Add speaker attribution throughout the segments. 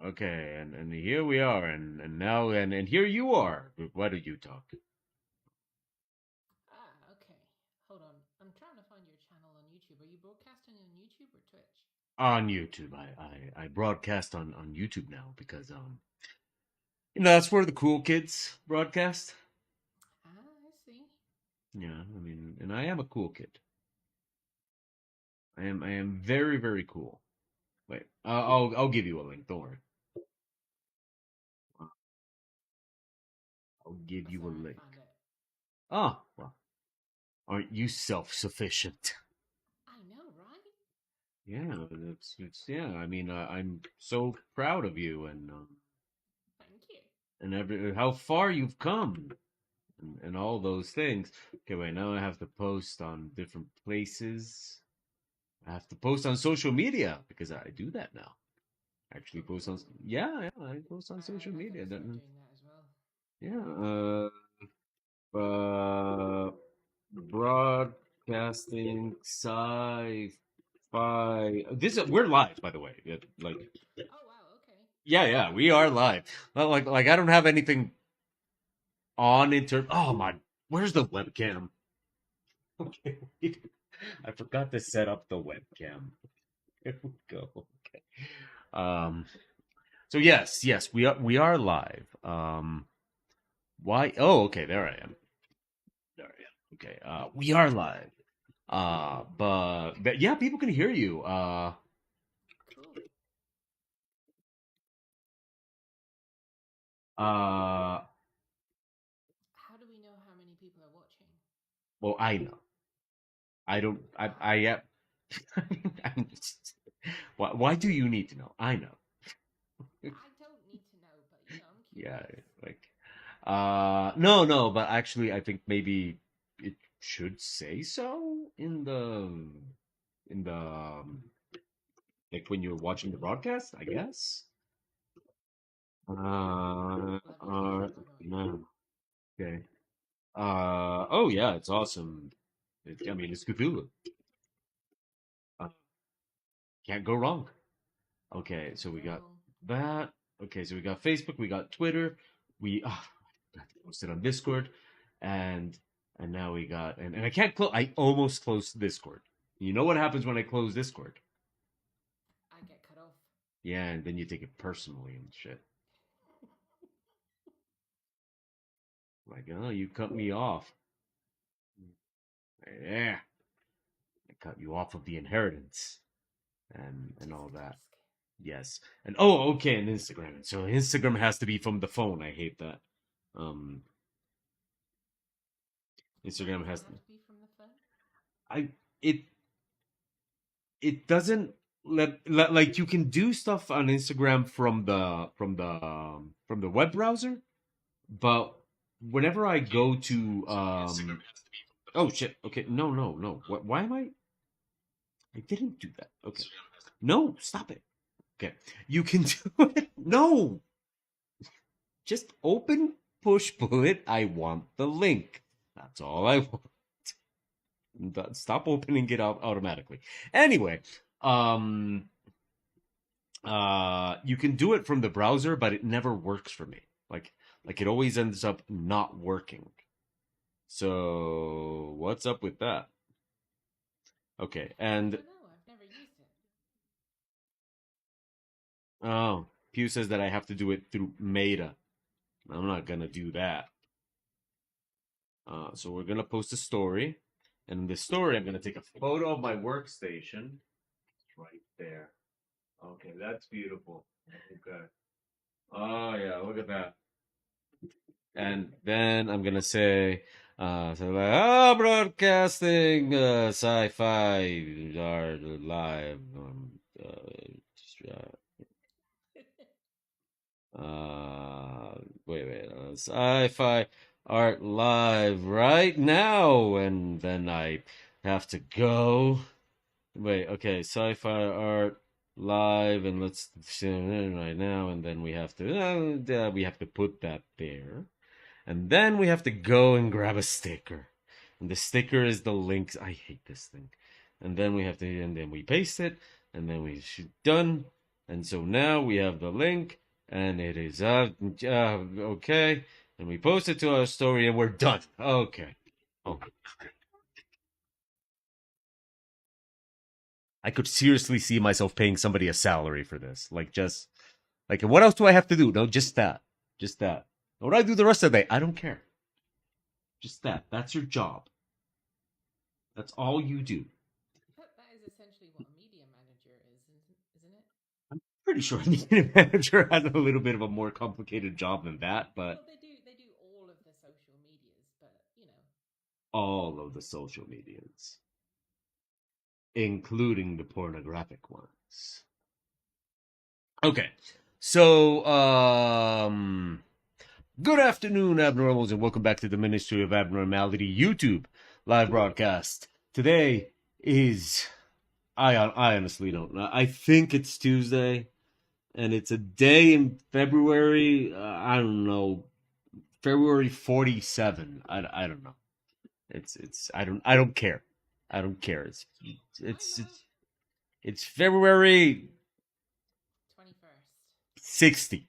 Speaker 1: Okay, and here we are, and now and here you are. Why do you talk?
Speaker 2: Okay. Hold on. I'm trying to find your channel on YouTube. Are you broadcasting on YouTube or Twitch?
Speaker 1: On YouTube. I broadcast on YouTube now because that's where the cool kids broadcast.
Speaker 2: I see.
Speaker 1: Yeah, I mean, and I am a cool kid. I am very very cool. Wait, I'll give you a link. Don't worry. I'll give you a
Speaker 2: Sorry, I
Speaker 1: link.
Speaker 2: found it.
Speaker 1: Ah, well, aren't you self-sufficient?
Speaker 2: I know, right?
Speaker 1: Yeah, it's yeah. I mean, I'm so proud of you
Speaker 2: Thank you.
Speaker 1: and every how far you've come and all those things. Okay, wait. Now I have to post on different places. I have to post on social media because I do that now. Actually, post on
Speaker 2: Ooh.
Speaker 1: yeah, yeah. I post on social
Speaker 2: I
Speaker 1: media.
Speaker 2: gotta start doing that as well.
Speaker 1: Yeah. Broadcasting sci-fi. We're live, by the way. Like,
Speaker 2: Oh wow. Okay.
Speaker 1: yeah, yeah, we are live. Like I don't have anything on in terms. Oh my, where's the webcam? Okay, I forgot to set up the webcam. Here we go. Okay. Um. So yes, we are live. Why? Oh, okay. There I am. There I am. Okay. We are live. But yeah, people can hear you.
Speaker 2: Cool.
Speaker 1: Uh.
Speaker 2: How do we know how many people are watching?
Speaker 1: Well, I know. I don't. I
Speaker 2: How?
Speaker 1: am. I'm why do you need to know? I know.
Speaker 2: I don't need to know, but I'm
Speaker 1: Yeah,
Speaker 2: curious.
Speaker 1: like no, but actually I think maybe it should say so in the like when you're watching the broadcast, I guess.
Speaker 2: Let me take a look on my end.
Speaker 1: No. Okay. Oh yeah, it's awesome. I mean, it's Cthulhu. Uh, can't go wrong. Okay, so
Speaker 2: Can't
Speaker 1: we
Speaker 2: go
Speaker 1: got
Speaker 2: wrong.
Speaker 1: that. Okay, so we got Facebook, we got Twitter, we got to post it on Discord, and and now we got and I can't close. I almost closed Discord. You know what happens when I close Discord?
Speaker 2: I get cut off.
Speaker 1: Yeah, and then you take it personally and shit. Like, oh, you cut me off. Yeah, I cut you off of the inheritance and
Speaker 2: Tisk
Speaker 1: all that.
Speaker 2: tisk.
Speaker 1: Yes, and oh, okay, and Instagram. So Instagram has to be from the phone. I hate that. Um,
Speaker 2: Why
Speaker 1: Instagram
Speaker 2: does it
Speaker 1: has
Speaker 2: have to be from the phone?
Speaker 1: I it it doesn't like you can do stuff on Instagram from the web browser, but whenever I go to oh shit, okay, no, why am I didn't do that. Okay, no, stop it. Okay, you can do it. No, just open push bullet. I want the link. That's all I want. Stop opening it up automatically. Anyway, um you can do it from the browser, but it never works for me. Like it always ends up not working. So what's up with that? Okay,
Speaker 2: I
Speaker 1: and
Speaker 2: don't know. I've never used it.
Speaker 1: oh, Pew says that I have to do it through Meta. I'm not gonna do that. So we're gonna post a story, and in the story, I'm gonna take a photo of my workstation. It's right there. Okay, that's beautiful. Okay. Oh yeah, look at that. And then I'm gonna say, so like, broadcasting sci-fi art live. Wait, sci-fi art live right now, and then I have to go. Wait, okay, sci-fi art live, and let's see right now, and then we have to put that there. And then we have to go and grab a sticker. And the sticker is the links. I hate this thing. And then we paste it, and then we shoot done. And so now we have the link, and it is okay. And we post it to our story, and we're done. Okay. Oh, I could seriously see myself paying somebody a salary for this. Like, just like, what else do I have to do? No, just that. Just that. What do I do the rest of the day? I don't care. Just that. That's your job. That's all you do.
Speaker 2: That is essentially what a media manager is, isn't it?
Speaker 1: Pretty sure a media manager has a little bit of a more complicated job than that, but
Speaker 2: Well, they do all of the social medias, but you know.
Speaker 1: all of the social medias, including the pornographic ones. Okay. So, good afternoon, abnormals, and welcome back to the Ministry of Abnormality YouTube live broadcast. Today is, I honestly don't know. I think it's Tuesday, and it's a day in February. I don't know, February 47. I don't know. I don't care. I don't care.
Speaker 2: Hi,
Speaker 1: It's
Speaker 2: Mal.
Speaker 1: it's it's February
Speaker 2: 21st.
Speaker 1: 60.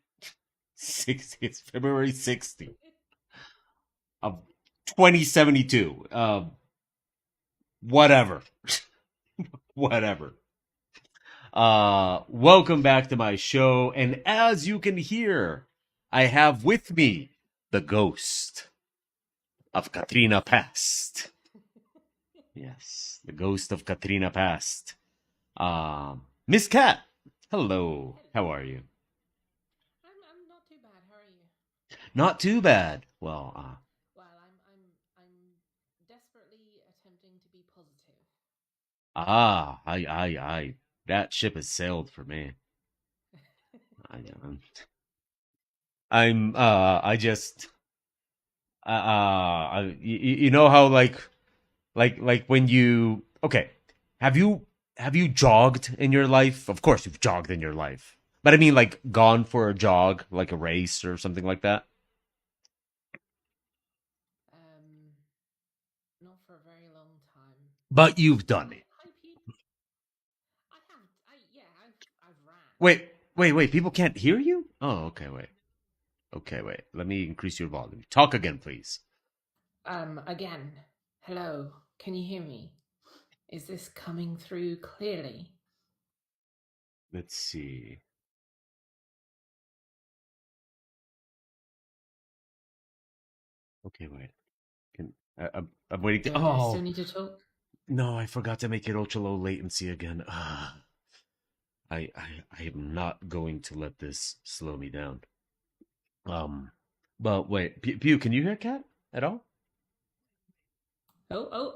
Speaker 1: 60. It's February 60 of 2072. Whatever. Whatever. Welcome back to my show, and as you can hear, I have with me the ghost of Katrina Past. Yes, the ghost of Katrina Past. Miss Cat. Hello. How are you?
Speaker 2: I'm not too bad. How are you?
Speaker 1: Not too bad. Well,
Speaker 2: Well, I'm desperately attempting to be positive.
Speaker 1: I that ship has sailed for me. I, I just, you know how like when you, okay, have you have you jogged in your life? Of course, you've jogged in your life, but I mean, like, gone for a jog, like a race or something like that.
Speaker 2: um, Not for a very long time.
Speaker 1: But you've done it.
Speaker 2: Hi, Pete. I have. Yeah. I've ran.
Speaker 1: Wait. People can't hear you. Oh, okay. Wait. Okay, wait. Let me increase your volume. Talk again, please.
Speaker 2: Again. Hello. Can you hear me? Is this coming through clearly?
Speaker 1: Let's see. Okay, wait. I'm waiting to.
Speaker 2: Do I still
Speaker 1: Oh
Speaker 2: need to talk?
Speaker 1: no, I forgot to make it ultra low latency again. I am not going to let this slow me down. Um, but wait, Pew, can you hear Cat at all?
Speaker 2: Oh.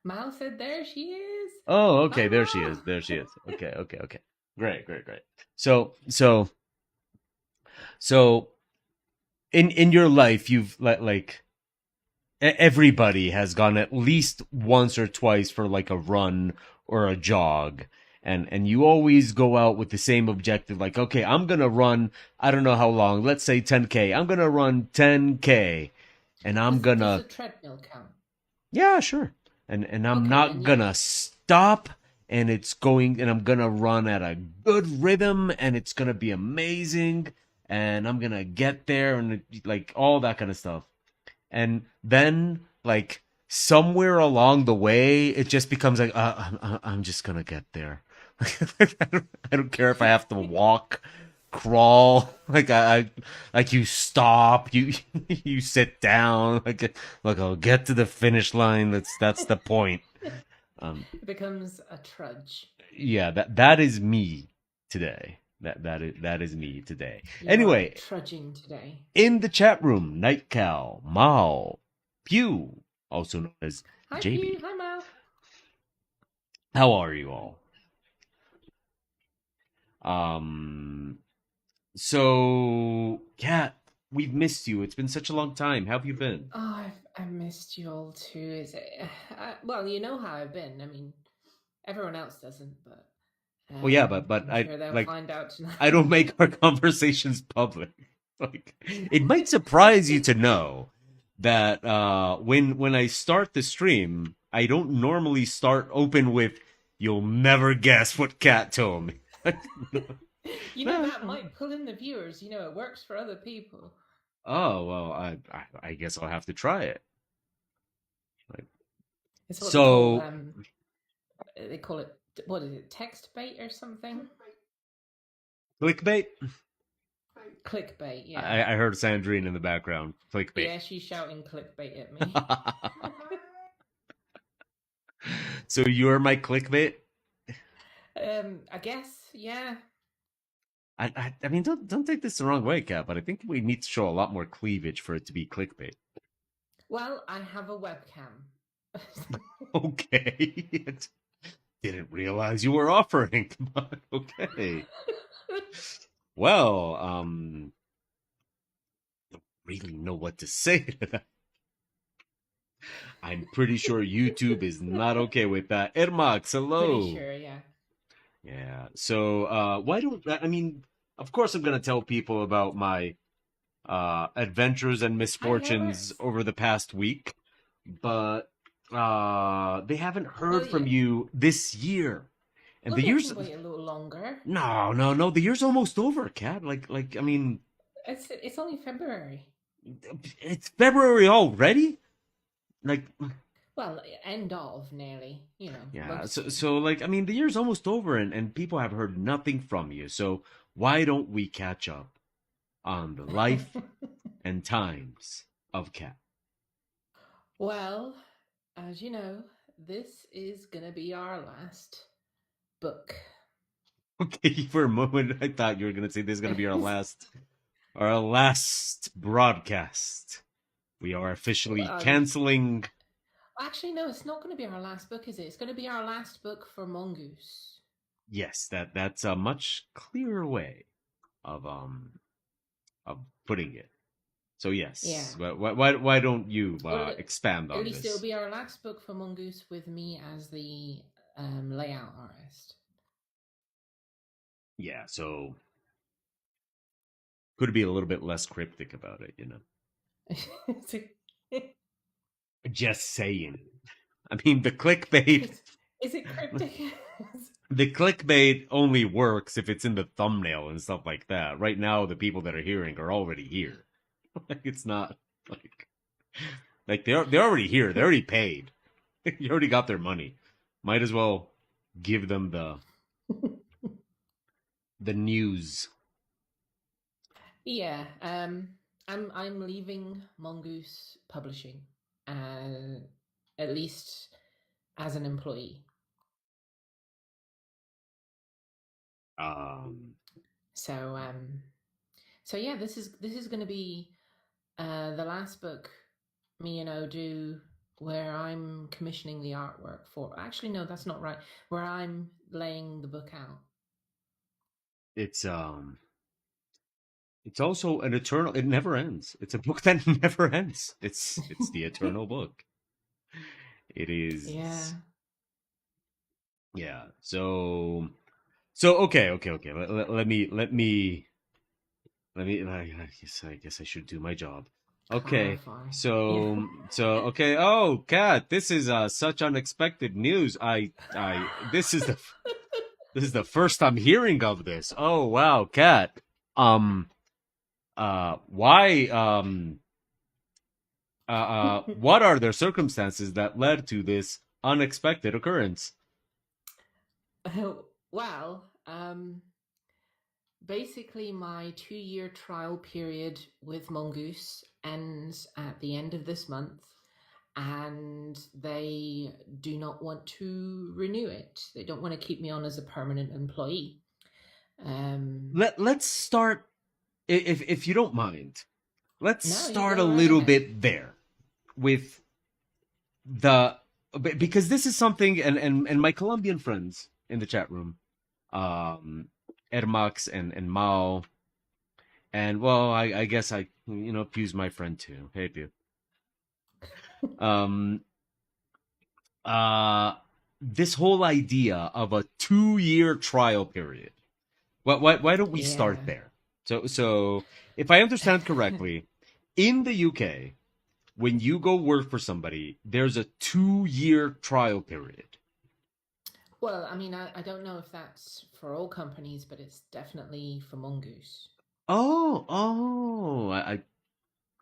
Speaker 2: Mal said there she is.
Speaker 1: Oh, okay.
Speaker 2: Bye,
Speaker 1: There she
Speaker 2: Mal.
Speaker 1: is. There she is. Okay. Great. So in your life, you've like everybody has gone at least once or twice for like a run or a jog, and you always go out with the same objective, like, okay, I'm gonna run, I don't know how long, let's say 10K, I'm gonna run 10K, and I'm
Speaker 2: Does
Speaker 1: gonna,
Speaker 2: the treadmill count?
Speaker 1: yeah, sure, and I'm
Speaker 2: Okay, then
Speaker 1: not
Speaker 2: yeah.
Speaker 1: gonna stop, and it's going, and I'm gonna run at a good rhythm, and it's gonna be amazing, and I'm gonna get there, and like all that kind of stuff. And then, like, somewhere along the way, it just becomes like, I'm just gonna get there. I don't care if I have to walk, crawl, like, like, you stop, you sit down, like, I'll get to the finish line. That's the point. um
Speaker 2: It becomes a trudge.
Speaker 1: yeah, that is me today. That is me today.
Speaker 2: You are
Speaker 1: Anyway,
Speaker 2: trudging today.
Speaker 1: in the chat room, Nightcal, Mao, Pew, also known as
Speaker 2: Hi, Pew.
Speaker 1: JB.
Speaker 2: Hi, Mal.
Speaker 1: How are you all? Um, so, Kat, we've missed you. It's been such a long time. How have you been?
Speaker 2: Oh, I've missed you all too. Is it? Well, you know how I've been. I mean, everyone else doesn't, but
Speaker 1: Well, yeah, but
Speaker 2: I'm
Speaker 1: I
Speaker 2: sure they'll
Speaker 1: like
Speaker 2: find out tonight.
Speaker 1: I don't make our conversations public. Like, it might surprise you to know that when I start the stream, I don't normally start open with "You'll never guess what Cat told me."
Speaker 2: That might pull in the viewers. It works for other people.
Speaker 1: Oh well, I guess I'll have to try it. Like,
Speaker 2: It's what they call
Speaker 1: so
Speaker 2: it, what is it, text bait or something?
Speaker 1: clickbait.
Speaker 2: Clickbait, yeah.
Speaker 1: I heard Sandrine in the background. Clickbait.
Speaker 2: Yeah, she's shouting clickbait at me.
Speaker 1: So you're my clickbait.
Speaker 2: I guess, yeah.
Speaker 1: I mean, don't take this the wrong way, Kat, but I think we need to show a lot more cleavage for it to be clickbait.
Speaker 2: Well, I have a webcam.
Speaker 1: Okay. Didn't realize you were offering, but okay. Well, don't really know what to say to that. I'm pretty sure YouTube is not okay with that. Ermax,
Speaker 2: Pretty
Speaker 1: hello.
Speaker 2: sure, yeah.
Speaker 1: Yeah. So, why don't I mean? Of course, I'm gonna tell people about my adventures and
Speaker 2: Hi,
Speaker 1: misfortunes
Speaker 2: Herbert.
Speaker 1: over the past week, but they haven't
Speaker 2: Well,
Speaker 1: heard from you this year. And
Speaker 2: well,
Speaker 1: the
Speaker 2: they
Speaker 1: year's
Speaker 2: can wait a little longer.
Speaker 1: no. The year's almost over, Kat. I mean,
Speaker 2: It's only February.
Speaker 1: it's February already. Like,
Speaker 2: Well, end of nearly.
Speaker 1: yeah. So,
Speaker 2: Mostly.
Speaker 1: like, I mean, the year's almost over, and people have heard nothing from you. So, why don't we catch up on the life and times of Kat?
Speaker 2: Well, as you know, this is gonna be our last book.
Speaker 1: Okay, for a moment, I thought you were gonna say this is gonna be our last broadcast. We are officially
Speaker 2: Well,
Speaker 1: canceling.
Speaker 2: actually, no, it's not going to be our last book, is it? It's going to be our last book for Mongoose.
Speaker 1: Yes, that's a much clearer way of putting it. So
Speaker 2: Yeah.
Speaker 1: yes, why don't you
Speaker 2: Well,
Speaker 1: expand
Speaker 2: at
Speaker 1: on
Speaker 2: least it'll
Speaker 1: this?
Speaker 2: be our last book for Mongoose with me as the layout artist.
Speaker 1: Yeah, so could be a little bit less cryptic about it, you know. Just saying. I mean,
Speaker 2: is it cryptic?
Speaker 1: the clickbait only works if it's in the thumbnail and stuff like that. Right now, the people that are hearing are already here. Like it's not like they're already here. They're already paid. You already got their money. Might as well give them the news.
Speaker 2: Yeah. I'm leaving Mongoose Publishing, at least as an employee.
Speaker 1: Um,
Speaker 2: So so yeah, this is going to be the last book me and O do, where I'm commissioning the artwork for. Actually, no, that's not right. Where I'm laying the book out.
Speaker 1: it's it's also an eternal. It never ends. It's a book that never ends. It's the eternal book. It
Speaker 2: Yeah.
Speaker 1: is. Yeah. So okay. Let me. I guess I should do my job. Okay.
Speaker 2: Clarify. Yeah.
Speaker 1: Okay. Oh, Kat, this is such unexpected news. This is the first I'm hearing of this. Oh wow, Kat. Um. Why? What are the circumstances that led to this unexpected occurrence?
Speaker 2: Well, basically, my 2-year trial period with Mongoose ends at the end of this month, and they do not want to renew it. They don't want to keep me on as a permanent employee.
Speaker 1: Let's start, if you don't mind. Let's
Speaker 2: No, you
Speaker 1: start a
Speaker 2: go right
Speaker 1: little
Speaker 2: ahead.
Speaker 1: bit there with the because this is something, and my Colombian friends in the chat room, Ermax and Mao, and well, I guess Pew's my friend too. Hey Pew. Um, uh, this whole idea of a 2-year trial period. Why don't we
Speaker 2: Yeah.
Speaker 1: start there? So if I understand correctly, in the UK, when you go work for somebody, there's a 2-year trial period.
Speaker 2: Well, I mean, I don't know if that's for all companies, but it's definitely for Mongoose.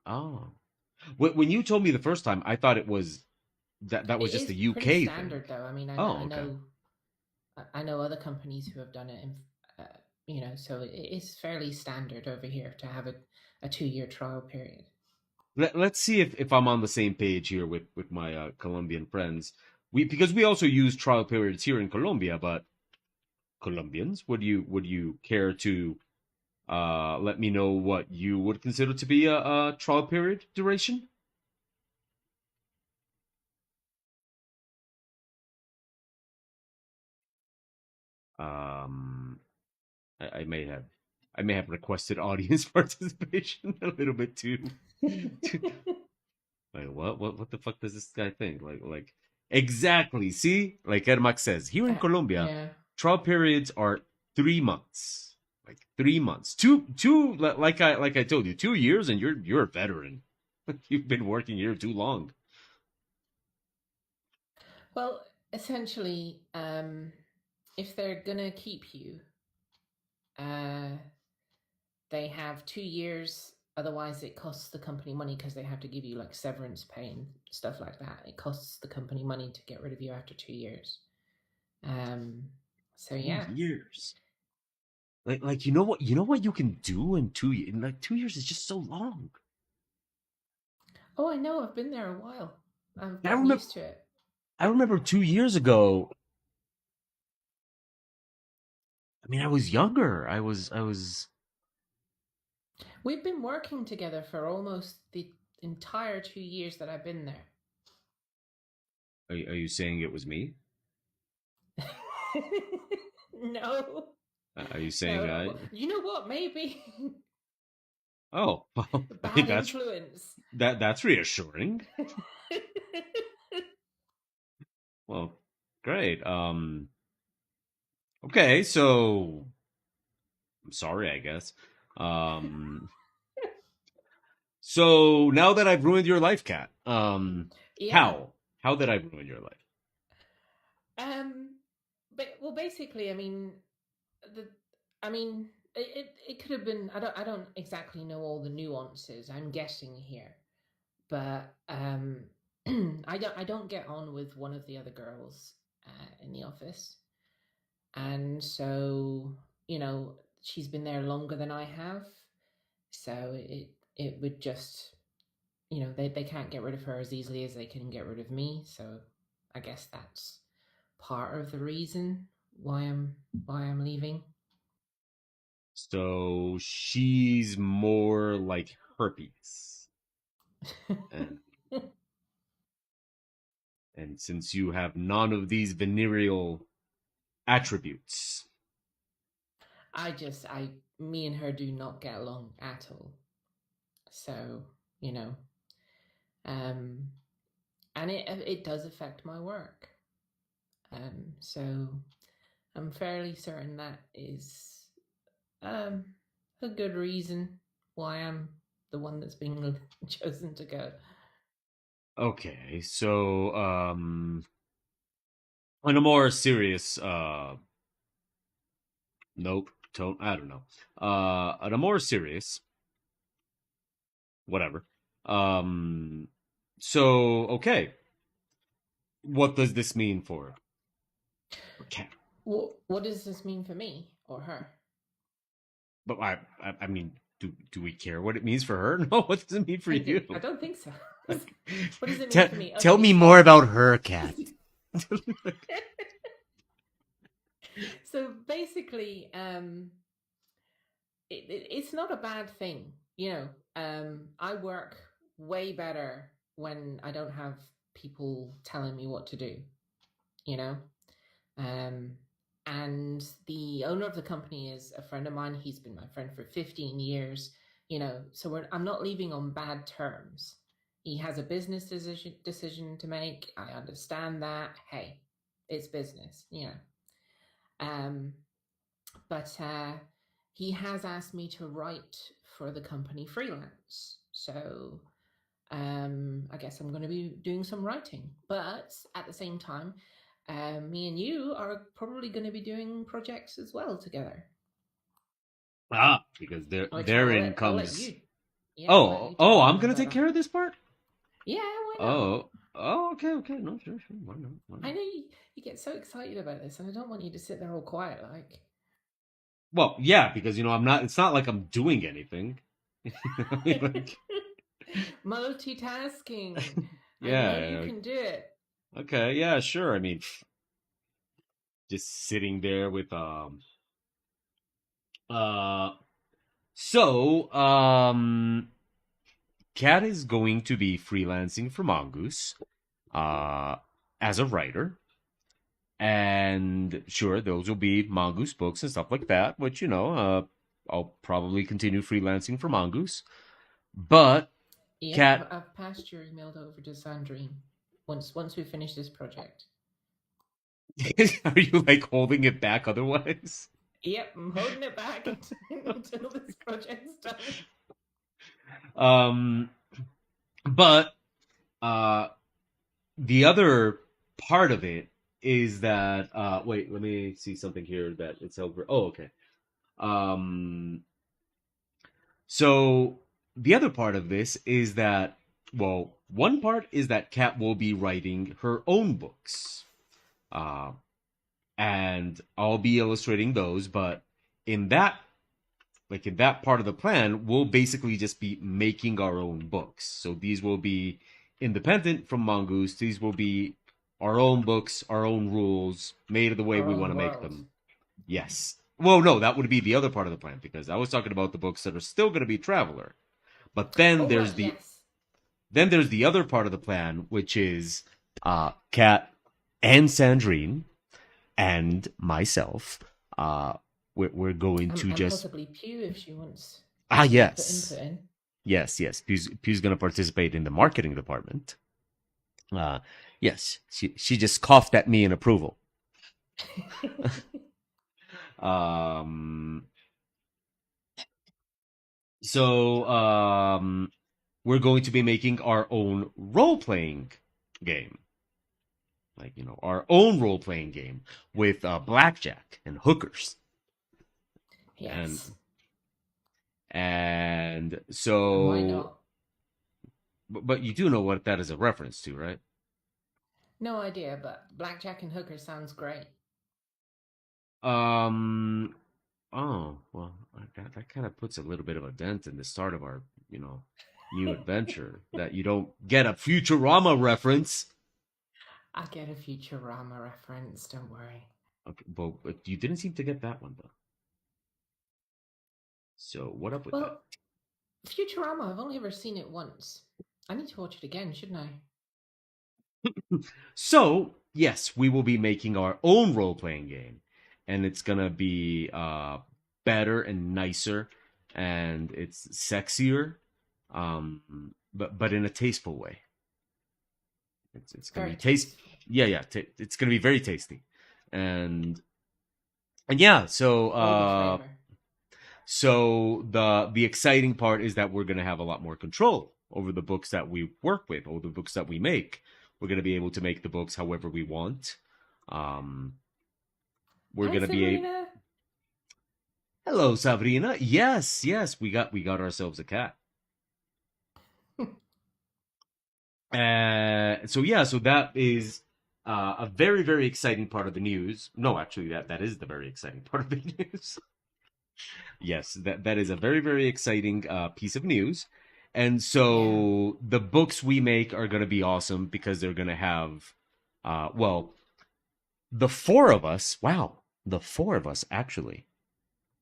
Speaker 1: Oh. When you told me the first time, I thought it was that
Speaker 2: It
Speaker 1: was just
Speaker 2: is
Speaker 1: a
Speaker 2: pretty
Speaker 1: UK thing.
Speaker 2: standard, though. I mean,
Speaker 1: Oh, okay.
Speaker 2: I know other companies who have done it, so it is fairly standard over here to have a 2 year trial period.
Speaker 1: Let's see if I'm on the same page here with my Colombian friends. Because we also use trial periods here in Colombia, but Colombians, would you care to let me know what you would consider to be a trial period duration? Um, I may have requested audience participation a little bit too. Like what the fuck does this guy think? Like exactly. See, like Ermac says, here in Colombia,
Speaker 2: Yeah.
Speaker 1: trial periods are 3 months. Like 3 months. Two. Like I told you, 2 years, and you're a veteran. You've been working here too long.
Speaker 2: Well, essentially, if they're gonna keep you, uh, they have 2 years. Otherwise, it costs the company money because they have to give you like severance pay and stuff like that. It costs the company money to get rid of you after 2 years. Um, so
Speaker 1: Two
Speaker 2: yeah.
Speaker 1: years. Like you know what you can do in 2 years. Like 2 years is just so long.
Speaker 2: Oh, I know. I've been there a while. I've
Speaker 1: I
Speaker 2: gotten
Speaker 1: remember.
Speaker 2: used to it.
Speaker 1: I remember 2 years ago. I mean, I was younger. I was.
Speaker 2: We've been working together for almost the entire 2 years that I've been there.
Speaker 1: Are you saying it was me?
Speaker 2: No,
Speaker 1: Are you saying
Speaker 2: no.
Speaker 1: I?
Speaker 2: Well, you know what? Maybe
Speaker 1: Oh, well, I
Speaker 2: bad
Speaker 1: think that's
Speaker 2: influence.
Speaker 1: that's reassuring. Well, great. Okay, so I'm sorry, I guess. Um, so now that I've ruined your life, Cat,
Speaker 2: Yeah.
Speaker 1: how did I ruin your life?
Speaker 2: Um. But well, basically, the. I mean, it could have been. I don't exactly know all the nuances. I'm guessing here, but I don't get on with one of the other girls in the office, and so she's been there longer than I have, so it would just they can't get rid of her as easily as they can get rid of me. So I guess that's part of the reason why I'm leaving.
Speaker 1: So she's more like herpes, and since you have none of these venereal attributes.
Speaker 2: I me and her do not get along at all. So you know, um, and it does affect my work. So I'm fairly certain that is um a good reason why I'm the one that's being chosen to go.
Speaker 1: Okay, so on a more serious note, tone, I don't know. On a more serious, whatever. Um, so okay, what does this mean for Cat?
Speaker 2: What does this mean for me or her?
Speaker 1: But I mean, do we care what it means for her? No, what does it mean for
Speaker 2: I
Speaker 1: you?
Speaker 2: don't think so.
Speaker 1: Like,
Speaker 2: What does it mean for me?
Speaker 1: tell
Speaker 2: Okay,
Speaker 1: me
Speaker 2: so
Speaker 1: more about her, Cat.
Speaker 2: so basically, it's not a bad thing. I work way better when I don't have people telling me what to do. You know, um, and the owner of the company is a friend of mine. He's been my friend for 15 years. So I'm not leaving on bad terms. He has a business decision to make. I understand that. Hey, it's business. Um, but he has asked me to write for the company freelance. So I guess I'm going to be doing some writing. But at the same time, Me and you are probably going to be doing projects as well together,
Speaker 1: Because
Speaker 2: which
Speaker 1: therein
Speaker 2: I'll let
Speaker 1: comes.
Speaker 2: you. Yeah, I'll let
Speaker 1: Oh,
Speaker 2: you tell
Speaker 1: oh,
Speaker 2: me
Speaker 1: I'm
Speaker 2: more
Speaker 1: gonna
Speaker 2: about
Speaker 1: take
Speaker 2: that.
Speaker 1: care of this part.
Speaker 2: Yeah, why not?
Speaker 1: Oh, oh, okay, okay. No, sure, sure. Why not? Why
Speaker 2: I
Speaker 1: not?
Speaker 2: know you get so excited about this, and I don't want you to sit there all quiet like.
Speaker 1: Well, yeah, because I'm not. It's not like I'm doing anything. I mean, like,
Speaker 2: Multitasking. I know you
Speaker 1: yeah, like,
Speaker 2: can do it.
Speaker 1: okay, yeah, sure. I mean, just sitting there with uh. Kat is going to be freelancing for Mongoose, uh, as a writer. And sure, those will be Mongoose books and stuff like that, which, I'll probably continue freelancing for Mongoose. But
Speaker 2: Yep,
Speaker 1: Kat,
Speaker 2: I've passed your email over to Sandrine. Once we finish this project.
Speaker 1: are you like holding it back otherwise?
Speaker 2: Yep, I'm holding it back until this project's done.
Speaker 1: Um, but uh, the other part of it is that wait, let me see something here that it's over. Oh, okay. Um, so the other part of this is that, well, one part is that Kat will be writing her own books, uh, and I'll be illustrating those. But in that, in that part of the plan, we'll basically just be making our own books. So these will be independent from Mongoose. These will be our own books, our own rules, made the way
Speaker 2: Our
Speaker 1: we want
Speaker 2: own
Speaker 1: to make
Speaker 2: world.
Speaker 1: them. Yes. Well, no, that would be the other part of the plan because I was talking about the books that are still going to be Traveler. But
Speaker 2: Oh right, yes.
Speaker 1: then there's the other part of the plan, which is Kat and Sandrine and myself. Uh, we're going to
Speaker 2: And
Speaker 1: just
Speaker 2: possibly Pew if she wants to put
Speaker 1: yes,
Speaker 2: input in.
Speaker 1: yes. Pew's going to participate in the marketing department. Uh, yes, she just coughed at me in approval. Um, so we're going to be making our own role playing game. Like, our own role playing game with blackjack and hookers.
Speaker 2: Yes.
Speaker 1: And
Speaker 2: And why
Speaker 1: so,
Speaker 2: not?
Speaker 1: but you do know what that is a reference to, right?
Speaker 2: No idea, but blackjack and hooker sounds great.
Speaker 1: Um, oh, well, that kind of puts a little bit of a dent in the start of our, new adventure that you don't get a Futurama reference.
Speaker 2: I get a Futurama reference, don't worry.
Speaker 1: Okay, but you didn't seem to get that one though. So what up with that?
Speaker 2: Well, Futurama, I've only ever seen it once. I need to watch it again, shouldn't I?
Speaker 1: So yes, we will be making our own role playing game, and it's gonna be better and nicer, and it's sexier, but in a tasteful way. It's gonna
Speaker 2: Very
Speaker 1: be taste.
Speaker 2: tasteful.
Speaker 1: Yeah, yeah. It's gonna be very tasty, and yeah. So
Speaker 2: All the flavor.
Speaker 1: the exciting part is that we're gonna have a lot more control over the books that we work with, or the books that we make. We're gonna be able to make the books however we want. Um, we're
Speaker 2: Hi,
Speaker 1: gonna be a
Speaker 2: Sabrina.
Speaker 1: hello, Sabrina. Yes, yes. We got ourselves a cat. So yeah, so that is a very very exciting part of the news. No, actually, that is the very exciting part of the news. Yes, that is a very very exciting piece of news. And
Speaker 2: Yeah.
Speaker 1: so the books we make are going to be awesome because they're going to have, well, the four of us. Wow, the four of us actually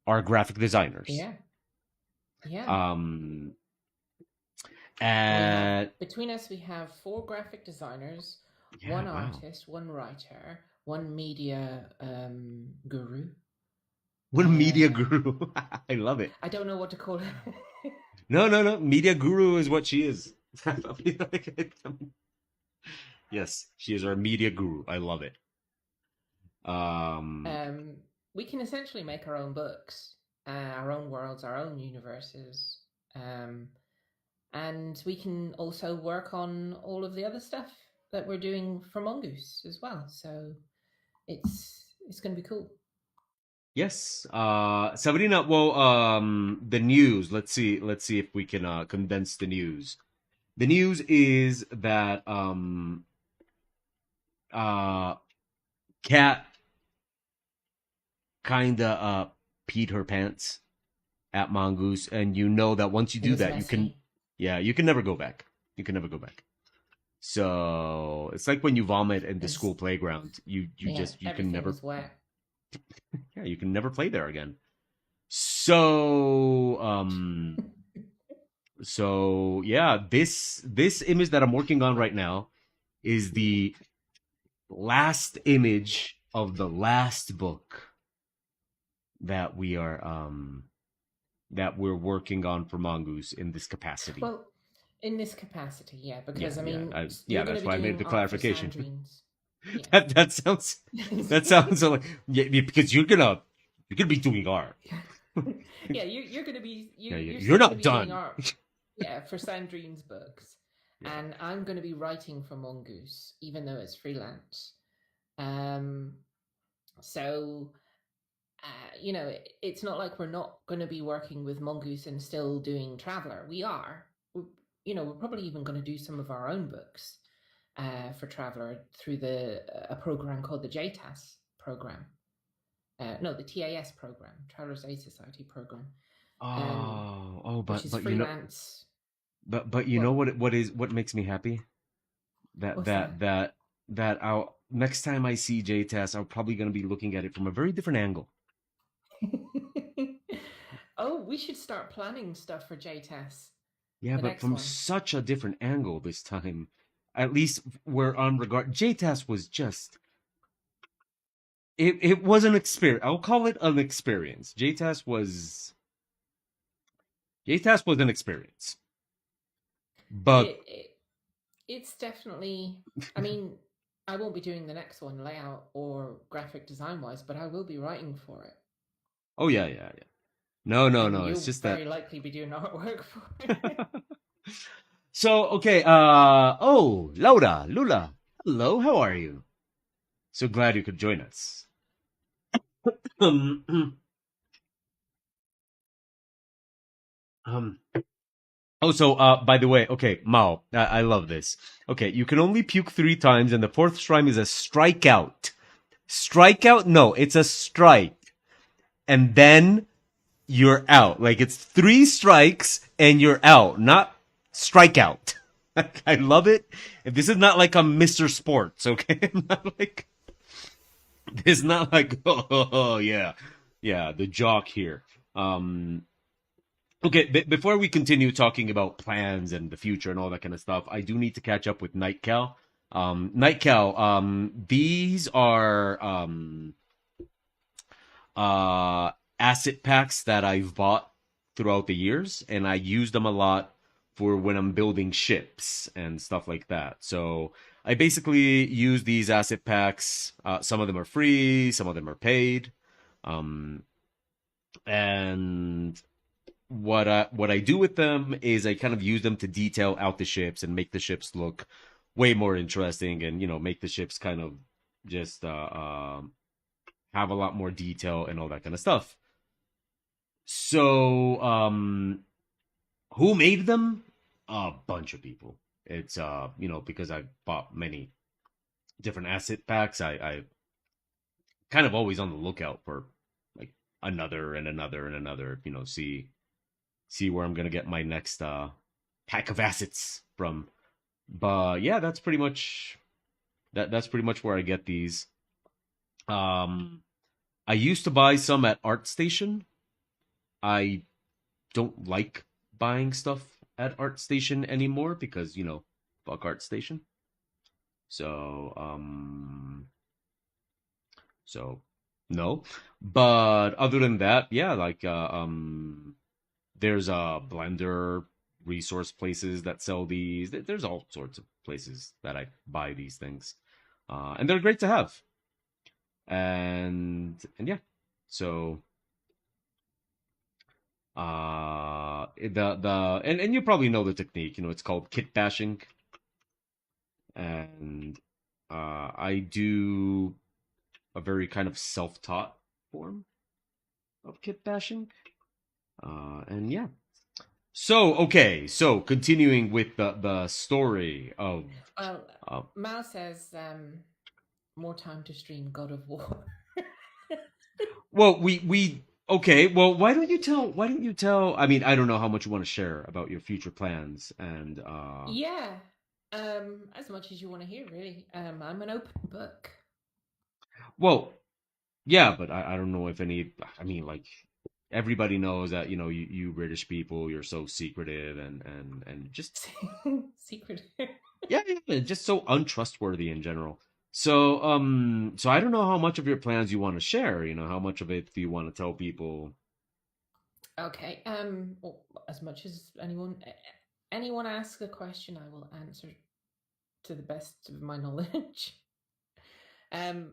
Speaker 1: are graphic designers.
Speaker 2: Yeah. Yeah.
Speaker 1: Um,
Speaker 2: We have,
Speaker 1: and
Speaker 2: between us, we have four graphic designers,
Speaker 1: yeah,
Speaker 2: one
Speaker 1: wow,
Speaker 2: artist, one writer, one media guru.
Speaker 1: what a media guru! I love it.
Speaker 2: I don't know what to call it.
Speaker 1: No, no, no. Media guru is what she is. Yes, she is our media guru. I love it. Um,
Speaker 2: um, we can essentially make our own books, our own worlds, our own universes. Um, and we can also work on all of the other stuff that we're doing for Mongoose as well. So it's going to be cool.
Speaker 1: Yes. Sabrina, well, the news. Let's see if we can condense the news. The news is that uh Kat kinda peed her pants at Mongoose, and you know that once you
Speaker 2: It
Speaker 1: do
Speaker 2: was
Speaker 1: that,
Speaker 2: messy.
Speaker 1: you can never go back. You can never go back. So it's like when you vomit in the
Speaker 2: It's
Speaker 1: school playground. You
Speaker 2: yeah,
Speaker 1: just you can
Speaker 2: everything
Speaker 1: never
Speaker 2: was wet.
Speaker 1: yeah, you can never play there again. So yeah, this image that I'm working on right now is the last image of the last book that we're working on for Mongoose in this capacity.
Speaker 2: Well, in this capacity, yeah,
Speaker 1: Yeah,
Speaker 2: because I
Speaker 1: yeah,
Speaker 2: mean,
Speaker 1: yeah.
Speaker 2: you're going
Speaker 1: That's
Speaker 2: to be
Speaker 1: why I made
Speaker 2: doing
Speaker 1: the
Speaker 2: art for
Speaker 1: clarification.
Speaker 2: Sandrine's. Yeah.
Speaker 1: That sounds like because you're gonna be doing art.
Speaker 2: Yeah, you're going to be
Speaker 1: Yeah,
Speaker 2: you're
Speaker 1: you're
Speaker 2: still going to
Speaker 1: not
Speaker 2: be doing
Speaker 1: done.
Speaker 2: art, yeah, for Sandrine's books,
Speaker 1: Yeah.
Speaker 2: and I'm going to be writing for Mongoose, even though it's freelance. Um, so it's not like we're not going to be working with Mongoose and still doing Traveller. We are. We're probably even going to do some of our own books for Traveller through a program called the JTAS program. No, the TAS program, Traveller's Aid Society program, um,
Speaker 1: But
Speaker 2: which is
Speaker 1: you know,
Speaker 2: freelance.
Speaker 1: but you know
Speaker 2: What?
Speaker 1: what makes me happy? That
Speaker 2: What's
Speaker 1: that
Speaker 2: that?
Speaker 1: that that I'll next time I see JTAS, I'm probably gonna be looking at it from a very different angle.
Speaker 2: Oh, we should start planning stuff for JTAS,
Speaker 1: Yeah,
Speaker 2: the
Speaker 1: but
Speaker 2: next
Speaker 1: from
Speaker 2: one.
Speaker 1: such a different angle this time. At least we're on regard. JTAS was just it was an experience. I'll call it an experience. JTAS was an experience. But
Speaker 2: It, it it's definitely. I mean, I won't be doing the next one layout or graphic design wise, but I will be writing for it,
Speaker 1: oh yeah, yeah, yeah. No, no,
Speaker 2: and
Speaker 1: no. It's
Speaker 2: you'll
Speaker 1: just that.
Speaker 2: very likely be doing artwork for it.
Speaker 1: So okay. Oh, Laura, Lula. Hello. How are you? So glad you could join us. Um. um Oh, so by the way, okay, Mao, I love this. Okay, you can only puke 3 times, and the fourth strike is a strikeout. Strikeout? No, it's a strike, and then you're out. Like it's 3 strikes and you're out, not strikeout. I love it. If this is not like a Mr. Sports, okay? Not like it's not like oh yeah, yeah, the jock here. Um, Okay, before we continue talking about plans and the future and all that kind of stuff, I do need to catch up with Nightcal. Nightcal, these are uh, asset packs that I've bought throughout the years, and I use them a lot for when I'm building ships and stuff like that. So I basically use these asset packs. Some of them are free, some of them are paid. Um, and what I do with them is I kind of use them to detail out the ships and make the ships look way more interesting, and make the ships kind of just have a lot more detail and all that kind of stuff. So who made them? A bunch of people. It's because I bought many different asset packs. I kind of always on the lookout for like another and another and another. See where I'm gonna get my next pack of assets from. But yeah, that's pretty much where I get these. Um, I used to buy some at ArtStation. I don't like buying stuff at ArtStation anymore because fuck ArtStation. So so no. But other than that, yeah, like there's Blender resource places that sell these. There's all sorts of places that I buy these things, and they're great to have. And yeah, so and you probably know the technique. It's called kit bashing, and I do. a very kind of self-taught form of kit bashing. And yeah. So okay, so continuing with the story of
Speaker 2: Well,
Speaker 1: uh,
Speaker 2: Mal says more time to stream God of War.
Speaker 1: well, we okay. Well, why don't you tell? I mean, I don't know how much you want to share about your future plans, and
Speaker 2: Yeah, as much as you want to hear, really. I'm an open book.
Speaker 1: well, yeah, but I don't know if any. I mean, like everybody knows that you British people, you're so secretive and just
Speaker 2: Secret.
Speaker 1: yeah, yeah, just so untrustworthy in general. So I don't know how much of your plans you want to share. How much of it do you want to tell people?
Speaker 2: Okay. Well, as much as anyone asks a question, I will answer to the best of my knowledge. Um,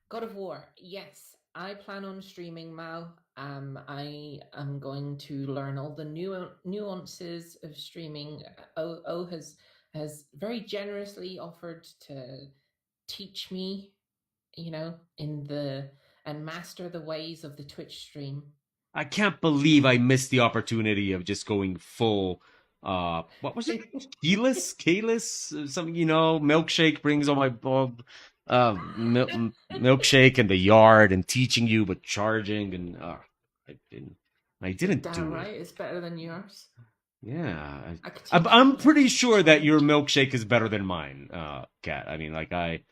Speaker 2: God of War. Yes, I plan on streaming Mao. I am going to learn all the nuances of streaming. O has very generously offered to teach me, in the and master the ways of the Twitch stream.
Speaker 1: I can't believe I missed the opportunity of just going full. What was it? Keyless, something milkshake brings all my milkshake in the yard and teaching you, but charging and I didn't, I
Speaker 2: You're
Speaker 1: didn't
Speaker 2: damn
Speaker 1: do it.
Speaker 2: right, it's better than yours.
Speaker 1: Yeah,
Speaker 2: I could
Speaker 1: I'm
Speaker 2: teach you
Speaker 1: I'm
Speaker 2: how to
Speaker 1: pretty sure that your
Speaker 2: charge.
Speaker 1: milkshake is better than mine, Kat. I mean, like I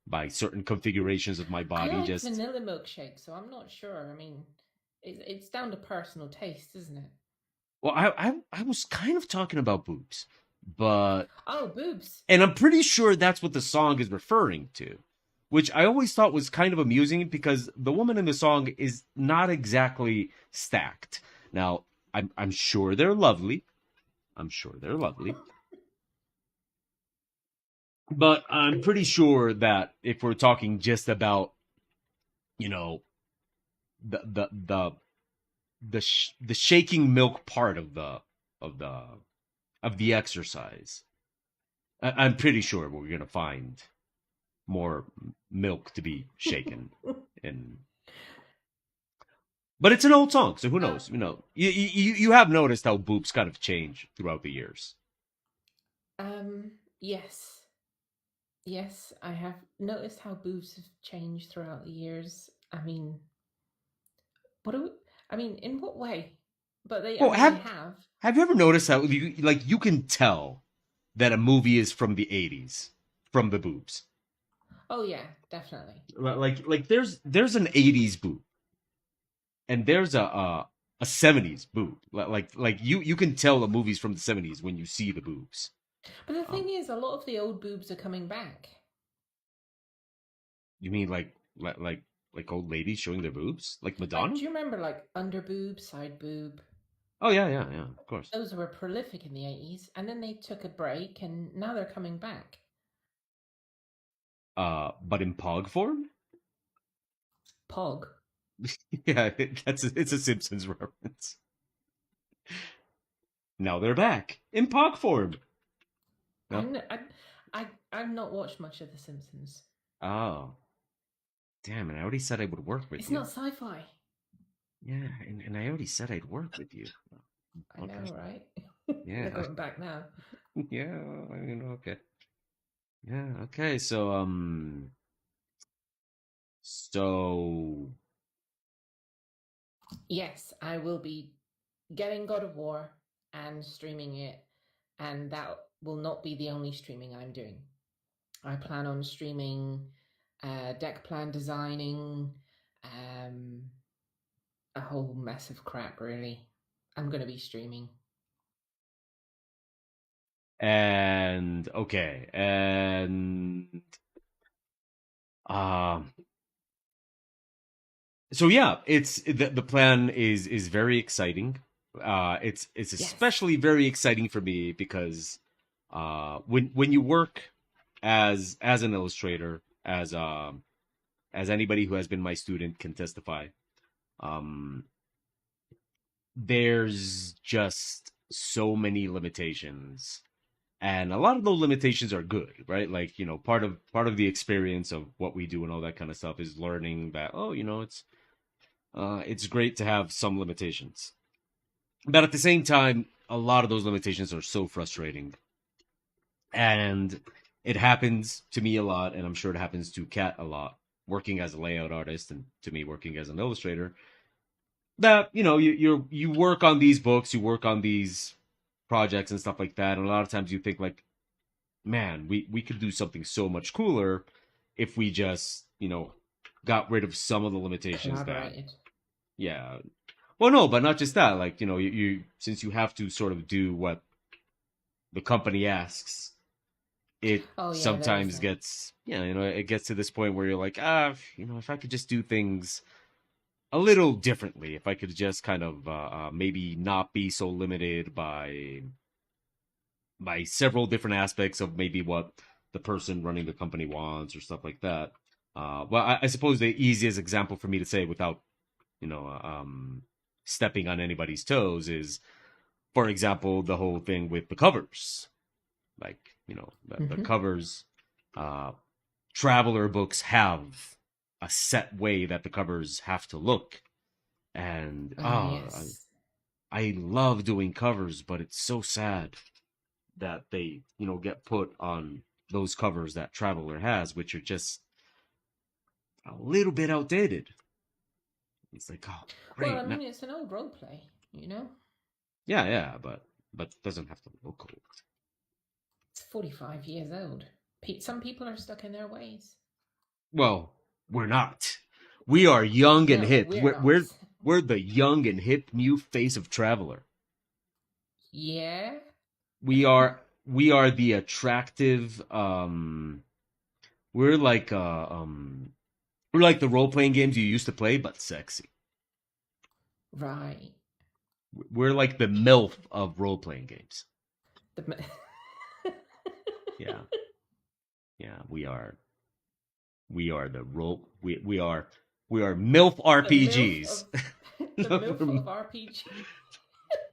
Speaker 1: by certain configurations of my
Speaker 2: I
Speaker 1: body,
Speaker 2: like
Speaker 1: just
Speaker 2: vanilla milkshake, so I'm not sure. I mean, it's down to personal taste, isn't it?
Speaker 1: well, I was kind of talking about boobs, but
Speaker 2: Oh, boobs.
Speaker 1: and I'm pretty sure that's what the song is referring to, which I always thought was kind of amusing because the woman in the song is not exactly stacked. Now, I'm sure they're lovely. I'm sure they're lovely. But I'm pretty sure that if we're talking just about, you know, the the the the shaking milk part of the of the exercise, I'm pretty sure we're gonna find more milk to be shaken. And but it's an old song, so who
Speaker 2: uh,
Speaker 1: knows? You have noticed how boobs kind of change throughout the years.
Speaker 2: yes, yes, I have noticed how boobs have changed throughout the years. I mean, what do we, I mean, in what way? But I
Speaker 1: Well,
Speaker 2: mean, they have.
Speaker 1: have you ever noticed how you can tell that a movie is from the '80s from the boobs?
Speaker 2: Oh yeah, definitely.
Speaker 1: Like there's an '80s boob and there's a '70s boob. Like you can tell the movies from the '70s when you see the boobs.
Speaker 2: But the
Speaker 1: Um,
Speaker 2: thing is, a lot of the old boobs are coming back.
Speaker 1: you mean like old ladies showing their boobs, like
Speaker 2: Like,
Speaker 1: Madonna?
Speaker 2: do you remember like under boob, side boob?
Speaker 1: Oh yeah, yeah, yeah, of course.
Speaker 2: Those were prolific in the 80s, and then they took a break, and now they're coming back.
Speaker 1: But in pog form?
Speaker 2: Pog.
Speaker 1: Yeah, it's a Simpsons reference. Now they're back in pog form. No?
Speaker 2: I'm I've not watched much of The Simpsons.
Speaker 1: Oh, damn! And I already said I would work with
Speaker 2: It's
Speaker 1: you.
Speaker 2: not sci-fi.
Speaker 1: Yeah, and I already said I'd work with you.
Speaker 2: I
Speaker 1: Okay.
Speaker 2: know, right? They're
Speaker 1: Yeah.
Speaker 2: going back now.
Speaker 1: Yeah. I mean, okay. Yeah. Okay. So.
Speaker 2: Yes, I will be getting God of War and streaming it, and that will not be the only streaming I'm doing. I plan on streaming deck plan designing, um, a whole mess of crap, really. I'm going to be streaming.
Speaker 1: And okay. And um. So yeah, it's the plan is very exciting. It's
Speaker 2: Yes.
Speaker 1: especially very exciting for me because when you work as an illustrator, as anybody who has been my student can testify, um, there's just so many limitations and a lot of those limitations are good, right? Like, part of the experience of what we do and all that kind of stuff is learning that, oh, it's great to have some limitations, but at the same time, a lot of those limitations are so frustrating, and it happens to me a lot, and I'm sure it happens to Kat a lot, working as a layout artist, and to me working as an illustrator. That you work on these books, you work on these projects and stuff like that, and a lot of times you think like, man, we could do something so much cooler if we just got rid of some of the limitations that,
Speaker 2: Collaborated.
Speaker 1: yeah. Well, no, but not just that. Like, you since you have to sort of do what the company asks, it
Speaker 2: Oh yeah, there is
Speaker 1: sometimes
Speaker 2: that.
Speaker 1: gets, it gets to this point where you're like, if I could just do things a little differently, if I could just kind of maybe not be so limited by several different aspects of maybe what the person running the company wants or stuff like that. Well, I suppose the easiest example for me to say without you know stepping on anybody's toes is, for example, the whole thing with the covers. Like, the
Speaker 2: Mm-hmm.
Speaker 1: covers, uh, traveler books have a set way that the covers have to look, and
Speaker 2: Ah, yes.
Speaker 1: I love doing covers, but it's so sad that they get put on those covers that Traveler has, which are just a little bit outdated. It's like, oh,
Speaker 2: Well, I
Speaker 1: great,
Speaker 2: mean, it's an old role play, you know.
Speaker 1: yeah, yeah, but it doesn't have to look old.
Speaker 2: It's 45 years old. Some people are stuck in their ways.
Speaker 1: Well, we're not. We are young and
Speaker 2: No,
Speaker 1: hip.
Speaker 2: we're
Speaker 1: We're
Speaker 2: not.
Speaker 1: we're we're the young and hip new face of Traveler.
Speaker 2: Yeah.
Speaker 1: We are the attractive. We're like we're like the role playing games you used to play, but sexy.
Speaker 2: Right.
Speaker 1: We're like the MILF of role playing games.
Speaker 2: The,
Speaker 1: Yeah, yeah, we are the role we are MILF
Speaker 2: the MILF
Speaker 1: RPGs.
Speaker 2: of the MILF of RPG.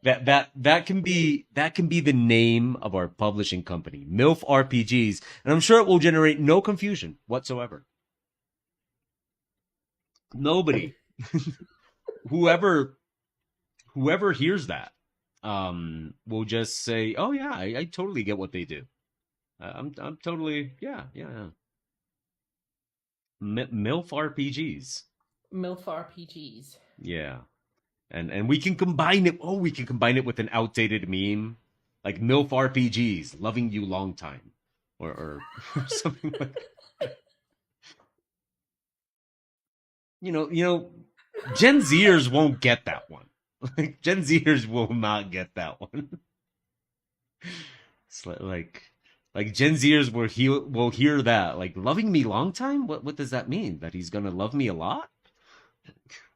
Speaker 1: That can be the name of our publishing company, MILF RPGs, and I'm sure it will generate no confusion whatsoever. Nobody, whoever whoever hears that, will just say, "Oh yeah, I totally get what they do. I'm totally, yeah, yeah, yeah. MILF RPGs,
Speaker 2: MILF RPGs.
Speaker 1: yeah." And we can combine it. Oh, we can combine it with an outdated meme, like MILF RPGs, loving you long time, or or something like. Gen Zers won't get that one. Like, Gen Zers will not get that one. It's like Gen Zers will hear that, like, loving me long time. What does that mean? That he's gonna love me a lot?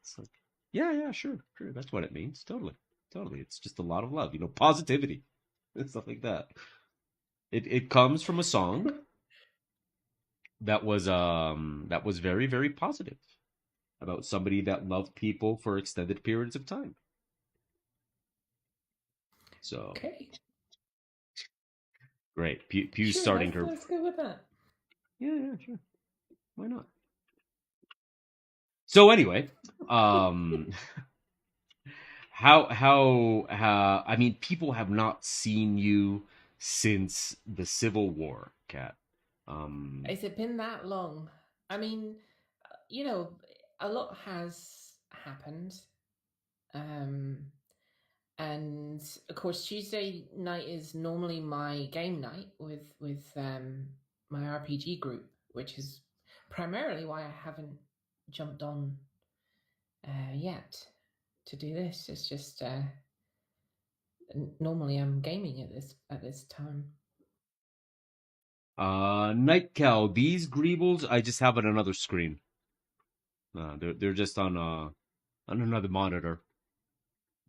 Speaker 1: It's like, yeah, yeah, sure, sure. That's what it means. Totally, totally. It's just a lot of love, positivity and stuff like that. It comes from a song that was very, very positive about somebody that loved people for extended periods of time. So
Speaker 2: Okay.
Speaker 1: great. Pew's
Speaker 2: Sure,
Speaker 1: starting
Speaker 2: let's
Speaker 1: her.
Speaker 2: let's go with that.
Speaker 1: Yeah, yeah, sure. Why not? So anyway, um, how I mean, people have not seen you since the Civil War, Kat. Um,
Speaker 2: Has it been that long? I mean, you know, a lot has happened. Um, and of course, Tuesday night is normally my game night with my RPG group, which is primarily why I haven't jumped on yet to do this. It's just normally I'm gaming at this time.
Speaker 1: Nightcal, these Greebles I just have on another screen. They're just on another monitor.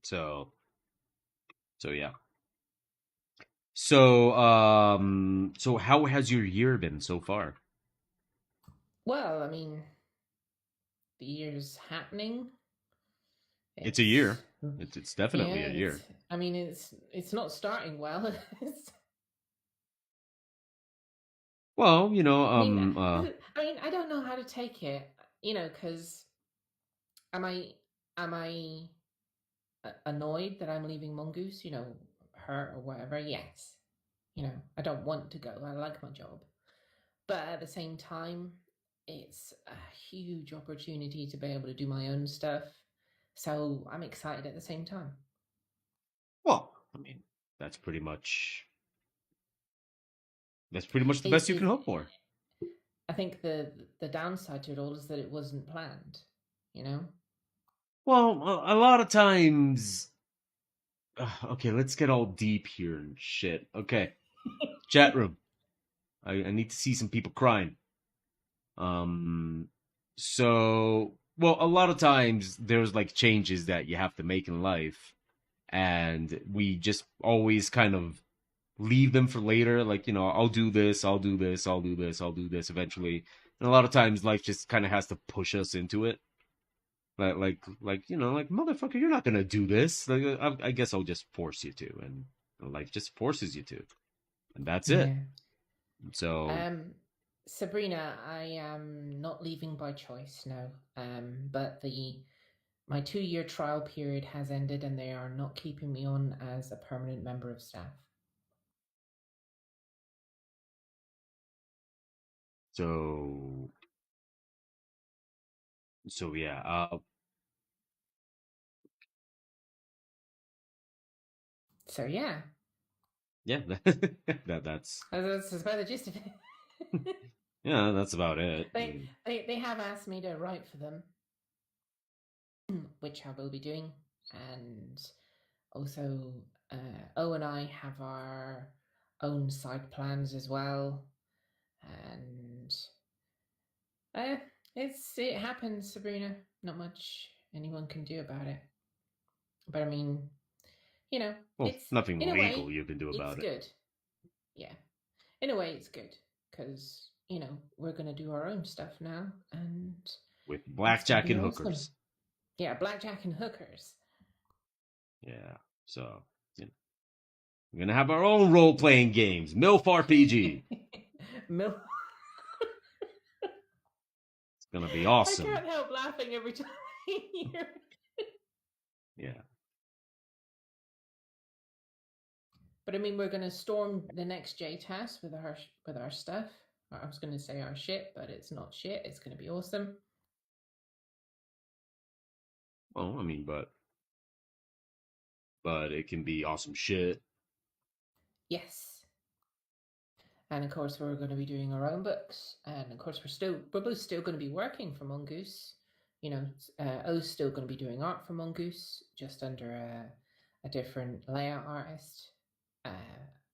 Speaker 1: So so yeah. So how has your year been so far?
Speaker 2: Well, I mean, the year's happening.
Speaker 1: It's a
Speaker 2: It's
Speaker 1: year. It's definitely
Speaker 2: yeah,
Speaker 1: a
Speaker 2: it's.
Speaker 1: year.
Speaker 2: I mean, it's not starting well.
Speaker 1: Well,
Speaker 2: I mean, I don't know how to take it, because am I annoyed that I'm leaving Mongoose, hurt or whatever? Yes. I don't want to go. I like my job. But at the same time, it's a huge opportunity to be able to do my own stuff. So I'm excited at the same time.
Speaker 1: well, I mean, that's pretty much that's pretty much the
Speaker 2: Is
Speaker 1: best you can
Speaker 2: is
Speaker 1: hope for.
Speaker 2: I think the downside to it all is that it wasn't planned, you know?
Speaker 1: Well, a lot of times. Okay, let's get all deep here and shit. Okay, chat room. I need to see some people crying. Um, so well, a lot of times there's like changes that you have to make in life, and we just always kind of leave them for later. Like, I'll do this, I'll do this, I'll do this, I'll do this eventually. And a lot of times life just kind of has to push us into it. Like motherfucker, you're not gonna do this. Like, I guess I'll just force you to, and life just forces you to, and that's it.
Speaker 2: Yeah.
Speaker 1: So,
Speaker 2: Sabrina, I am not leaving by choice, no. But the my 2-year trial period has ended and they are not keeping me on as a permanent member of staff.
Speaker 1: so, so yeah,
Speaker 2: So yeah,
Speaker 1: yeah, that's
Speaker 2: that's about the gist of it.
Speaker 1: yeah, that's about it. I
Speaker 2: they,
Speaker 1: mean,
Speaker 2: they have asked me to write for them, which I will be doing, and also O and I have our own side plans as well, and uh, it happens, Sabrina. Not much anyone can do about it. But I mean,
Speaker 1: well,
Speaker 2: it's
Speaker 1: nothing
Speaker 2: in a
Speaker 1: legal
Speaker 2: way,
Speaker 1: you can do
Speaker 2: it's
Speaker 1: about it
Speaker 2: good. Yeah, in a way, it's good because we're gonna do our own stuff now, and
Speaker 1: with
Speaker 2: it's gonna
Speaker 1: blackjack
Speaker 2: be
Speaker 1: and
Speaker 2: awesome.
Speaker 1: hookers.
Speaker 2: Yeah, blackjack and hookers.
Speaker 1: Yeah, so we're gonna have our own role playing games, MILF RPG.
Speaker 2: Mil-
Speaker 1: It's gonna be
Speaker 2: I
Speaker 1: awesome.
Speaker 2: can't help laughing every time I hear it.
Speaker 1: Yeah.
Speaker 2: But I mean, we're gonna storm the next JTAS with our stuff. I was gonna say our shit, but it's not shit. It's gonna be awesome.
Speaker 1: Well, I mean, but it can be awesome shit.
Speaker 2: Yes. And of course, we're going to be doing our own books. And of course, we're both still going to be working for Mongoose. O's still going to be doing art for Mongoose, just under a different layout artist. Uh,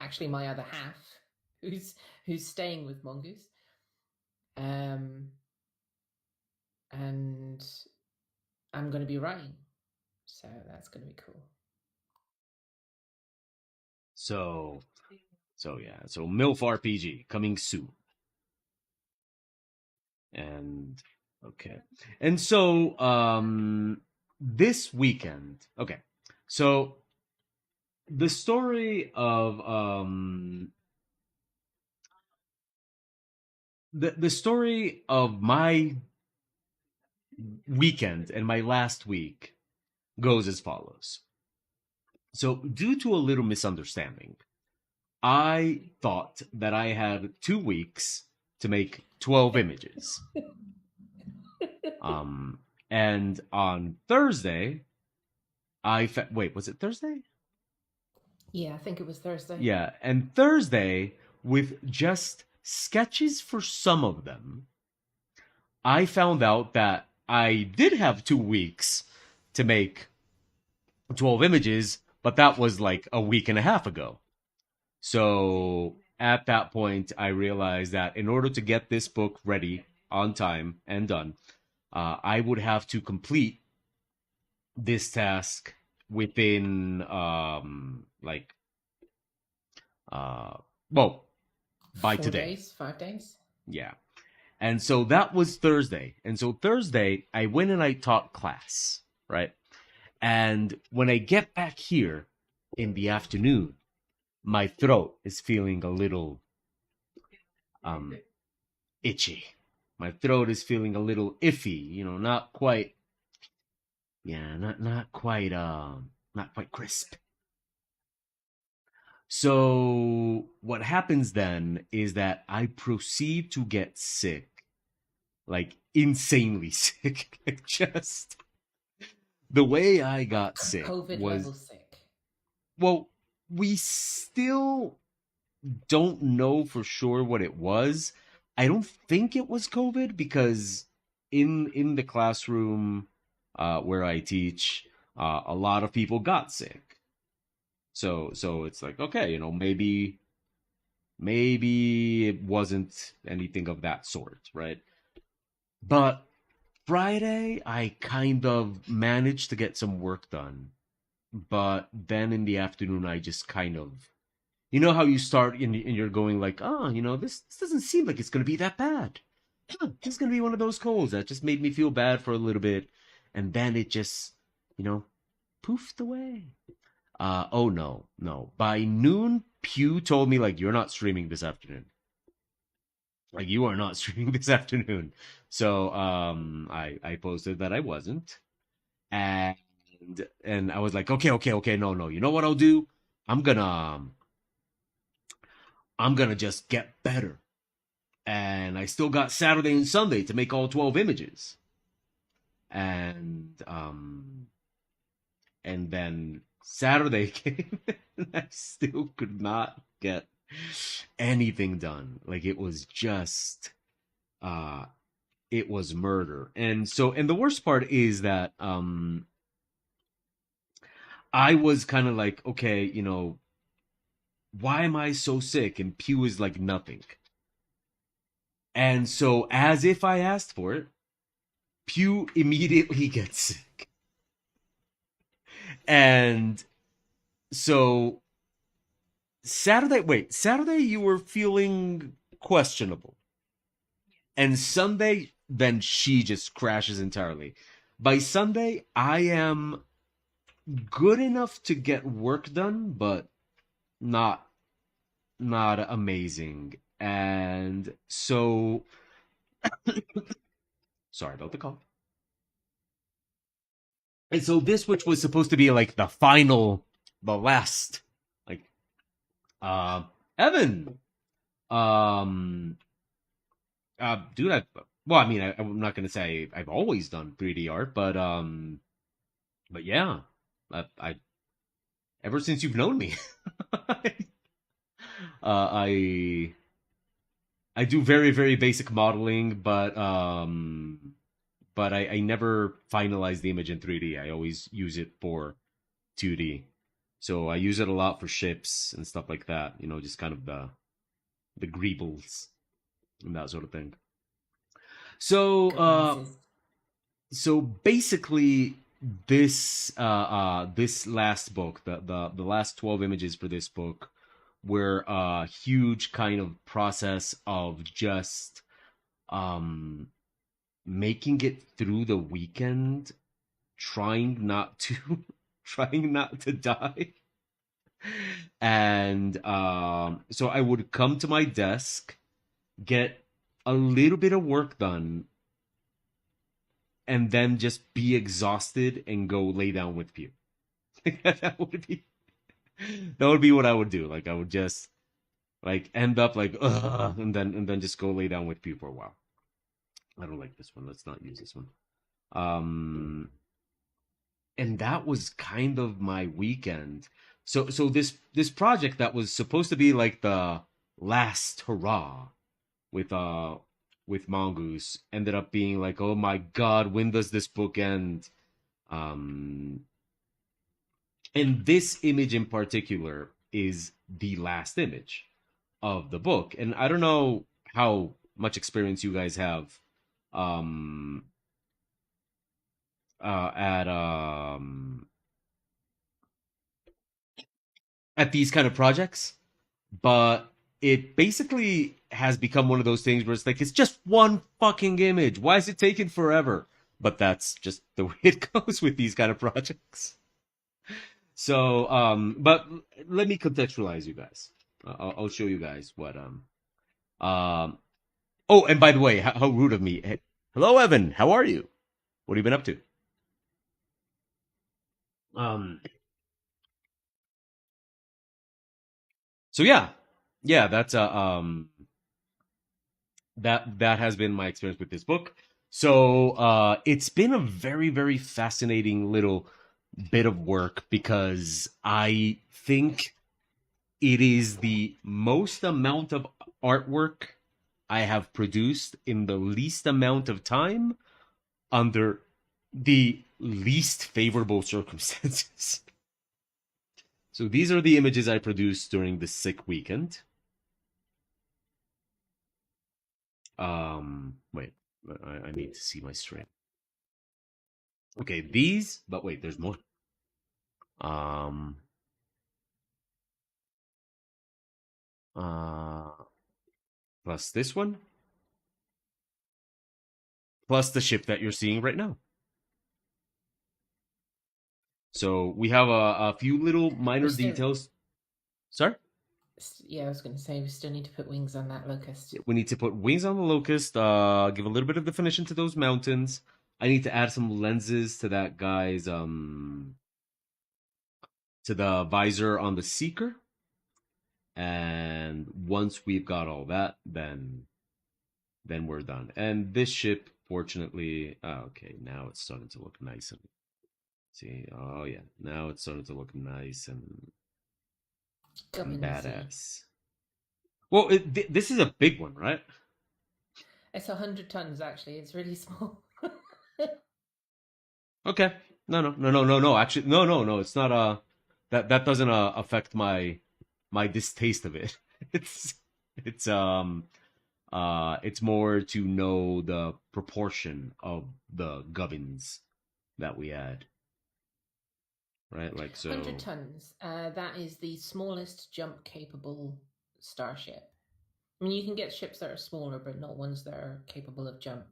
Speaker 2: Actually, my other half, who's staying with Mongoose. And I'm going to be writing, so that's going to be cool.
Speaker 1: So yeah, so MILF RPG coming soon. And okay. And so this weekend, okay. So the story of the story of my weekend and my last week goes as follows. So, due to a little misunderstanding, I thought that I had 2 weeks to make 12 images. Um, and on Thursday, wait, was it Thursday?
Speaker 2: Yeah, I think it was Thursday.
Speaker 1: Yeah, and Thursday, with just sketches for some of them, I found out that I did have 2 weeks to make 12 images, but that was like a week and a half ago. So at that point, I realized that in order to get this book ready on time and done, I would have to complete this task within uh well by
Speaker 2: 4 days,
Speaker 1: today.
Speaker 2: 5 days.
Speaker 1: Yeah. And so that was Thursday. And so Thursday I went and I taught class, right? And when I get back here in the afternoon, my throat is feeling a little um itchy. My throat is feeling a little iffy, not quite, yeah, not quite crisp. So what happens then is that I proceed to get sick, like insanely sick. Like just the way I got sick
Speaker 2: COVID
Speaker 1: was,
Speaker 2: level sick.
Speaker 1: well, we still don't know for sure what it was. I don't think it was COVID because in the classroom where I teach, a lot of people got sick. So it's like, okay, maybe it wasn't anything of that sort, right? But Friday I kind of managed to get some work done, but then in the afternoon I just kind of, how you start and you're going like, oh, this doesn't seem like it's going to be that bad. This is going to be one of those colds that just made me feel bad for a little bit, and then it just, you know poofed away. Oh no, no. By noon, Pew told me like, you're not streaming this afternoon. Like, you are not streaming this afternoon. So I posted that I wasn't, and and I was like, okay, okay, okay, no, no. You know what I'll do? I'm gonna um, I'm gonna just get better. And I still got Saturday and Sunday to make all 12 images. And then Saturday came and I still could not get anything done. Like, it was just uh it was murder. And the worst part is that I was kind of like, okay, why am I so sick? And Pew is like nothing. And so, as if I asked for it, Pew immediately gets sick. And so Saturday you were feeling questionable. And Sunday, then she just crashes entirely. By Sunday, I am good enough to get work done, but not not amazing. And so, sorry about the call. And so this, which was supposed to be like the last, like, uh, Evan, um, dude, well, I mean, I'm not gonna say I've always done 3D art, but yeah, I ever since you've known me, I I do very very basic modeling, but I never finalize the image in 3D. I always use it for 2D. So I use it a lot for ships and stuff like that. Just kind of the greebles and that sort of thing. So
Speaker 2: Goodnesses.
Speaker 1: so basically, this last book, the last 12 images for this book, were a huge kind of process of just um making it through the weekend, trying not to trying not to die. And so I would come to my desk, get a little bit of work done, and then just be exhausted and go lay down with Pew. that would be that would be what I would do. Like, I would just like end up like, ugh, and then just go lay down with Pew for a while. I don't like this one. Let's not use this one. Um, and that was kind of my weekend. So this project that was supposed to be like the last hurrah with Mongoose ended up being like, oh my god, when does this book end? Um, and this image in particular is the last image of the book. And I don't know how much experience you guys have um at these kind of projects, but it basically has become one of those things where it's like, it's just one fucking image. Why is it taking forever? But that's just the way it goes with these kind of projects. So, but let me contextualize you guys. I'll show you guys what Um. Oh, and by the way, how rude of me. Hey, hello, Evan. How are you? What have you been up to? Um. So yeah, yeah. That's that has been my experience with this book. So it's been a very fascinating little bit of work because I think it is the most amount of artwork I have produced in the least amount of time under the least favorable circumstances. So these are the images I produced during the sick weekend. Wait, I need to see my stream. Okay, these, but wait, there's more. Um, uh, plus this one, plus the ship that you're seeing right now. So we have a few little
Speaker 2: We
Speaker 1: minor
Speaker 2: still,
Speaker 1: details. Sorry?
Speaker 2: yeah, I was going to say we still need to put wings on that locust.
Speaker 1: We need to put wings on the locust, give a little bit of definition to those mountains. I need to add some lenses to that guy's to the visor on the seeker. And once we've got all that, then we're done. And this ship, fortunately, okay, now it's starting to look nice and see. Oh yeah, now it's starting to look nice and
Speaker 2: Gubbins-y.
Speaker 1: badass. Well, this is a big one, right?
Speaker 2: It's 100 tons actually. It's really small.
Speaker 1: Okay. No. Actually, no. It's not. That doesn't affect my distaste of it. It's it's it's more to know the proportion of the gubbins that we add, right? Like
Speaker 2: 100
Speaker 1: so.
Speaker 2: tons. That is the smallest jump capable starship. I mean, you can get ships that are smaller, but not ones that are capable of jump.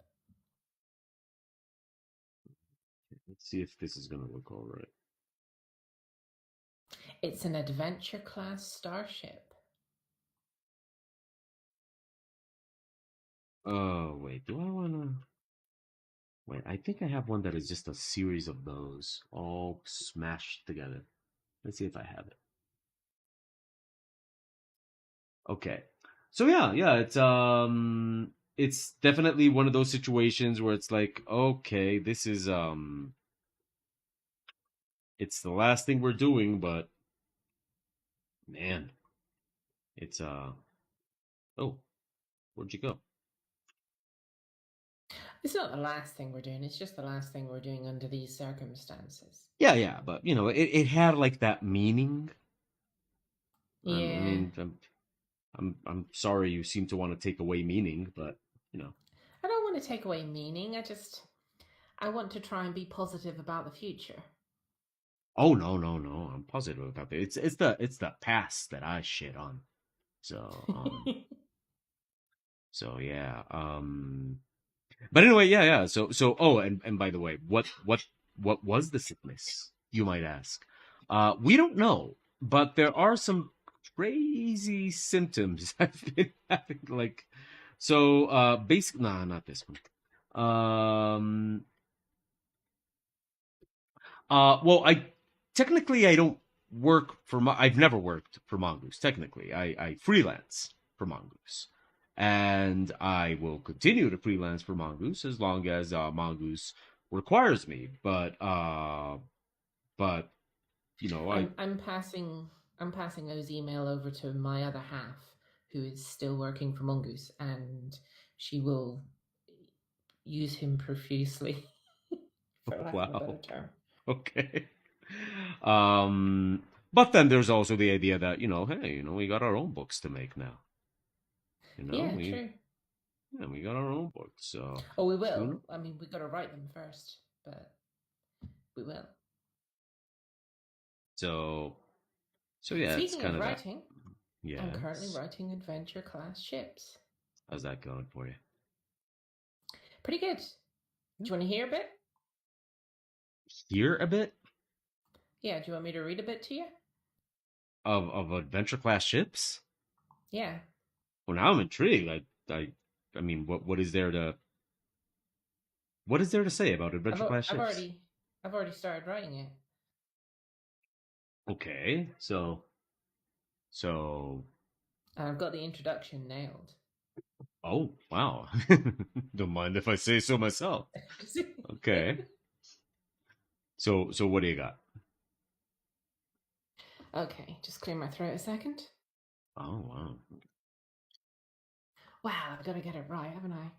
Speaker 1: Let's see if this is gonna look all right.
Speaker 2: It's an adventure class starship.
Speaker 1: Oh wait, do I wanna? Wait, I think I have one that is just a series of those all smashed together. Let's see if I have it. Okay. So yeah, it's definitely one of those situations where it's like, okay, this is it's the last thing we're doing, but man, it's oh, where'd you go?
Speaker 2: It's not the last thing we're doing. It's just the last thing we're doing under these circumstances.
Speaker 1: Yeah, but you know, it had like that meaning. I
Speaker 2: Yeah.
Speaker 1: mean, I'm sorry you seem to want to take away meaning, but you know.
Speaker 2: I don't want to take away meaning. I want to try and be positive about the future.
Speaker 1: Oh no. I'm positive about that. It's the past that I shit on. So so yeah. But anyway, yeah. So oh, and by the way, what was the sickness? You might ask. We don't know, but there are some crazy symptoms I've been having. Like, so basic. Nah, not this one. Um, well, I don't work for. I've never worked for Mongoose. Technically, I freelance for Mongoose, and I will continue to freelance for Mongoose as long as Mongoose requires me. But you know, I
Speaker 2: I'm passing O's email over to my other half, who is still working for Mongoose, and she will use him profusely, for lack of a better
Speaker 1: wow,
Speaker 2: term.
Speaker 1: okay. Um, but then there's also the idea that hey, we got our own books to make now. You know,
Speaker 2: Yeah,
Speaker 1: we
Speaker 2: true.
Speaker 1: yeah, we got our own books, so
Speaker 2: Oh, we
Speaker 1: who
Speaker 2: will.
Speaker 1: knows?
Speaker 2: I mean, we got to write them first, but we will.
Speaker 1: So so yeah, it's
Speaker 2: Speaking
Speaker 1: kind
Speaker 2: of
Speaker 1: of that.
Speaker 2: writing, I'm currently
Speaker 1: Yes.
Speaker 2: writing adventure class ships.
Speaker 1: How's that going for you?
Speaker 2: Pretty good. Do
Speaker 1: Yeah.
Speaker 2: you want to hear a bit?
Speaker 1: Hear a bit
Speaker 2: Yeah, do you want me to read a bit to you?
Speaker 1: of adventure class ships?
Speaker 2: Yeah.
Speaker 1: Well, now I'm intrigued. I mean, what is there to say about adventure class
Speaker 2: I've
Speaker 1: ships?
Speaker 2: already I've already started writing it.
Speaker 1: Okay, so,
Speaker 2: And I've got the introduction nailed.
Speaker 1: oh wow, don't mind if I say so myself. Okay, so what do you got?
Speaker 2: Okay, just clear my throat a second.
Speaker 1: Oh wow.
Speaker 2: Wow, I've got to get it right, haven't I?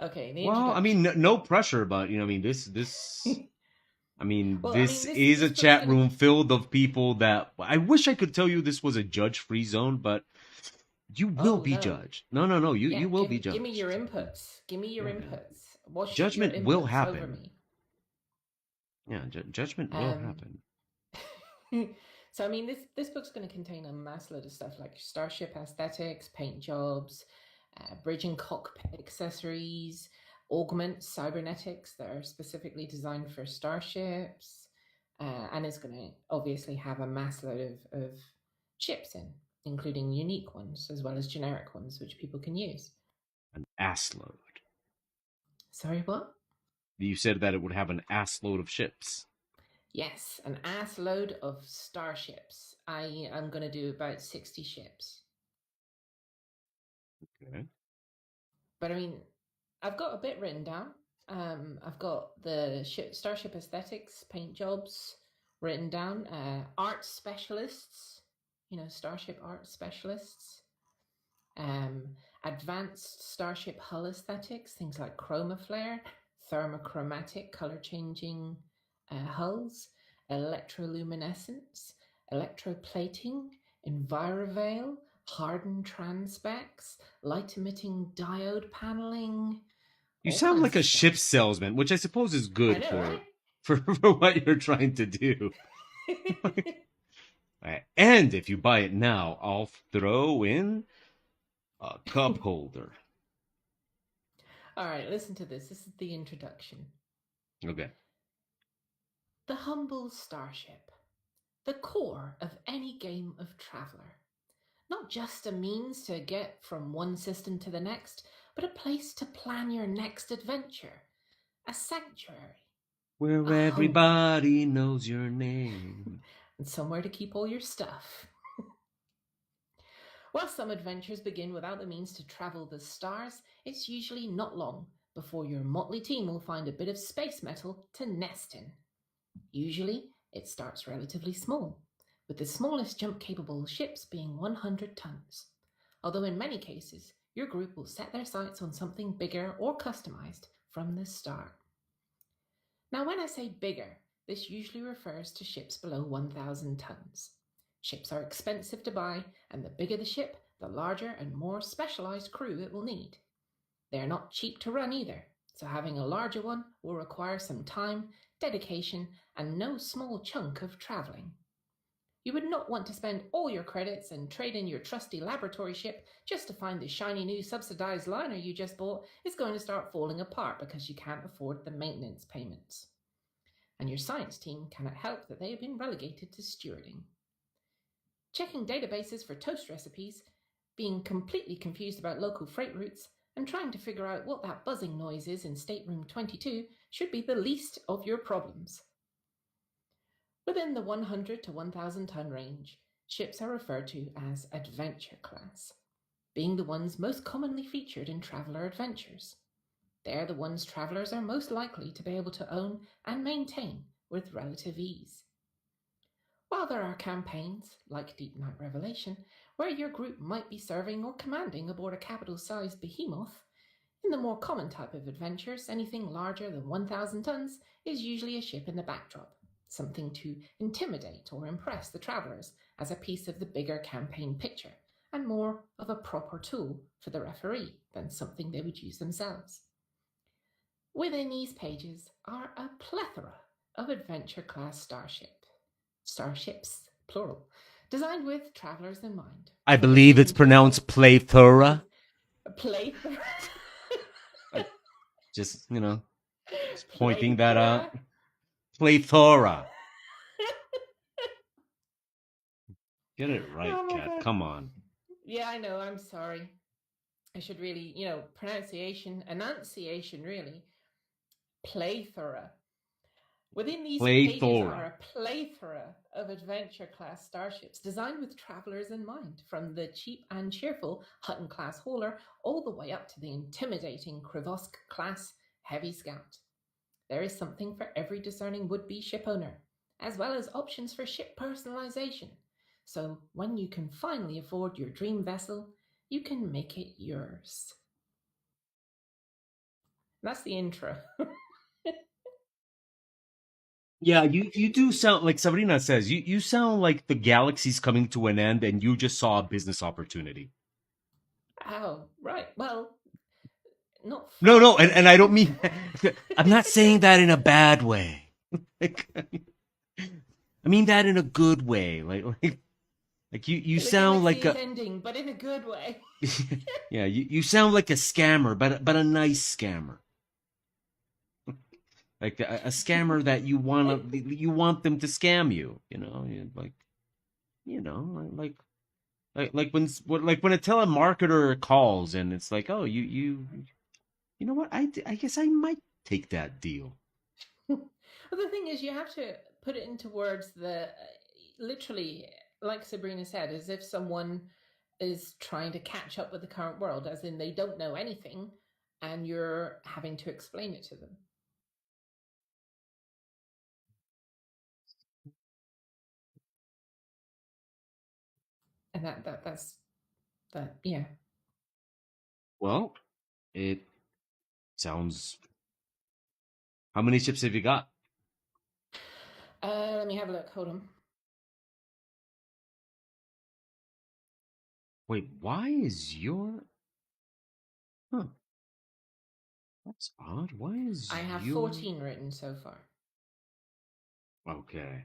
Speaker 2: Okay, the
Speaker 1: Well, I mean,
Speaker 2: introduction.
Speaker 1: no pressure, but I mean, I mean,
Speaker 2: Well, I
Speaker 1: this
Speaker 2: mean,
Speaker 1: is a
Speaker 2: this book's
Speaker 1: chat
Speaker 2: gonna.
Speaker 1: room filled of people that I wish I could tell you this was a judge-free zone, but you will
Speaker 2: Oh
Speaker 1: be
Speaker 2: no.
Speaker 1: judged. No,
Speaker 2: Yeah,
Speaker 1: you will be
Speaker 2: give me your
Speaker 1: judged.
Speaker 2: inputs. Give me your
Speaker 1: Yeah, yeah.
Speaker 2: inputs. Wash your
Speaker 1: Judgment will
Speaker 2: inputs over
Speaker 1: happen.
Speaker 2: me.
Speaker 1: Yeah, judgment will
Speaker 2: Um,
Speaker 1: happen.
Speaker 2: so I mean, this book's going to contain a mass load of stuff like starship aesthetics, paint jobs, bridge and cockpit accessories, augment cybernetics that are specifically designed for starships, and it's going to obviously have a mass load of ships in, including unique ones as well as generic ones, which people can use.
Speaker 1: An ass load.
Speaker 2: Sorry, what?
Speaker 1: You said that it would have an ass load of ships.
Speaker 2: Yes, an ass load of starships. I am going to do about 60 ships.
Speaker 1: Okay.
Speaker 2: But I mean, I've got a bit written down. I've got the starship aesthetics, paint jobs written down, art specialists, starship art specialists, um, advanced starship hull aesthetics, things like chroma flare, thermochromatic color changing hulls, electroluminescence, electroplating, enviroveil, hardened transpecs, light emitting diode paneling,
Speaker 1: You
Speaker 2: all
Speaker 1: sound
Speaker 2: kinds
Speaker 1: like
Speaker 2: of
Speaker 1: a
Speaker 2: stuff.
Speaker 1: ship salesman, which I suppose is
Speaker 2: I
Speaker 1: good
Speaker 2: know, right?
Speaker 1: for what you're trying to do. And if you buy it now, I'll throw in a cup holder.
Speaker 2: All right, listen to this. This is the introduction.
Speaker 1: Okay.
Speaker 2: The humble starship, the core of any game of traveler. Not just a means to get from one system to the next, but a place to plan your next adventure, a sanctuary, a
Speaker 1: Where
Speaker 2: home,
Speaker 1: everybody knows your name.
Speaker 2: and somewhere to keep all your stuff. While some adventures begin without the means to travel the stars, it's usually not long before your motley team will find a bit of space metal to nest in. Usually, it starts relatively small, with the smallest jump capable ships being 100 tons. Although in many cases, your group will set their sights on something bigger or customized from the start. Now, when I say bigger, this usually refers to ships below 1,000 tons. Ships are expensive to buy, and the bigger the ship, the larger and more specialized crew it will need. They are not cheap to run either, so having a larger one will require some time, dedication, and no small chunk of traveling. You would not want to spend all your credits and trade in your trusty laboratory ship just to find the shiny new subsidized liner you just bought is going to start falling apart because you can't afford the maintenance payments. And your science team cannot help that they have been relegated to stewarding. Checking databases for toast recipes, being completely confused about local freight routes, and trying to figure out what that buzzing noise is in stateroom 22 should be the least of your problems. Within the 100 to 1,000 ton range, ships are referred to as adventure class, being the ones most commonly featured in traveler adventures. They are the ones travelers are most likely to be able to own and maintain with relative ease. While there are campaigns, like Deep Night Revelation, where your group might be serving or commanding aboard a capital sized behemoth, in the more common type of adventures, anything larger than 1,000 tons is usually a ship in the backdrop, something to intimidate or impress the travellers as a piece of the bigger campaign picture, and more of a proper tool for the referee than something they would use themselves. Within these pages are a plethora of adventure class starships, plural, designed with travellers in mind,
Speaker 1: I
Speaker 2: from the
Speaker 1: believe it's
Speaker 2: mission
Speaker 1: pronounced
Speaker 2: critical
Speaker 1: plethora.
Speaker 2: plethora.
Speaker 1: I just, just pointing that
Speaker 2: Plethora.
Speaker 1: out. Plethora. Get it right,
Speaker 2: Oh my
Speaker 1: Cat.
Speaker 2: god.
Speaker 1: Come on.
Speaker 2: Yeah, I know. I'm sorry. I should really, enunciation, really. Plethora. Within these pages are
Speaker 1: Plethora.
Speaker 2: a plethora of adventure class starships designed with travelers in mind, from the cheap and cheerful Hutton class hauler all the way up to the intimidating Krivosk class heavy scout. There is something for every discerning would be ship owner, as well as options for ship personalization. So when you can finally afford your dream vessel, you can make it yours. That's the intro.
Speaker 1: Yeah, you do sound like Sabrina says. You sound like the galaxy's coming to an end, and you just saw a business opportunity.
Speaker 2: Oh, right. Well, not
Speaker 1: No,
Speaker 2: far
Speaker 1: no,
Speaker 2: from
Speaker 1: and I
Speaker 2: it.
Speaker 1: don't mean. I'm not saying that in a bad way. Like, I mean that in a good way. Like you
Speaker 2: The
Speaker 1: sound
Speaker 2: galaxy
Speaker 1: like
Speaker 2: is
Speaker 1: a.
Speaker 2: ending, but in a good way.
Speaker 1: Yeah, you sound like a scammer, but a nice scammer. Like a scammer that you want them to scam you. Like like like when a telemarketer calls and it's like, oh, you know what? I guess I might take that deal.
Speaker 2: Well, the thing is, you have to put it into words that literally, like Sabrina said, as if someone is trying to catch up with the current world, as in they don't know anything and you're having to explain it to them. And that's that, yeah.
Speaker 1: Well, it sounds. How many chips have you got?
Speaker 2: Let me have a look. Hold on.
Speaker 1: Wait, why is your? Huh, that's odd. Why
Speaker 2: I
Speaker 1: is
Speaker 2: have
Speaker 1: your?
Speaker 2: 14 written so far.
Speaker 1: Okay.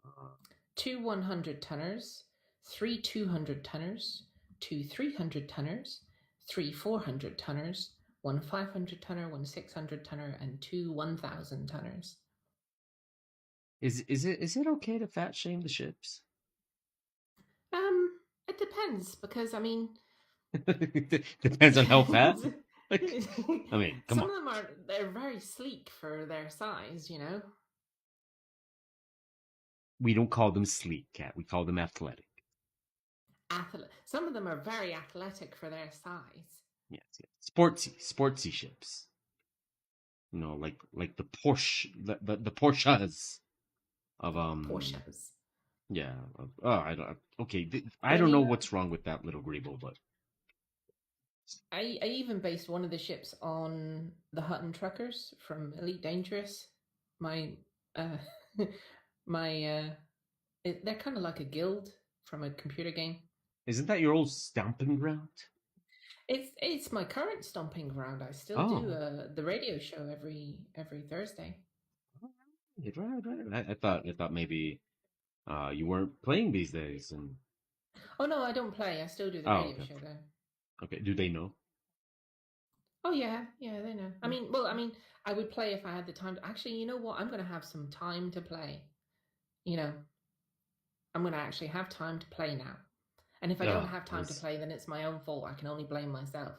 Speaker 1: Uh,
Speaker 2: Two 100 tonners, three 200 tonners, two 300 tonners, three 400 tonners, one 500 tonner, one 600 tonner, and two 1,000 tonners.
Speaker 1: is it okay to fat shame the ships?
Speaker 2: It depends because I mean,
Speaker 1: Depends on how fat. Like, I mean, come
Speaker 2: some
Speaker 1: on.
Speaker 2: of them they're very sleek for their size.
Speaker 1: We don't call them sleek, cat. We call them athletic.
Speaker 2: Some of them are very athletic for their size.
Speaker 1: Yes, yes. Sportsy ships. Like the Porsche, the Porsches of
Speaker 2: Porsches.
Speaker 1: yeah. Oh, I don't. Okay, I
Speaker 2: But I
Speaker 1: don't know
Speaker 2: mean,
Speaker 1: what's wrong with that little Grebo, but
Speaker 2: I even based one of the ships on the Hutton Truckers from Elite Dangerous. My uh my they're kind of like a guild from a computer game.
Speaker 1: isn't that your old stomping ground?
Speaker 2: It's my current stomping ground. I still do
Speaker 1: Oh,
Speaker 2: the radio show every Thursday.
Speaker 1: right. I thought maybe you weren't playing these days, and
Speaker 2: Oh no, I don't play. I still do the
Speaker 1: oh,
Speaker 2: radio
Speaker 1: okay,
Speaker 2: show though.
Speaker 1: okay. Do they know?
Speaker 2: Oh yeah, yeah, they know. I would play if I had the time. Actually, you know what? I'm going to have some time to play. You know, I'm going to actually have time to play now. And if I don't
Speaker 1: Oh,
Speaker 2: have time to
Speaker 1: this.
Speaker 2: play, then it's my own fault. I can only blame myself.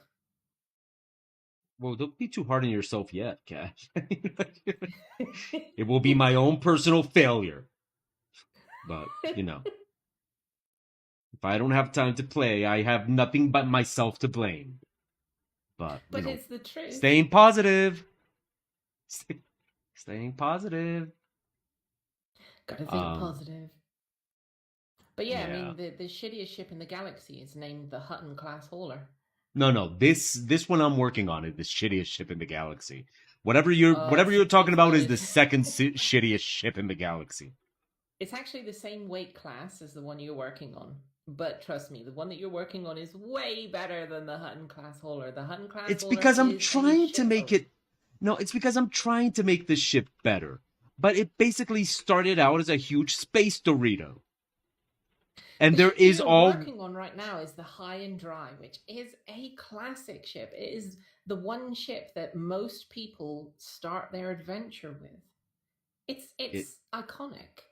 Speaker 1: Well, don't be too hard on yourself yet, Cat. It will be my own personal failure, but if I don't have time to play, I have nothing but myself to blame. But
Speaker 2: But it's the truth.
Speaker 1: staying positive, staying positive.
Speaker 2: Got to think
Speaker 1: Um,
Speaker 2: positive. But yeah, I
Speaker 1: yeah.
Speaker 2: mean, the shittiest ship in the galaxy is named the Hutton class hauler.
Speaker 1: No. This one I'm working on is the shittiest ship in the galaxy. Whatever you're talking
Speaker 2: It's
Speaker 1: about
Speaker 2: not.
Speaker 1: is the second shittiest ship in the galaxy.
Speaker 2: It's actually the same weight class as the one you're working on. But trust me, the one that you're working on is way better than the Hutton class hauler. The Hutton class
Speaker 1: It's
Speaker 2: hauler
Speaker 1: because I'm
Speaker 2: is a
Speaker 1: trying to make
Speaker 2: shitload.
Speaker 1: it. No, it's because I'm trying to make this ship better. But it basically started out as a huge space Dorito. And
Speaker 2: The
Speaker 1: there
Speaker 2: ship that
Speaker 1: is
Speaker 2: you're
Speaker 1: all.
Speaker 2: working on right now is the High and Dry, which is a classic ship. It is the one ship that most people start their adventure with.
Speaker 1: It
Speaker 2: It's iconic.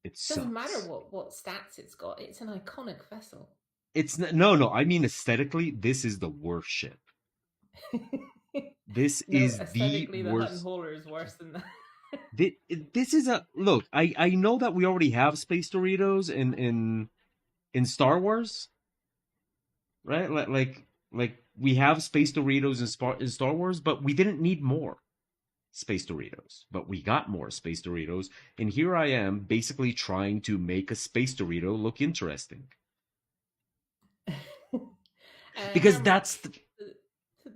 Speaker 1: it
Speaker 2: Doesn't matter
Speaker 1: sucks.
Speaker 2: what stats it's got. It's an iconic vessel.
Speaker 1: It's no, no. I mean aesthetically, this is the worst ship. This
Speaker 2: No,
Speaker 1: is the
Speaker 2: aesthetically, the Hut and
Speaker 1: worst.
Speaker 2: Hauler is worse than that.
Speaker 1: This is a look. I know that we already have space Doritos in Star Wars, right? Like we have space Doritos in Star Wars, but we didn't need more space Doritos. But we got more space Doritos, and here I am basically trying to make a space Dorito look interesting because
Speaker 2: Hammer,
Speaker 1: that's the,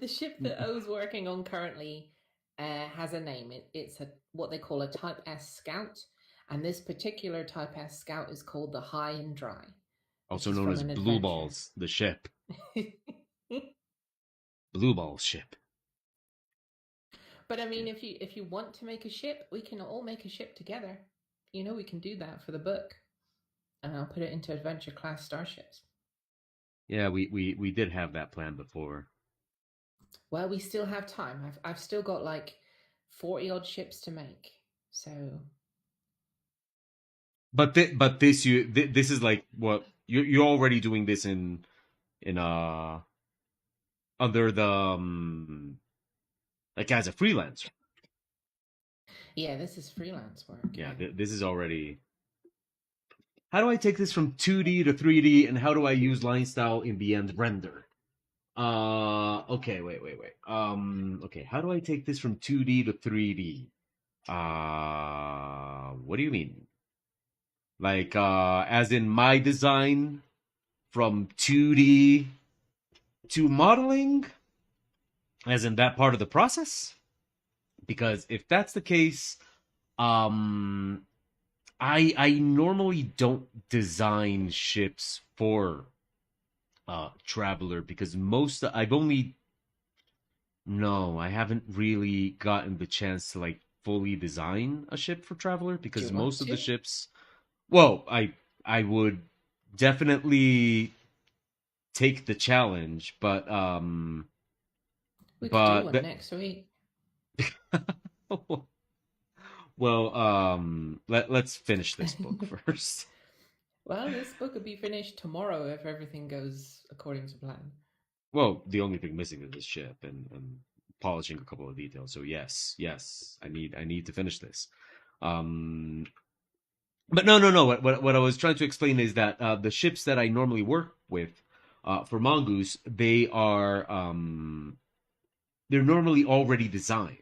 Speaker 2: the ship that I was working on currently has a name. It's a what they call a Type S Scout, and this particular Type S Scout is called the High and Dry, which
Speaker 1: also
Speaker 2: is
Speaker 1: known
Speaker 2: from
Speaker 1: as
Speaker 2: an
Speaker 1: Blue
Speaker 2: adventure.
Speaker 1: Balls, the ship, Blue Balls ship.
Speaker 2: But I
Speaker 1: Yeah,
Speaker 2: mean, if you want to make a ship, we can all make a ship together. You know, we can do that for the book, and I'll put it into adventure class starships.
Speaker 1: yeah, we did have that plan before.
Speaker 2: Well, we still have time. I've still got like 40 odd ships to make. So
Speaker 1: But this this is like what you're already doing this in under the like as a freelancer.
Speaker 2: yeah, this is freelance work.
Speaker 1: Yeah,
Speaker 2: Yeah.
Speaker 1: this is already. How do I take this from 2D to 3D, and how do I use line style in the end render? Okay, wait. Okay, how do I take this from 2D to 3D? What do you mean? Like, as in my design from 2D to modeling, as in that part of the process? Because if that's the case, um, I normally don't design ships for Traveler because most I've only no, I haven't really gotten the chance to like fully design a ship for Traveler
Speaker 2: Do
Speaker 1: because
Speaker 2: you want
Speaker 1: most of the
Speaker 2: to?
Speaker 1: ships, well, I would definitely take the challenge,
Speaker 2: We could do
Speaker 1: but
Speaker 2: one next week.
Speaker 1: well, let's finish this book first.
Speaker 2: Well, this book will be finished tomorrow if everything goes according to plan.
Speaker 1: Well, the only thing missing is this ship and polishing a couple of details. So yes, I need to finish this. Um, but no. What I was trying to explain is that the ships that I normally work with for Mongoose, they're normally already designed.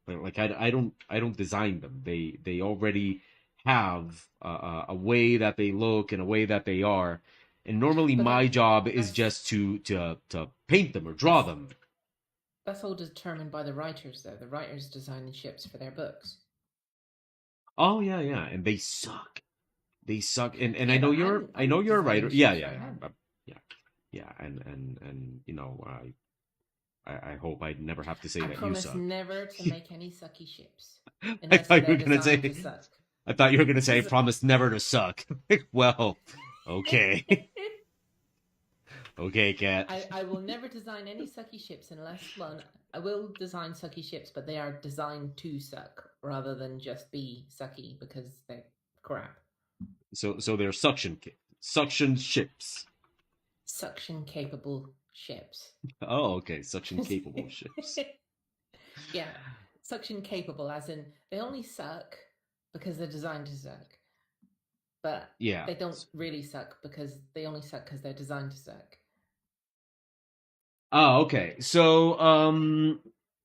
Speaker 1: Like I don't design them. They already have a way that they look and a way that they are. And normally
Speaker 2: But
Speaker 1: my job is
Speaker 2: that's
Speaker 1: just to paint them or draw
Speaker 2: that's
Speaker 1: them.
Speaker 2: that's all determined by the writers, though. The writers design the ships for their books.
Speaker 1: Oh yeah, and they suck. They suck. And
Speaker 2: Yeah, but I'm
Speaker 1: I know
Speaker 2: I'm
Speaker 1: you're a
Speaker 2: designing
Speaker 1: writer. Yeah,
Speaker 2: ships
Speaker 1: yeah,
Speaker 2: right
Speaker 1: yeah,
Speaker 2: now.
Speaker 1: yeah, yeah. And you know, I hope I never have to say
Speaker 2: I
Speaker 1: that you
Speaker 2: promise
Speaker 1: suck.
Speaker 2: never to make any sucky ships,
Speaker 1: I
Speaker 2: unless
Speaker 1: thought you
Speaker 2: they're
Speaker 1: were gonna
Speaker 2: designed to
Speaker 1: say.
Speaker 2: suck.
Speaker 1: I thought you were gonna say I
Speaker 2: Because
Speaker 1: promise never to suck. Well, okay, okay, cat.
Speaker 2: I will never design any sucky ships unless, well, I will design sucky ships, but they are designed to suck rather than just be sucky because they're crap.
Speaker 1: So they're suction ships.
Speaker 2: Suction capable ships.
Speaker 1: Oh, okay, suction capable ships.
Speaker 2: Yeah, suction capable, as in they only suck because they're designed to suck, but
Speaker 1: Yeah.
Speaker 2: they don't really suck because they only suck because they're designed to suck.
Speaker 1: Oh, okay. So,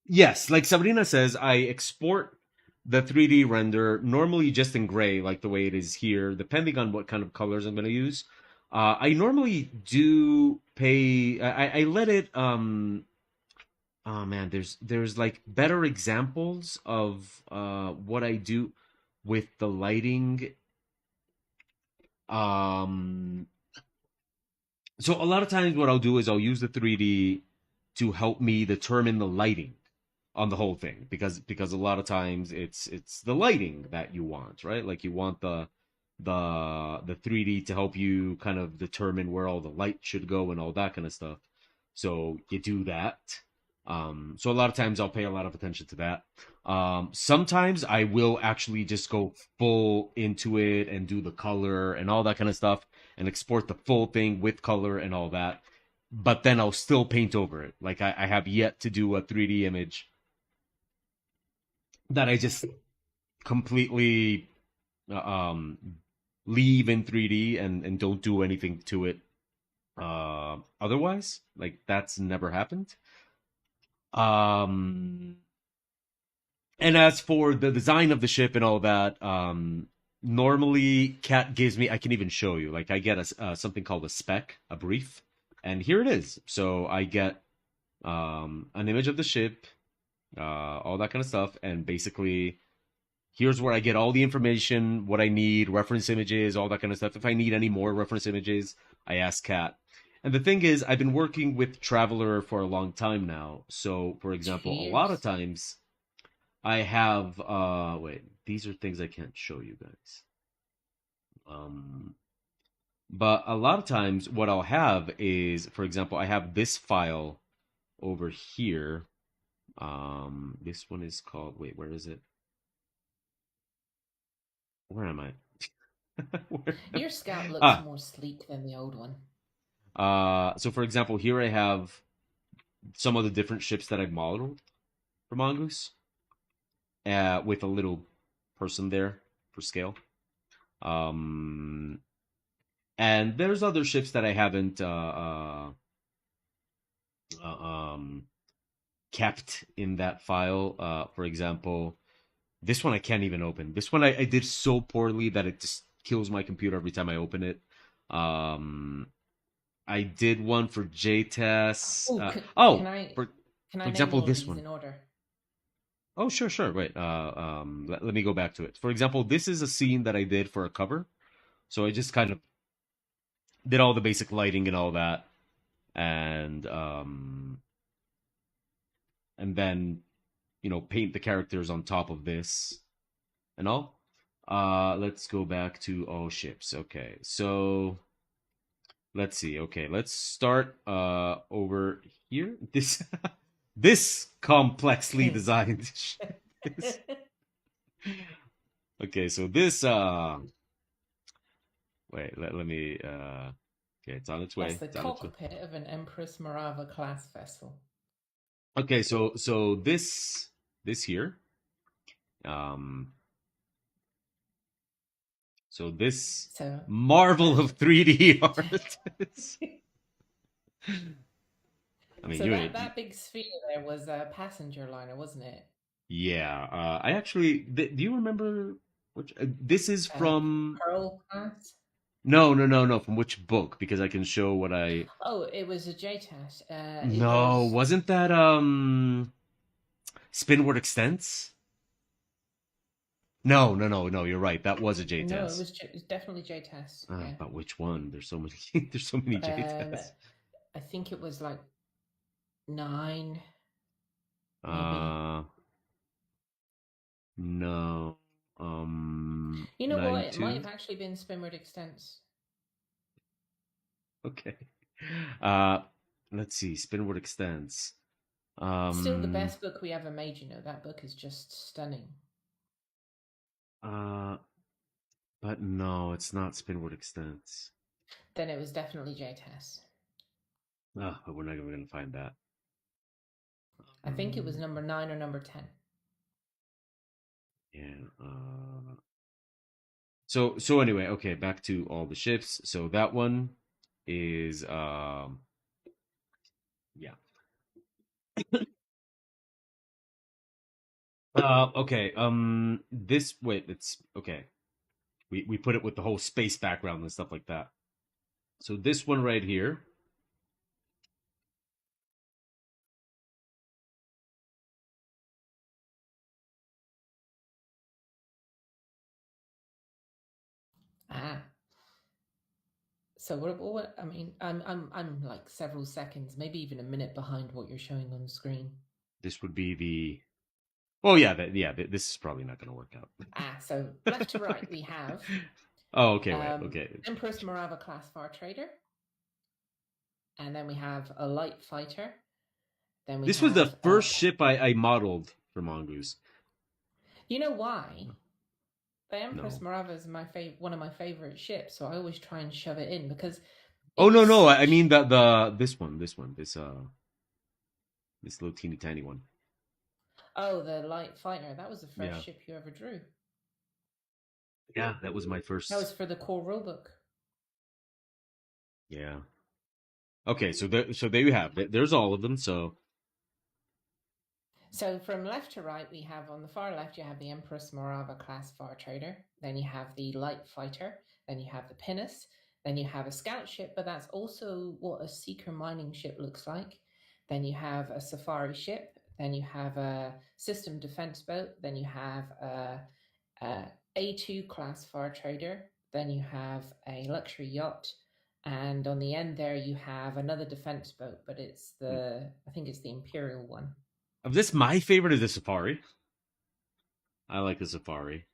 Speaker 1: yes, like Sabrina says, I export the 3D render normally just in gray, like the way it is here, depending on what kind of colors I'm going to use. I normally do pay. I let it. Oh man, there's like better examples of what I do with the lighting. Um, so a lot of times, what I'll do is I'll use the 3D to help me determine the lighting on the whole thing because a lot of times it's the lighting that you want, right? Like you want the 3D to help you kind of determine where all the light should go and all that kind of stuff. So you do that. So a lot of times I'll pay a lot of attention to that. Sometimes I will actually just go full into it and do the color and all that kind of stuff and export the full thing with color and all that. But then I'll still paint over it. Like I have yet to do a 3D image that I just completely um, leave in 3D and don't do anything to it. Otherwise, like that's never happened. Um, and as for the design of the ship and all that, normally Cat gives me. I can even show you. Like I get a something called a spec, a brief, and here it is. So I get an image of the ship, all that kind of stuff, and basically here's where I get all the information, what I need, reference images, all that kind of stuff. If I need any more reference images, I ask Kat. And the thing is, I've been working with Traveler for a long time now. So, for
Speaker 2: Two
Speaker 1: example, a lot of
Speaker 2: years.
Speaker 1: times I have wait, these are things I can't show you guys. Um but a lot of times what I'll have is, for example, I have this file over here. This one is called, wait, where is it? Where am I? Where am
Speaker 2: Your scout looks
Speaker 1: Ah,
Speaker 2: more sleek than the old one.
Speaker 1: so for example, here I have some of the different ships that I've modeled for Mongoose, with a little person there for scale. Um, and there's other ships that I haven't uh, um, kept in that file. For example, this one I can't even open. This one I did so poorly that it just kills my computer every time I open it. Um, I did one for JTES.
Speaker 2: Oh, can
Speaker 1: Oh,
Speaker 2: I
Speaker 1: for
Speaker 2: can
Speaker 1: for
Speaker 2: I name
Speaker 1: example,
Speaker 2: all of
Speaker 1: this
Speaker 2: these
Speaker 1: one.
Speaker 2: in order?
Speaker 1: Oh, sure, sure. Wait. Let me go back to it. For example, this is a scene that I did for a cover. So I just kind of did all the basic lighting and all that, and and then paint the characters on top of this and all. Let's go back to all ships. Okay, so let's see. Okay, let's start over here. This complexly designed ship. This Okay, so this wait, let me okay, it's on its
Speaker 2: That's
Speaker 1: way.
Speaker 2: the
Speaker 1: It's on its way.
Speaker 2: cockpit of an Empress Morava class vessel.
Speaker 1: Okay, so this here, um so this
Speaker 2: So
Speaker 1: marvel
Speaker 2: that
Speaker 1: of 3D art. I mean,
Speaker 2: so that big sphere there was a passenger liner, wasn't it?
Speaker 1: yeah. I actually do you remember which this is
Speaker 2: Uh,
Speaker 1: from
Speaker 2: Pearl class.
Speaker 1: no, no, no, no, from which book because I can show what I
Speaker 2: Oh, it was a JTAS. It
Speaker 1: No,
Speaker 2: was
Speaker 1: wasn't that Spinward Extents? No, no, no, no. You're right. That was a
Speaker 2: no, it
Speaker 1: JTS.
Speaker 2: was it's definitely JTAS. Yeah.
Speaker 1: But which one? There's so many. There's so many
Speaker 2: Um,
Speaker 1: JTS.
Speaker 2: I think it was like 9, maybe.
Speaker 1: Uh, no.
Speaker 2: You know what?
Speaker 1: Nine
Speaker 2: It might
Speaker 1: two.
Speaker 2: have actually been Spinward Extents.
Speaker 1: Okay. Uh, let's see. Spinward Extends.
Speaker 2: Still the
Speaker 1: Um.
Speaker 2: best book we ever made. That book is just stunning.
Speaker 1: Uh. But no, it's not Spinward Extends.
Speaker 2: Then it was definitely JTAS.
Speaker 1: But we're not even gonna find that.
Speaker 2: I think it was
Speaker 1: Um.
Speaker 2: number 9 or number 10.
Speaker 1: Yeah. So anyway, okay, back to all the ships. So that one is yeah. Okay. This wait, it's okay. We put it with the whole space background and stuff like that. So this one right here.
Speaker 2: Ah. So what I mean, I'm like several seconds, maybe even a minute behind what you're showing on the screen.
Speaker 1: This would be the. Oh yeah, this is probably not going to work out.
Speaker 2: Ah, so left to right we have
Speaker 1: Oh, okay, wait, okay.
Speaker 2: Empress Morava class far trader, and then we have a light fighter, Then we
Speaker 1: This was the
Speaker 2: have
Speaker 1: first ship I modeled for Mongoose.
Speaker 2: you know why? The Empress
Speaker 1: No.
Speaker 2: Morava is one of my favorite ships, so I always try and shove it in because
Speaker 1: Oh
Speaker 2: it
Speaker 1: no
Speaker 2: was
Speaker 1: no! I
Speaker 2: such.
Speaker 1: mean this little teeny tiny one.
Speaker 2: Oh, the light fighter. That was the first
Speaker 1: Yeah.
Speaker 2: ship you ever drew.
Speaker 1: Yeah, that was my
Speaker 2: That
Speaker 1: first.
Speaker 2: was for the core rulebook.
Speaker 1: Yeah. Okay, so there you have it. There's all of them. So
Speaker 2: So from left to right, we have on the far left, you have the Empress Morava class far trader. Then you have the light fighter. Then you have the pinnace. Then you have a scout ship, but that's also what a seeker mining ship looks like. Then you have a safari ship. Then you have a system defense boat. Then you have a A2 class far trader. Then you have a luxury yacht. And on the end there, you have another defense boat, but I think it's the Imperial one.
Speaker 1: of this, my favorite is the Safari. I like the Safari.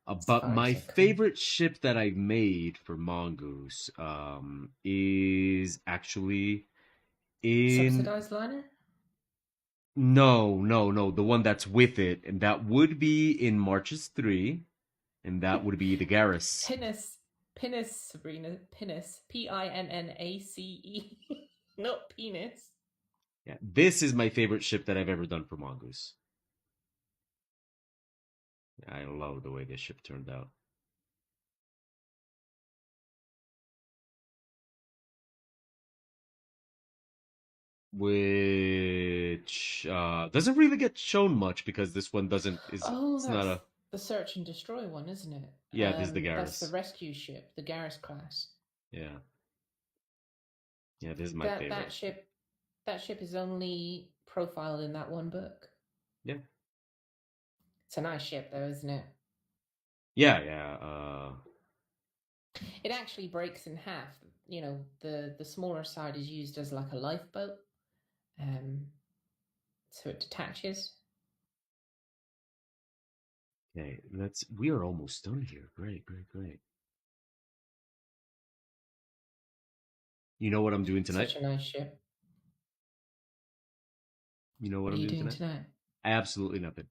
Speaker 1: But
Speaker 2: Safari's
Speaker 1: my
Speaker 2: so cool.
Speaker 1: favorite ship that I've made for Mongoose is actually in
Speaker 2: Subsidized liner?
Speaker 1: no, the one that's with it, and that would be in Marches 3, and that would be the Garrus.
Speaker 2: Pinnace. Pinnace, Sabrina. Pinnace. Pinnace. Not penis.
Speaker 1: Yeah, this is my favorite ship that I've ever done for Mongoose. I love the way this ship turned out. Which doesn't really get shown much because this one doesn't is
Speaker 2: Oh,
Speaker 1: it's not
Speaker 2: that's
Speaker 1: a
Speaker 2: the search and destroy one, isn't it?
Speaker 1: yeah, this is the
Speaker 2: That's the
Speaker 1: Garrus.
Speaker 2: rescue ship, the Garrus class.
Speaker 1: Yeah. Yeah, this is my
Speaker 2: That
Speaker 1: favorite.
Speaker 2: that ship that ship is only profiled in that one book.
Speaker 1: Yeah.
Speaker 2: It's a nice ship though, isn't it?
Speaker 1: Yeah.
Speaker 2: It actually breaks in half. You know, the smaller side is used as like a lifeboat. Um so it detaches.
Speaker 1: Okay, we are almost done here. Great. You know what I'm doing tonight?
Speaker 2: Such a nice ship.
Speaker 1: You know what
Speaker 2: What are
Speaker 1: I'm
Speaker 2: you
Speaker 1: doing
Speaker 2: doing
Speaker 1: tonight?
Speaker 2: tonight?
Speaker 1: Absolutely nothing.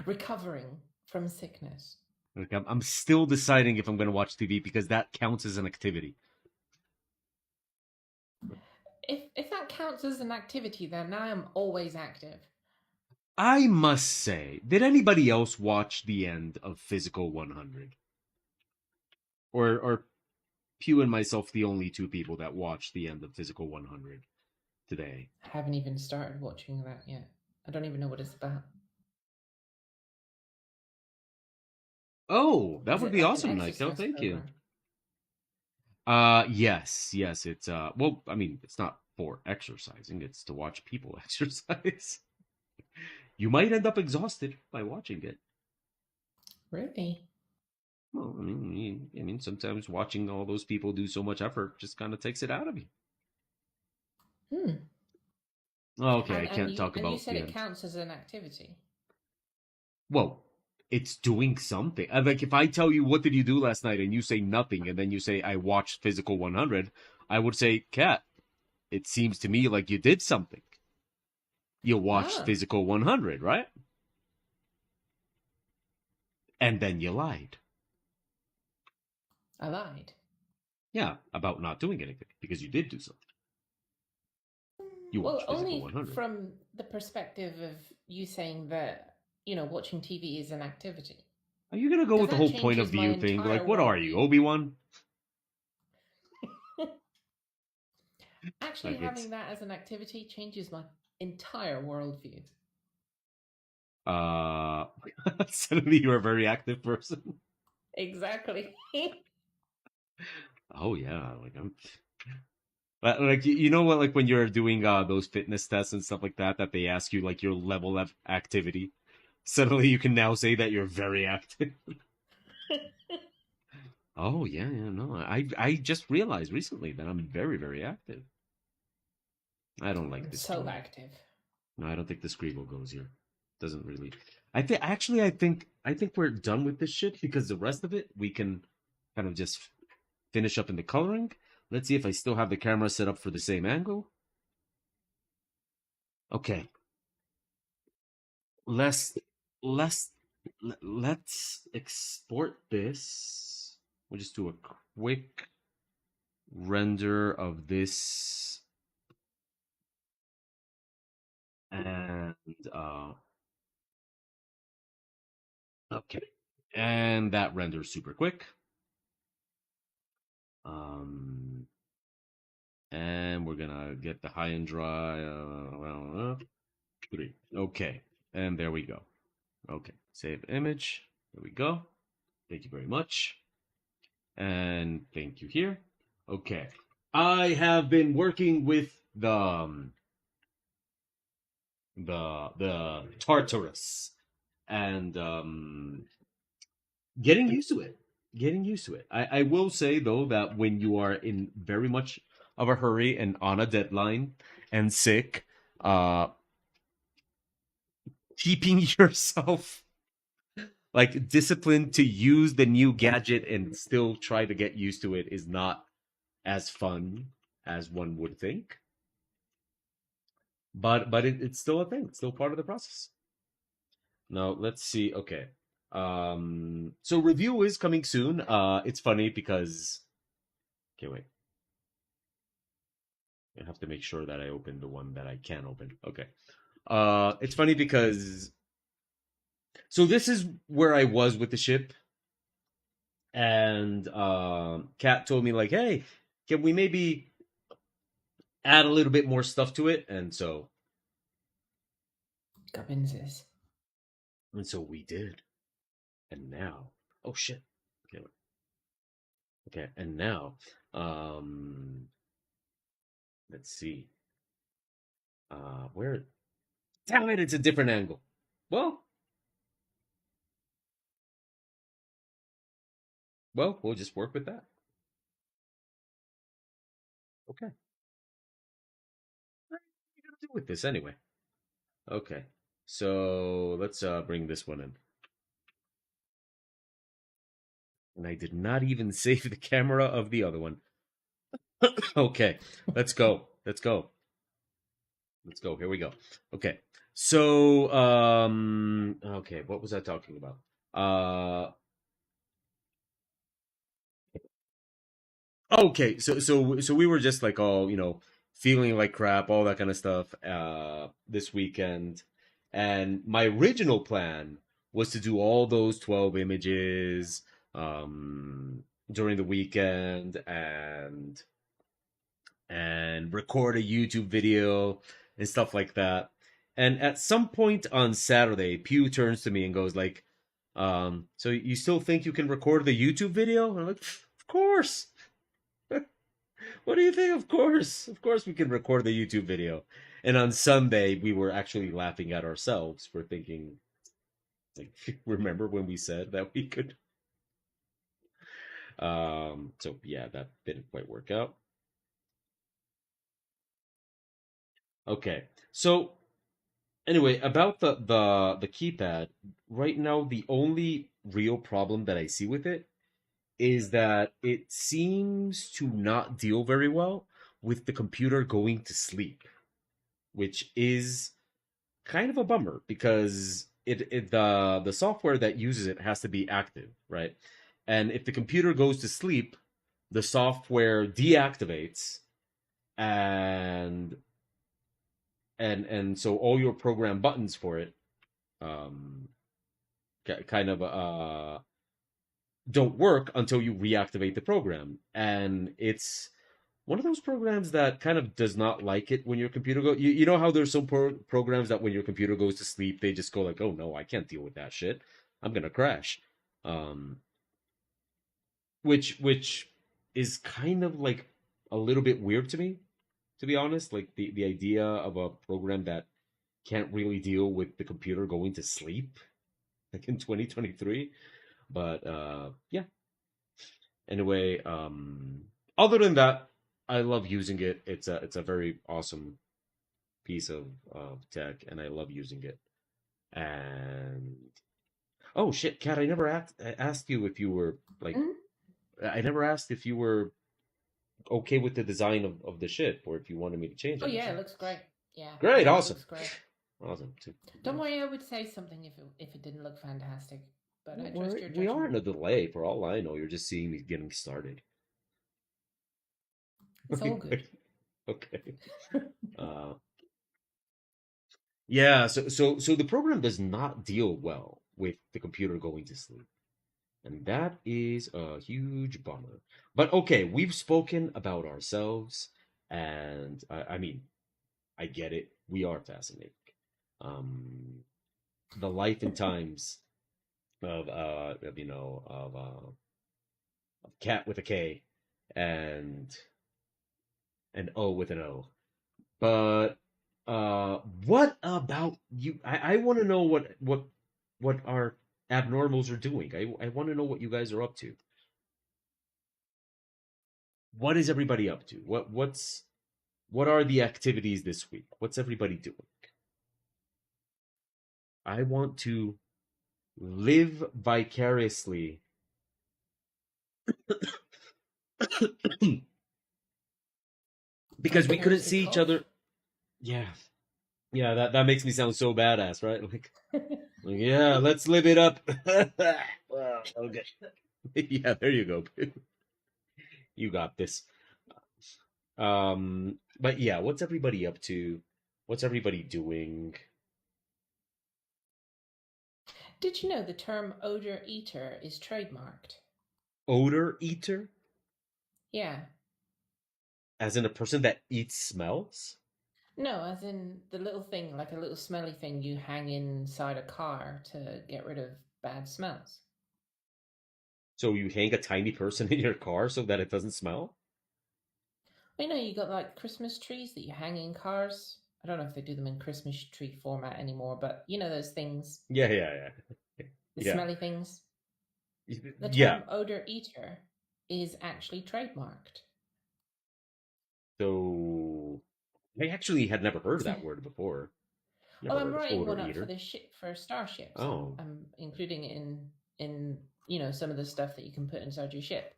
Speaker 2: Recovering from sickness.
Speaker 1: Like I'm still deciding if I'm going to watch TV because that counts as an activity.
Speaker 2: If that counts as an activity, then I am always active.
Speaker 1: I must say, did anybody else watch the end of Physical 100? Or Pew and myself the only two people that watched the end of Physical 100 today?
Speaker 2: I haven't even started watching that yet. I don't even know what it's about.
Speaker 1: Oh, that
Speaker 2: Is
Speaker 1: would
Speaker 2: it
Speaker 1: be
Speaker 2: like an
Speaker 1: awesome, Nyko.
Speaker 2: exercise
Speaker 1: Thank you.
Speaker 2: program?
Speaker 1: Yes, it's well, I mean, it's not for exercising, it's to watch people exercise. You might end up exhausted by watching it.
Speaker 2: Really?
Speaker 1: Well, I mean, sometimes watching all those people do so much effort just kind of takes it out of you.
Speaker 2: Hmm.
Speaker 1: Okay, I
Speaker 2: And
Speaker 1: can't
Speaker 2: you
Speaker 1: talk
Speaker 2: and you
Speaker 1: about
Speaker 2: said
Speaker 1: the
Speaker 2: it
Speaker 1: end.
Speaker 2: counts as an activity.
Speaker 1: Well, it's doing something. Like if I tell you what did you do last night and you say nothing, and then you say I watched Physical 100, I would say, Cat, it seems to me like you did something. You watched
Speaker 2: Ah,
Speaker 1: Physical 100, right? And then you lied.
Speaker 2: I lied.
Speaker 1: Yeah, about not doing anything because you did do something. You
Speaker 2: Well,
Speaker 1: watched Physical
Speaker 2: only
Speaker 1: 100.
Speaker 2: from the perspective of you saying that, watching TV is an activity.
Speaker 1: Are you gonna go
Speaker 2: Because
Speaker 1: with the
Speaker 2: that
Speaker 1: whole point of
Speaker 2: changes my
Speaker 1: view thing?
Speaker 2: entire
Speaker 1: Like, what are you,
Speaker 2: worldview.
Speaker 1: Obi-Wan?
Speaker 2: Actually,
Speaker 1: Like it's
Speaker 2: having that as an activity changes my entire worldview.
Speaker 1: uh suddenly you're a very active person.
Speaker 2: Exactly.
Speaker 1: Oh yeah, like I'm like you know what, like when you're doing those fitness tests and stuff like that they ask you like your level of activity. Suddenly you can now say that you're very active. Oh yeah, no. I just realized recently that I'm very active. I don't like
Speaker 2: I'm
Speaker 1: this
Speaker 2: so
Speaker 1: joint.
Speaker 2: active.
Speaker 1: No, I don't think the Scribble goes here. Doesn't really. I think we're done with this shit because the rest of it we can kind of just finish up in the coloring. Let's see if I still have the camera set up for the same angle. Okay, let's let's let's export this. We'll just do a quick render of this, and okay, and that renders super quick. Um, and we're gonna get the high and dry. Three. Okay, and there we go. Okay, save image. There we go. Thank you very much, and thank you here. Okay, I have been working with the Tartarus, and getting used to it. Getting used to it. I will say though that when you are in very much of a hurry and on a deadline and sick, uh, keeping yourself like disciplined to use the new gadget and still try to get used to it is not as fun as one would think. But it's still a thing. It's still part of the process. Now let's see. Okay. So review is coming soon. It's funny because okay, wait. I have to make sure that I open the one that I can open. Okay. It's funny because so this is where I was with the ship, and Kat told me like, "Hey, can we maybe add a little bit more stuff to it?" And so we did. And now, oh shit. Okay, okay. And now, um, let's see. Where? Damn it! It's a different angle. Well, we'll just work with that. Okay. What are you gonna do with this anyway? Okay. So let's bring this one in. And I did not even save the camera of the other one. Okay, let's go. Let's go. Let's go. Here we go. Okay. So, okay, what was I talking about? Okay, so we were just like all, feeling like crap, all that kind of stuff this weekend. And my original plan was to do all those 12 images during the weekend and record a YouTube video and stuff like that. And at some point on Saturday, Pew turns to me and goes like, so you still think you can record the YouTube video? And I'm like, of course. What do you think? Of course we can record the YouTube video. And on Sunday, we were actually laughing at ourselves. We're thinking, like, remember when we said that we could? So yeah, that didn't quite work out. Okay, so anyway, about the keypad, right now the only real problem that I see with it is that it seems to not deal very well with the computer going to sleep, which is kind of a bummer because the software that uses it has to be active, right? And if the computer goes to sleep, the software deactivates and and so all your program buttons for it um kind of don't work until you reactivate the program. And it's one of those programs that kind of does not like it when your computer go. You know how there's some programs that when your computer goes to sleep, they just go like, "Oh no, I can't deal with that shit. I'm gonna crash." Um, which is kind of like a little bit weird to me, to be honest. Like the idea of a program that can't really deal with the computer going to sleep, like in 2023. But yeah, anyway, other than that, I love using it. It's a very awesome piece of tech, and I love using it. And oh shit, Kat, I asked you if you were like
Speaker 2: Mm?
Speaker 1: I never asked if you were okay with the design of the ship or if you wanted me to change
Speaker 2: Oh yeah, it
Speaker 1: anything.
Speaker 2: looks great. Yeah,
Speaker 1: Great,
Speaker 2: no, it
Speaker 1: awesome,
Speaker 2: looks great.
Speaker 1: awesome.
Speaker 2: Don't
Speaker 1: Yeah.
Speaker 2: worry, I would say something if it didn't look fantastic, but I
Speaker 1: Well,
Speaker 2: trust your
Speaker 1: we are
Speaker 2: judgment.
Speaker 1: in a delay. For all I know, you're just seeing me getting started.
Speaker 2: It's all good.
Speaker 1: Okay. Uh, yeah. So the program does not deal well with the computer going to sleep, and that is a huge bummer. But okay, we've spoken about ourselves, and I mean, I get it. We are fascinating. Um, the life and times of cat with a K and an O with an O. But what about you? I want to know what our abnormals are doing. I want to know what you guys are up to. What is everybody up to? What are the activities this week? What's everybody doing? I want to live vicariously because we couldn't
Speaker 2: Vicariously
Speaker 1: see each
Speaker 2: cough.
Speaker 1: other. Yeah, yeah, that makes me sound so badass, right? Like, yeah, let's live it up. Well, okay. Yeah, there you go. You got this. But yeah, what's everybody up to? What's everybody doing?
Speaker 2: Did you know the term odor eater is trademarked?
Speaker 1: Odor eater,
Speaker 2: Yeah.
Speaker 1: as in a person that eats smells.
Speaker 2: No, as in the little thing, like a little smelly thing you hang inside a car to get rid of bad smells.
Speaker 1: So you hang a tiny person in your car so that it doesn't smell.
Speaker 2: You know, you got like Christmas trees that you hang in cars. I don't know if they do them in Christmas tree format anymore, but you know those things,
Speaker 1: Yeah, yeah,
Speaker 2: the
Speaker 1: yeah,
Speaker 2: smelly things. The
Speaker 1: yeah.
Speaker 2: term odor eater is actually trademarked.
Speaker 1: So I actually had never heard of that word before.
Speaker 2: Well,
Speaker 1: Never
Speaker 2: I'm
Speaker 1: heard of
Speaker 2: writing
Speaker 1: odor
Speaker 2: one up for
Speaker 1: eater.
Speaker 2: this ship for Starship, so
Speaker 1: Oh,
Speaker 2: I'm including it in some of the stuff that you can put inside your ship.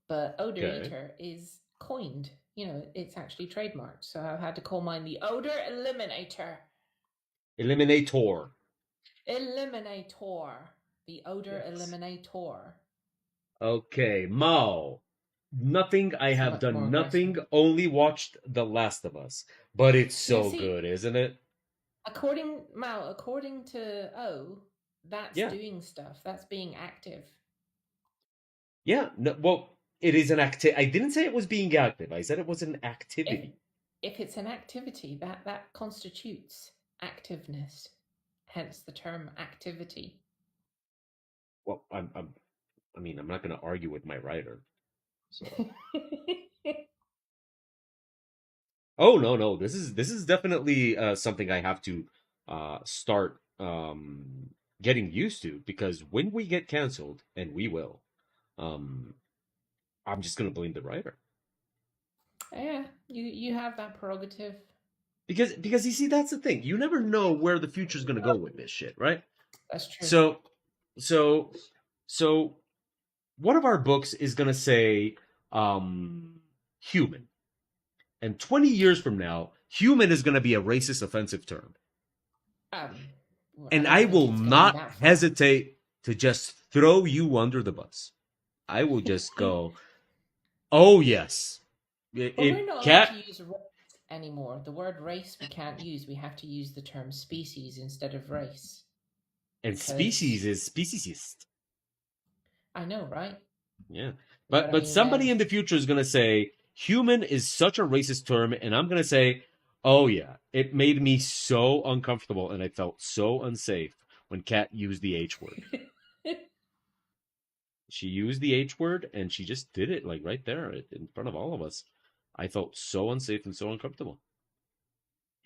Speaker 2: But odor
Speaker 1: okay.
Speaker 2: eater is coined. It's actually trademarked. So I've had to call mine the odor eliminator.
Speaker 1: Eliminator.
Speaker 2: Eliminator. The odor
Speaker 1: Yes.
Speaker 2: eliminator.
Speaker 1: Okay, Mao. Nothing I
Speaker 2: So
Speaker 1: have
Speaker 2: much more
Speaker 1: done,
Speaker 2: aggressive.
Speaker 1: nothing, only watched The Last of Us. But it's
Speaker 2: Yeah,
Speaker 1: so
Speaker 2: see,
Speaker 1: good, isn't it?
Speaker 2: according to O, that's
Speaker 1: Yeah.
Speaker 2: doing stuff. That's being active.
Speaker 1: Yeah. No, well, it is an acti I didn't say it was being active. I said it was an
Speaker 2: If
Speaker 1: activity.
Speaker 2: if it's an activity, that constitutes activeness. Hence the term activity.
Speaker 1: Well, I mean, I'm not going to argue with my writer. So, oh no, no, this is definitely something I have to start getting used to because when we get canceled, and we will, um, I'm just going to blame the writer.
Speaker 2: Yeah, you have that prerogative.
Speaker 1: Because you see that's the thing. You never know where the future's going to go with this shit, right?
Speaker 2: That's true.
Speaker 1: So so so one of our books is going to say human. And 20 years from now, human is going to be a racist offensive term.
Speaker 2: I
Speaker 1: And
Speaker 2: don't
Speaker 1: I
Speaker 2: think
Speaker 1: will
Speaker 2: it's going to be
Speaker 1: not
Speaker 2: that far.
Speaker 1: hesitate to just throw you under the bus. I will just go, "Oh yes.
Speaker 2: Well, we're
Speaker 1: It
Speaker 2: not allowed to
Speaker 1: cat
Speaker 2: use race anymore. The word race we can't use. We have to use the term species instead of race
Speaker 1: and
Speaker 2: because
Speaker 1: species is speciesist."
Speaker 2: I know, right?
Speaker 1: Yeah.
Speaker 2: But I
Speaker 1: But
Speaker 2: mean,
Speaker 1: somebody in the future is gonna say human is such a racist term, and I'm gonna say, oh yeah, it made me so uncomfortable and I felt so unsafe when Kat used the H word. She used the H word and she just did it like right there in front of all of us. I felt so unsafe and so uncomfortable.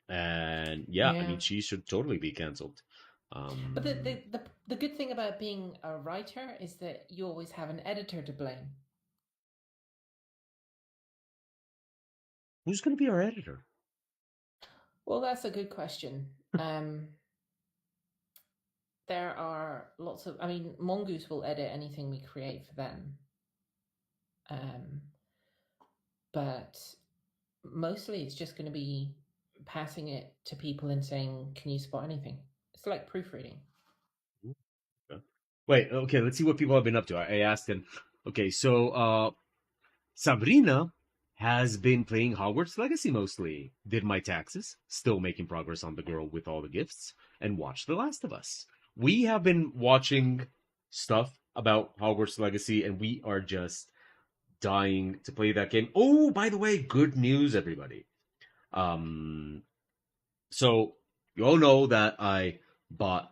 Speaker 1: And yeah, I
Speaker 2: yeah.
Speaker 1: mean she should totally be canceled.
Speaker 2: But the,
Speaker 1: Um
Speaker 2: the the the good thing about being a writer is that you always have an editor to blame.
Speaker 1: who's gonna be our editor?
Speaker 2: Well, that's a good question. Um, there are lots of. I mean, Mongoose will edit anything we create for them. Um, but mostly it's just going to be passing it to people and saying, "Can you spot anything?" It's like proofreading.
Speaker 1: Okay. Wait, okay, let's see what people have been up to. I asked them. Okay, so Sabrina has been playing Hogwarts Legacy mostly. Did my taxes, still making progress on the girl with all the gifts, and watched The Last of Us. We have been watching stuff about Hogwarts Legacy, and we are just dying to play that game. Oh, by the way, good news, everybody. Um, so you all know that I bought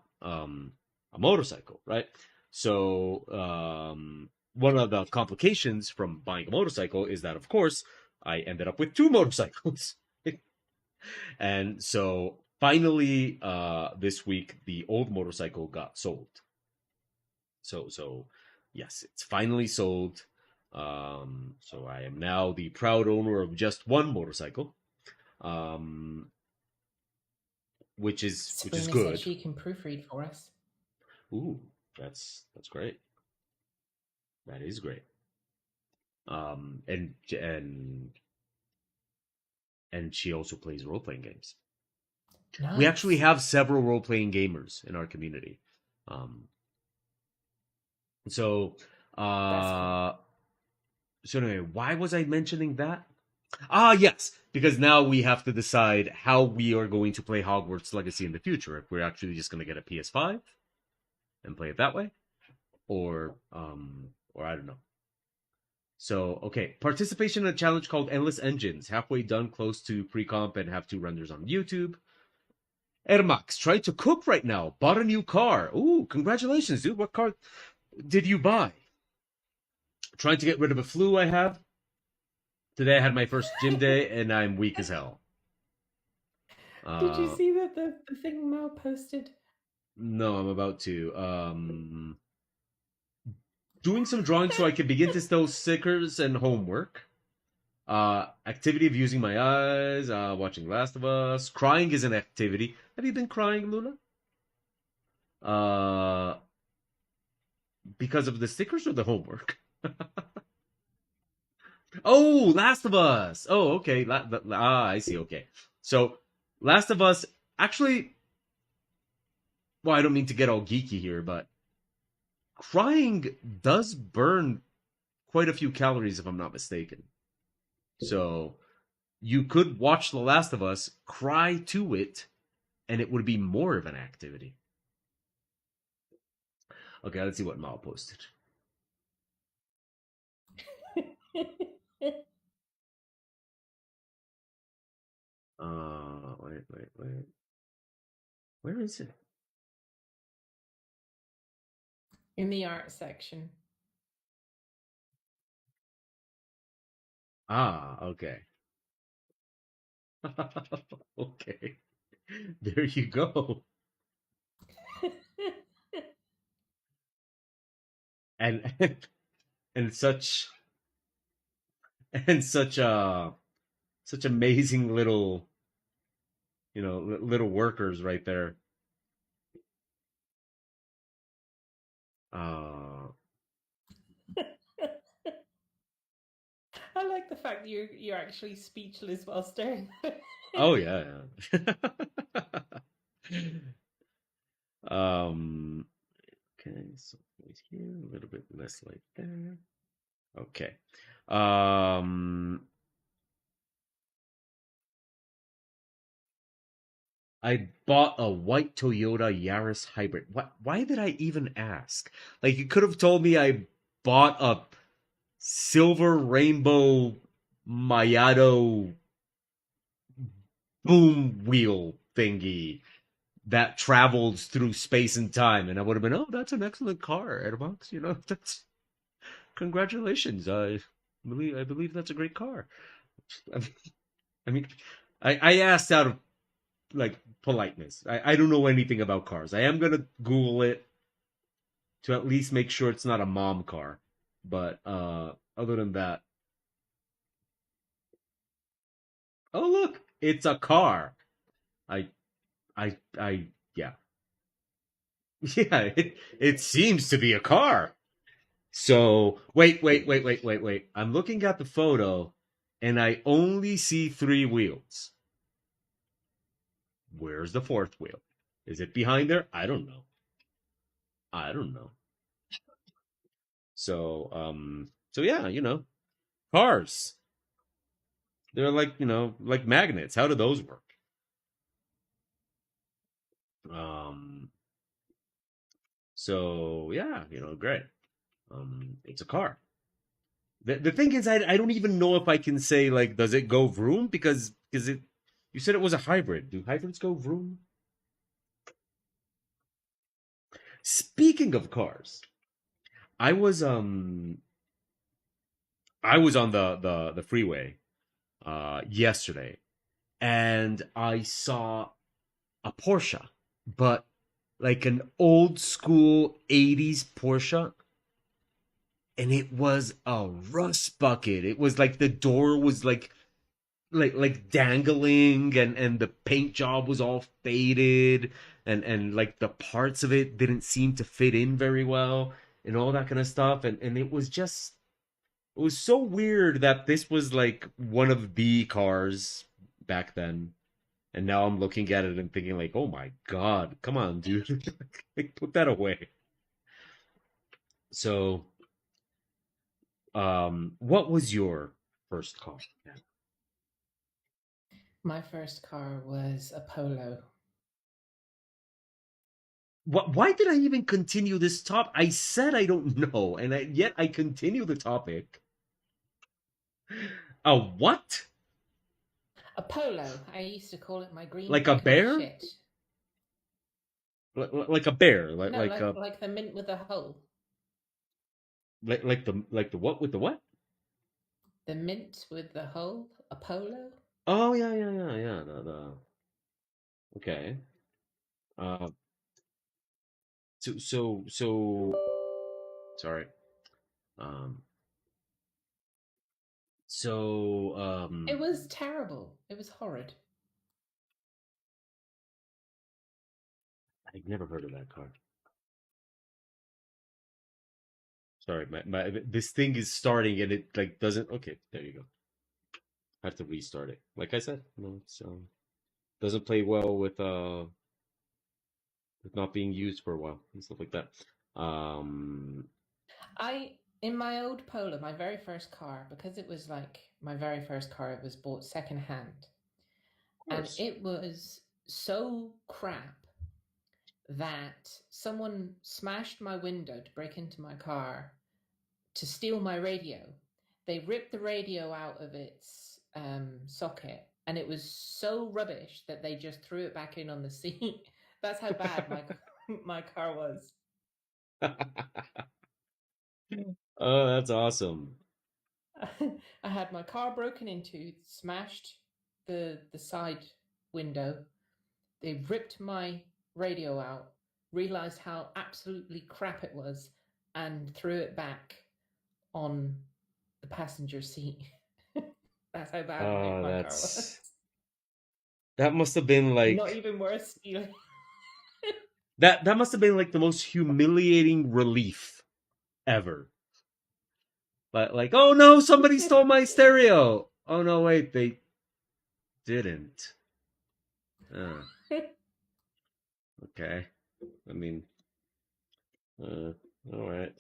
Speaker 1: a motorcycle, right? So one of the complications from buying a motorcycle is that, of course, I ended up with two motorcycles. And so finally, this week, the old motorcycle got sold. So yes, it's finally sold. So I am now the proud owner of just one motorcycle. Um, which is
Speaker 2: Sabrina said
Speaker 1: good.
Speaker 2: she can proofread for us.
Speaker 1: Ooh, that's great. That is great. And she also plays role playing games. We actually
Speaker 2: Nice.
Speaker 1: have several role playing gamers in our community. Um, so
Speaker 2: That's cool.
Speaker 1: uh, so anyway, why was I mentioning that? Ah, yes, because now we have to decide how we are going to play Hogwarts Legacy in the future. If we're actually just going to get a PS5 and play it that way, or I don't know. So, okay, participation in a challenge called Endless Engines. Halfway done, close to pre-comp, and have two renders on YouTube. Ermax, trying to cook right now. Bought a new car. Ooh, congratulations, dude. What car did you buy? Trying to get rid of a flu I have. Today I had my first gym day, and I'm weak as hell.
Speaker 2: Did you
Speaker 1: Uh,
Speaker 2: see that the thing Mel posted?
Speaker 1: no, I'm about to. Doing some drawing so I can begin to stow stickers and homework. Activity of using my eyes, watching Last of Us. Crying is an activity. Have you been crying, Luna? Uh, because of the stickers or the homework? Oh, Last of Us. Oh, okay. I see. Okay. So, Last of Us, actually, well, I don't mean to get all geeky here, but crying does burn quite a few calories, if I'm not mistaken. So, you could watch The Last of Us, cry to it, and it would be more of an activity. Okay, let's see what Mal posted. Wait. Where is it?
Speaker 2: In the art section.
Speaker 1: Ah, okay. Okay. There you go. And and such amazing little, little workers right there. Uh
Speaker 2: I like the fact that you're actually speechless while staring at
Speaker 1: oh
Speaker 2: it.
Speaker 1: yeah. Yeah. um okay, so right here, a little bit less light there. Okay. Um I bought a white Toyota Yaris hybrid. Why did I even ask? Like, you could have told me I bought a silver rainbow Mayado boom wheel thingy that travels through space and time, and I would have been, oh, that's an excellent car, Airbox. That's congratulations. I believe that's a great car. I mean, I asked out of like politeness. I don't know anything about cars. I am gonna Google it to at least make sure it's not a mom car. But other than that, oh look, it's a car. I I yeah. Yeah, it seems to be a car. So wait. I'm looking at the photo and I only see three wheels. Where's the fourth wheel? Is it behind there? I don't know. I don't know. So yeah, cars. They're like, like magnets. How do those work? Um, so yeah, great. It's a car. The thing is, I don't even know if I can say like, does it go vroom? Because it, you said it was a hybrid. Do hybrids go vroom? Speaking of cars, I was um I was on the freeway yesterday, and I saw a Porsche, but like an old school 80s Porsche, and it was a rust bucket. It was like the door was like dangling, and the paint job was all faded, and like the parts of it didn't seem to fit in very well, and all that kind of stuff, and it was so weird that this was like one of the cars back then, and now I'm looking at it and thinking like, oh my god, come on, dude. Like, put that away. So what was your first car?
Speaker 2: My first car was a Polo.
Speaker 1: Why did I even continue this top? I said I don't know, and yet I continue the topic. A what?
Speaker 2: A Polo. I used to call it my green
Speaker 1: Like a
Speaker 2: bucket of
Speaker 1: bear?
Speaker 2: shit.
Speaker 1: Like a bear?
Speaker 2: No, like the mint with a hole.
Speaker 1: like the what with the what?
Speaker 2: The mint with the hole. A Polo.
Speaker 1: Oh yeah, yeah, yeah, yeah. Okay. Uh, so sorry. Um, so
Speaker 2: It was terrible. It was horrid.
Speaker 1: I've never heard of that car. Sorry, my this thing is starting and it like doesn't. Okay, there you go. I have to restart it. Like I said, it's doesn't play well with not being used for a while and stuff like that.
Speaker 2: I in my old Polo, my very first car, because it was like my very first car, it was bought secondhand,
Speaker 1: Of
Speaker 2: and
Speaker 1: course.
Speaker 2: it was so crap that someone smashed my window to break into my car to steal my radio. They ripped the radio out of its socket, and it was so rubbish that they just threw it back in on the seat. That's how bad my my car was.
Speaker 1: Oh, that's awesome.
Speaker 2: I had my car broken into, smashed the side window. They ripped my radio out, realized how absolutely crap it was, and threw it back on the passenger seat. That's how bad
Speaker 1: Oh,
Speaker 2: my car was.
Speaker 1: that must have been
Speaker 2: Not
Speaker 1: like
Speaker 2: even worth stealing.
Speaker 1: that must have been like the most humiliating relief ever. But like, oh no, somebody stole my stereo. Oh no, wait, they didn't. Oh, okay. I mean, uh, all right.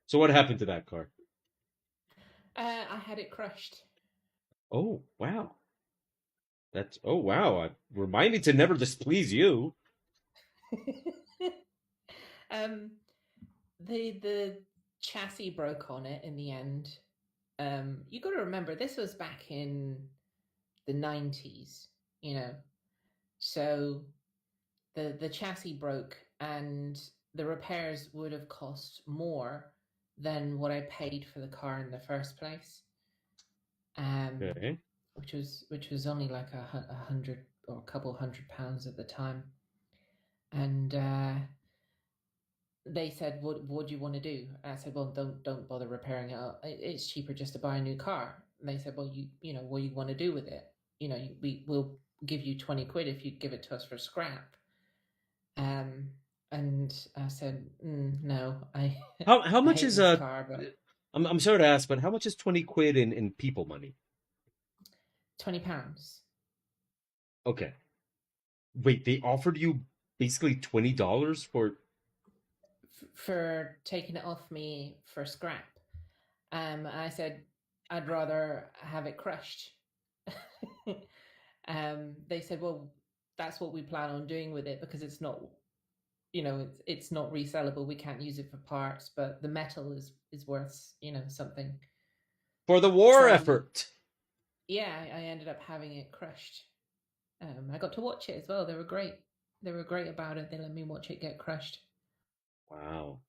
Speaker 1: So what happened to that car?
Speaker 2: I had it crushed.
Speaker 1: Oh wow, that's oh wow. Remind me to never displease you.
Speaker 2: um, the chassis broke on it in the end. You got to remember this was back in the 90s, you know. So the chassis broke, and the repairs would have cost more than what I paid for the car in the first place. Um,
Speaker 1: Okay.
Speaker 2: which was only like a hundred or a couple £100 at the time, and they said, "What do you want to do?" And I said, "Well, don't bother repairing it. It's cheaper just to buy a new car." And they said, "Well, what do you want to do with it? We will give you 20 quid if you give it to us for scrap." Um, and I said, "No, I
Speaker 1: How
Speaker 2: I
Speaker 1: much
Speaker 2: hate
Speaker 1: is
Speaker 2: this car, but
Speaker 1: I'm sorry to ask, but how much is 20 quid in people money?
Speaker 2: £20."
Speaker 1: Okay. Wait, they offered you basically $20 for.
Speaker 2: for taking it off me for scrap. I said I'd rather have it crushed. They said, well, that's what we plan on doing with it because it's not, it's not resellable. We can't use it for parts, but the metal is worth, something.
Speaker 1: For the war
Speaker 2: So
Speaker 1: effort.
Speaker 2: yeah, I ended up having it crushed. I got to watch it as well. They were great. They were great about it. They let me watch it get crushed.
Speaker 1: Wow.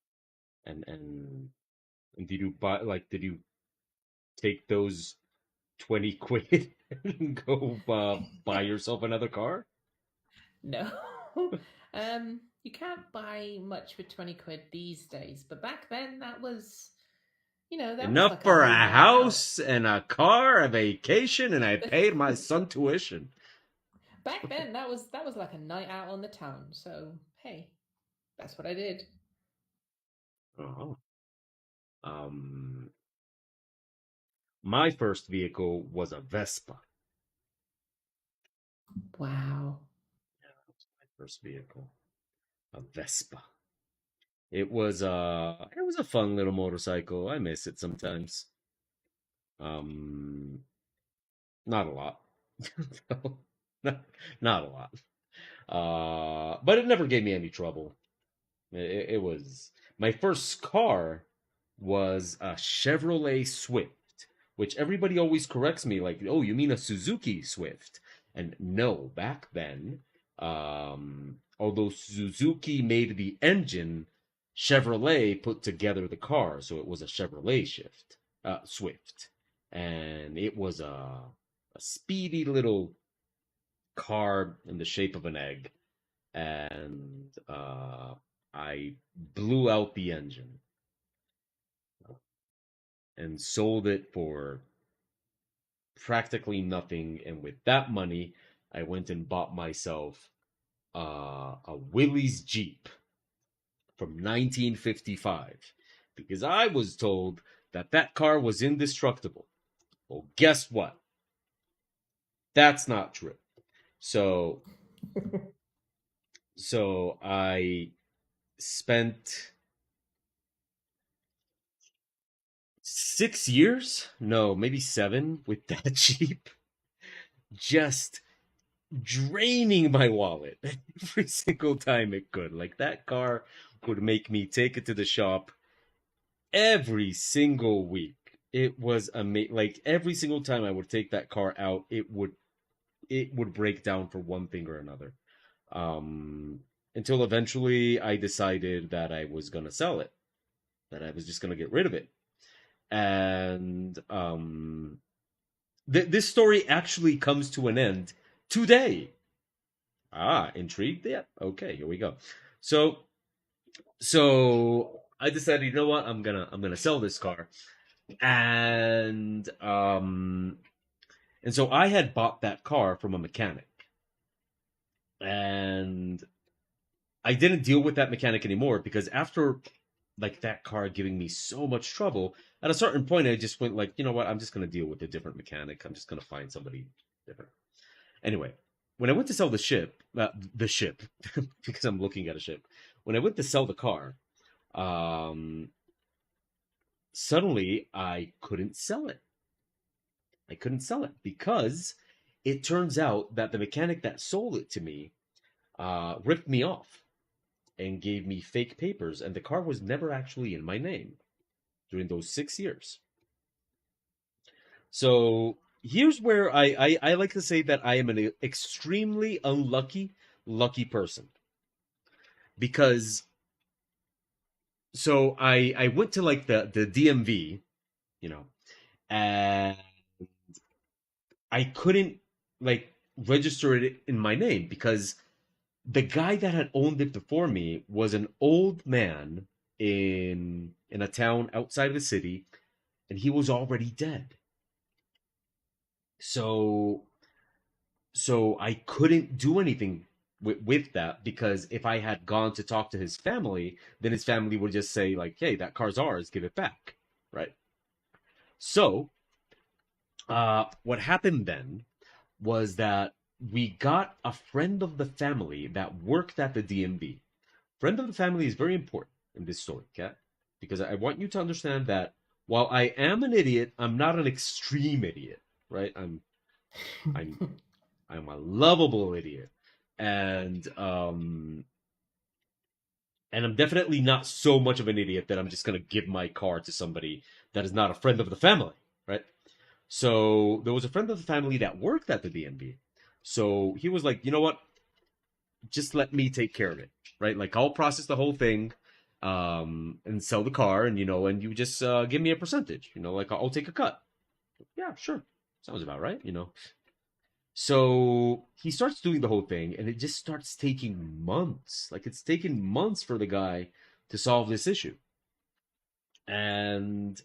Speaker 1: And did you buy like did you take those 20 quid and go buy yourself another car?
Speaker 2: No. You can't buy much for 20 quid these days, but back then that was
Speaker 1: Enough
Speaker 2: like a
Speaker 1: for
Speaker 2: whole
Speaker 1: a
Speaker 2: night out.
Speaker 1: house and a car, a vacation, and I paid my son tuition.
Speaker 2: Back then that was like a night out on the town. So, hey, that's what I did.
Speaker 1: Oh. Um, my first vehicle was a Vespa.
Speaker 2: Wow.
Speaker 1: My first vehicle, a Vespa. It was a fun little motorcycle. I miss it sometimes. Um, not a lot. No, not, not a lot. But it never gave me any trouble. It was my first car was a Chevrolet Swift, which everybody always corrects me like, "Oh, you mean a Suzuki Swift?" And no, back then, although Suzuki made the engine, Chevrolet put together the car, so it was a Chevrolet Swift, and it was a speedy little car in the shape of an egg, and I blew out the engine and sold it for practically nothing. And with that money, I went and bought myself a Willys Jeep from 1955 because I was told that that car was indestructible. Well, guess what? That's not true. So, so I spent 6 years, no, maybe seven, with that Jeep, just draining my wallet every single time it could. Like that car would make me take it to the shop every single week. It was amazing. Like every single time I would take that car out, it would break down for one thing or another. Um, until eventually I decided that I was gonna sell it, that I was just gonna get rid of it. And this story actually comes to an end today. Ah, intrigued? Yeah. Okay, here we go. So so I decided, you know what? I'm gonna sell this car. And so I had bought that car from a mechanic. And I didn't deal with that mechanic anymore because after like that car giving me so much trouble, at a certain point I just went like, you know what? I'm just gonna deal with a different mechanic. I'm just gonna find somebody different. Anyway, when I went to sell the ship, because I'm looking at a ship. When I went to sell the car, um, suddenly I couldn't sell it. I couldn't sell it because it turns out that the mechanic that sold it to me ripped me off and gave me fake papers, and the car was never actually in my name during those 6 years. So here's where I like to say that I am an extremely unlucky, lucky person because I went to like the DMV, you know, and I couldn't like register it in my name because the guy that had owned it before me was an old man in a town outside of the city, and he was already dead. So I couldn't do anything with that because if I had gone to talk to his family, then his family would just say like, "Hey, that car's ours, give it back," right? So what happened then was that we got a friend of the family that worked at the DMV. Friend of the family is very important in this story, okay? Because I want you to understand that while I am an idiot, I'm not an extreme idiot, right? I'm I'm a lovable idiot, and and I'm definitely not so much of an idiot that I'm just gonna give my car to somebody that is not a friend of the family, right? So there was a friend of the family that worked at the DMV. So he was like, you know what? Just let me take care of it, right? Like I'll process the whole thing, and sell the car, and and you just give me a percentage, like I'll take a cut. Yeah, sure, sounds about right, So he starts doing the whole thing, and it just starts taking months. Like it's taken months for the guy to solve this issue, and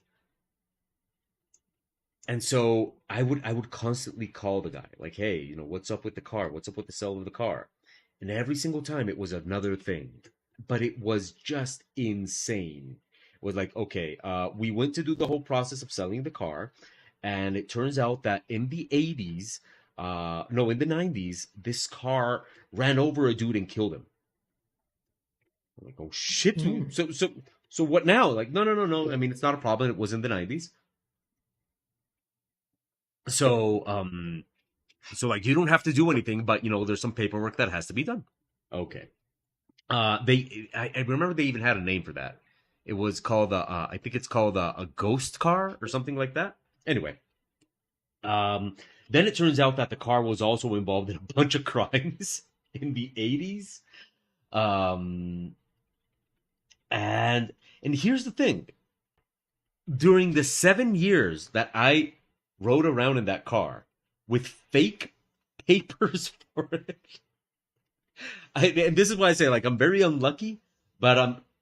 Speaker 1: so I would constantly call the guy, like, hey, what's up with the car? What's up with the sale of the car? And every single time it was another thing. But it was just insane. It was like, okay, we went to do the whole process of selling the car, and it turns out that in the 80s, no, in the 90s, this car ran over a dude and killed him. I'm like, oh shit.
Speaker 2: Mm.
Speaker 1: So what now? Like, no, no, no, no. I mean, it's not a problem. It was in the 90s. So, like you don't have to do anything, but there's some paperwork that has to be done. Okay. I remember they even had a name for that. It was called I think it's called a ghost car or something like that. Anyway, um, then it turns out that the car was also involved in a bunch of crimes in the 80s. Um, and here's the thing: during the 7 years that I rode around in that car with fake papers for it, and this is why I say like I'm very unlucky, but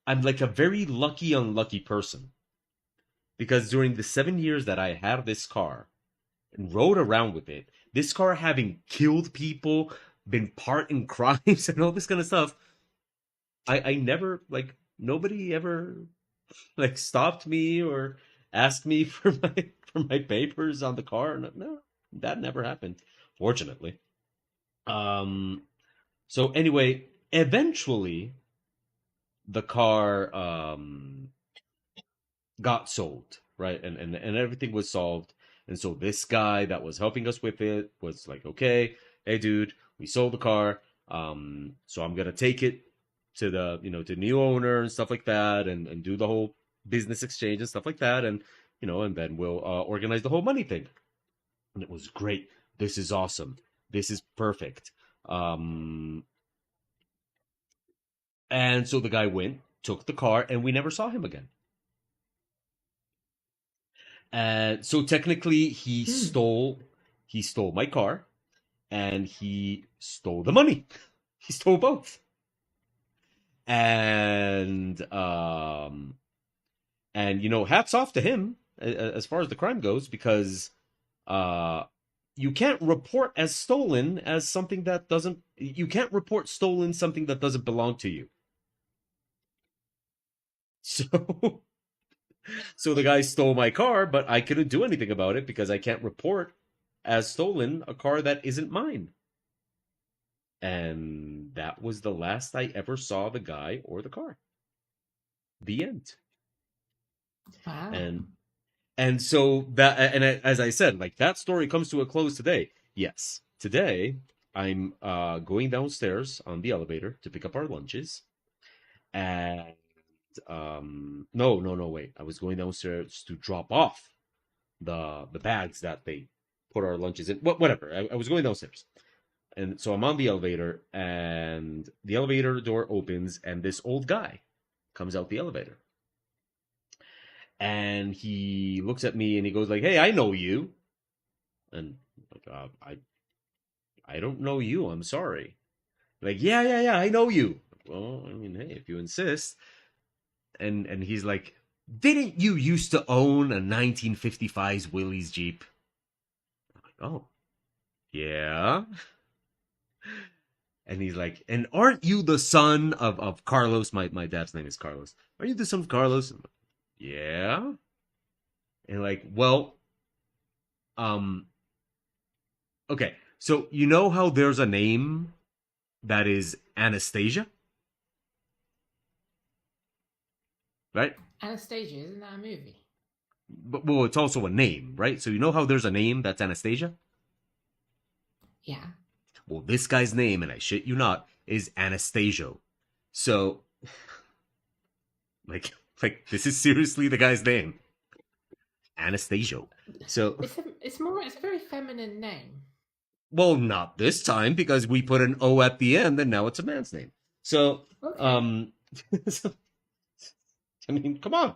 Speaker 1: I'm like a very lucky unlucky person because during the 7 years that I had this car and rode around with it, this car having killed people, been part in crimes and all this kind of stuff, I never like nobody ever like stopped me or asked me for my papers on the car. No, no, that never happened, fortunately. Um. So anyway, eventually the car got sold, right? And everything was solved. And so this guy that was helping us with it was like, okay, hey dude, we sold the car. So I'm gonna take it to the to new owner and stuff like that, and do the whole business exchange and stuff like that, and and then we'll organize the whole money thing. And it was great. This is awesome. This is perfect. Um, and so the guy went, took the car, and we never saw him again. So technically,
Speaker 2: Mm.
Speaker 1: he stole my car, and he stole the money. He stole both. And hats off to him as far as the crime goes, because uh, you can't report as stolen as something that doesn't. You can't report stolen something that doesn't belong to you. So so the guy stole my car, but I couldn't do anything about it because I can't report as stolen a car that isn't mine. And that was the last I ever saw the guy or the car. The end.
Speaker 2: Wow.
Speaker 1: And so that, and as I said, like that story comes to a close today. Yes, today I'm going downstairs on the elevator to pick up our lunches, and no, no, no, wait, I was going downstairs to drop off the bags that they put our lunches in. Whatever. I was going downstairs, and so I'm on the elevator, and the elevator door opens, and this old guy comes out the elevator, and he looks at me and he goes like, "Hey, I know you," and like, I don't know you. I'm sorry. Like, yeah, yeah, yeah, I know you. Well, I mean, hey, if you insist. And he's like, didn't you used to own a 1955's Willys Jeep? I'm like, oh, yeah. And he's like, and aren't you the son of Carlos? My dad's name is Carlos. Are you the son of Carlos? I'm like, yeah. And like, well, um, okay. So you know how there's a name that is Anastasia, right?
Speaker 2: Anastasia, isn't that a movie?
Speaker 1: But well, it's also a name, right? So you know how there's a name that's Anastasia?
Speaker 2: Yeah.
Speaker 1: Well, this guy's name, and I shit you not, is Anastasio. So like like this is seriously the guy's name, Anastasio. So
Speaker 2: It's a very feminine name.
Speaker 1: well, not this time because we put an O at the end, and now it's a man's name. So
Speaker 2: Okay.
Speaker 1: um, so, I mean, come on.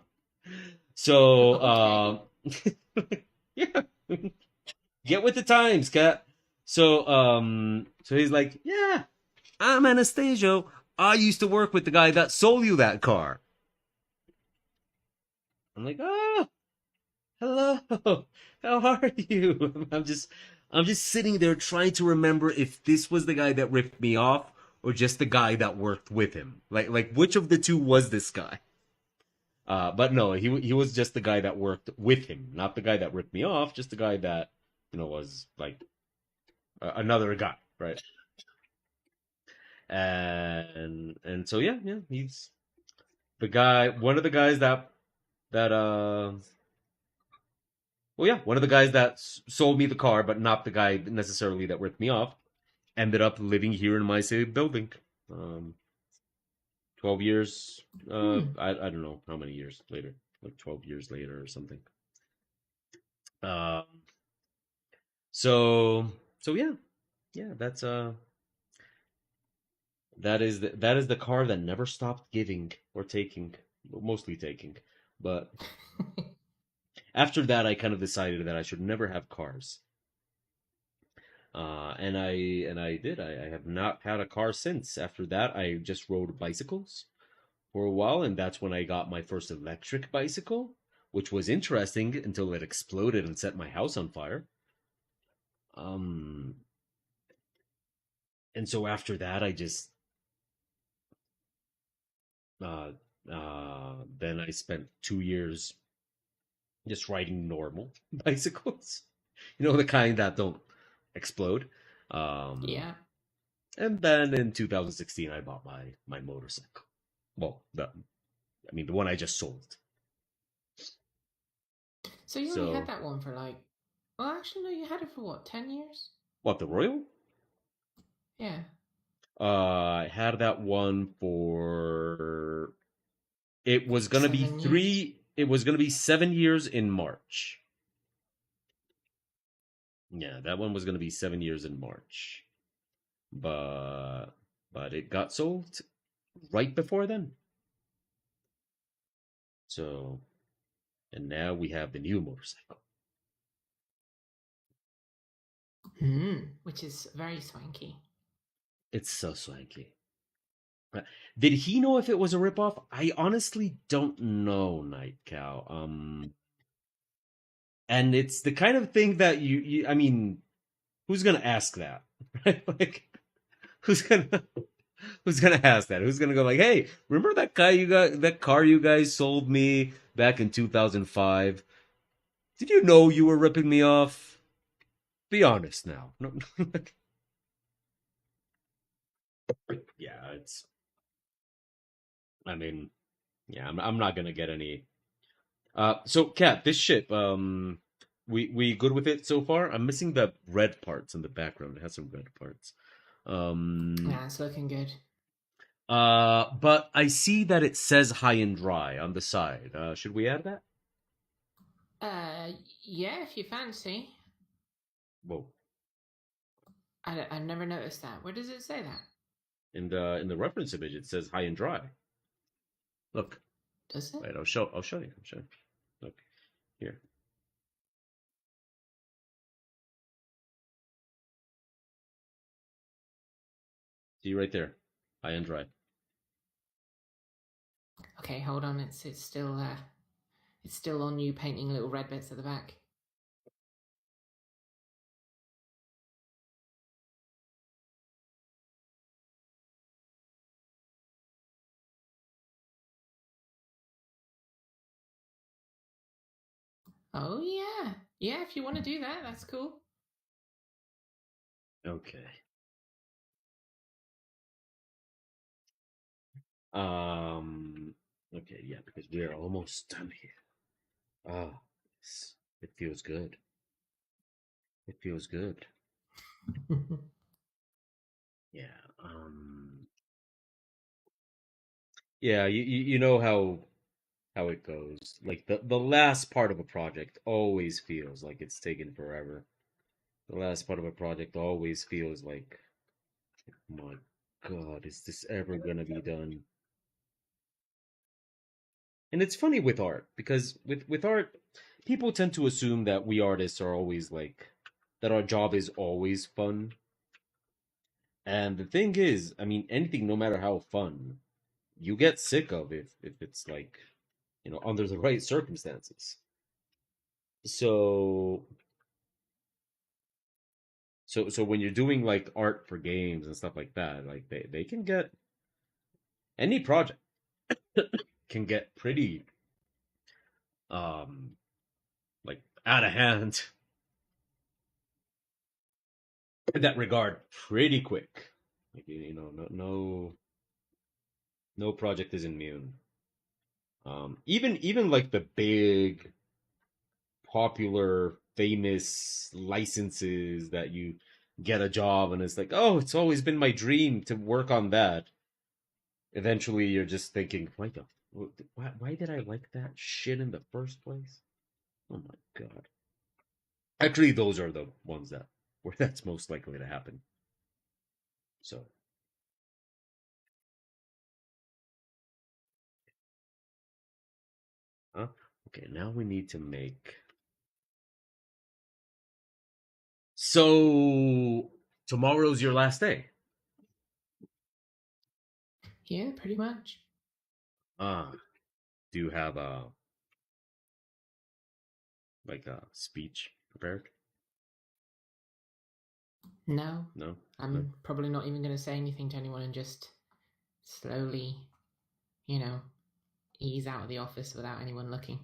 Speaker 1: So
Speaker 2: Okay.
Speaker 1: yeah, get with the times, cat. So so he's like, yeah, I'm Anastasio. I used to work with the guy that sold you that car. I'm like, oh, hello. How are you? I'm just sitting there trying to remember if this was the guy that ripped me off or just the guy that worked with him. Like which of the two was this guy? But no, he was just the guy that worked with him, not the guy that ripped me off, just the guy that was like another guy, right? And so yeah, he's the guy, one of the guys that well, yeah, one of the guys that sold me the car, but not the guy necessarily that ripped me off, ended up living here in my city building. 12 years.
Speaker 2: Hmm.
Speaker 1: I don't know how many years later, like 12 years later or something. Um, so so yeah, yeah. That is the car that never stopped giving or taking, mostly taking. But after that, I kind of decided that I should never have cars. And I did. I have not had a car since. After that, I just rode bicycles for a while, and that's when I got my first electric bicycle, which was interesting until it exploded and set my house on fire. Um, and so after that, I just uh, then I spent 2 years just riding normal bicycles, the kind that don't explode. Um,
Speaker 2: Yeah.
Speaker 1: and then in 2016, I bought my motorcycle. Well, I mean, the one I just sold.
Speaker 2: So you only had
Speaker 1: So,
Speaker 2: that one for like, well, actually, no, you had it for what, 10 years?
Speaker 1: what, the Royal?
Speaker 2: Yeah.
Speaker 1: I had that one for. It was gonna be
Speaker 2: 7 years.
Speaker 1: three. It was gonna be 7 years in March. Yeah, that one was gonna be 7 years in March, but it got sold right before then. So, and now we have the new motorcycle.
Speaker 2: Which is very swanky.
Speaker 1: It's so swanky. Did he know if it was a ripoff? I honestly don't know, Night Cow. And it's the kind of thing that I mean, who's gonna ask that, right? Like, who's gonna who's gonna ask that? Who's gonna go like, hey, remember that car you guys sold me back in 2005? Did you know you were ripping me off? Be honest now. No, yeah, it's. I mean, yeah, I'm not gonna get any. So Kat, this ship, we good with it so far? I'm missing the red parts in the background. It has some red parts. Um,
Speaker 2: Yeah, it's looking good.
Speaker 1: but I see that it says high and dry on the side. Should we add that?
Speaker 2: Uh, yeah, if you fancy.
Speaker 1: Whoa.
Speaker 2: I never noticed that. Where does it say that?
Speaker 1: In the reference image, it says high and dry. Look,
Speaker 2: Does it?
Speaker 1: wait, I'll show you. I'll show you. Look here. See right there, high and dry.
Speaker 2: Okay, hold on. It's still on you painting little red bits at the back. Oh yeah, yeah. If you want to do that, that's cool.
Speaker 1: Okay. Um. Okay. Yeah, because we are almost done here. Ah, it feels good. It feels good. Yeah. Yeah. You know how it goes. Like the last part of a project always feels like it's taken forever. The last part of a project always feels like, my God, is this ever gonna be done? And it's funny with art because with art, people tend to assume that we artists are always like that our job is always fun. And the thing is, I mean, anything, no matter how fun, you get sick of if it's like, under the right circumstances. So so when you're doing like art for games and stuff like that, like they can get any project can get pretty um like out of hand in that regard pretty quick. Like, no project is immune. Even like the big popular famous licenses that you get a job and it's like, oh, it's always been my dream to work on that. Eventually you're just thinking, why did I like that shit in the first place? Oh my God. Actually, those are the ones that where that's most likely to happen. So, huh? Okay, now we need to make. So tomorrow's your last day.
Speaker 2: Yeah, pretty much.
Speaker 1: Ah, do you have a like a speech prepared?
Speaker 2: No,
Speaker 1: No, no,
Speaker 2: I'm probably not even going to say anything to anyone and just slowly, you know, ease out of the office without anyone looking.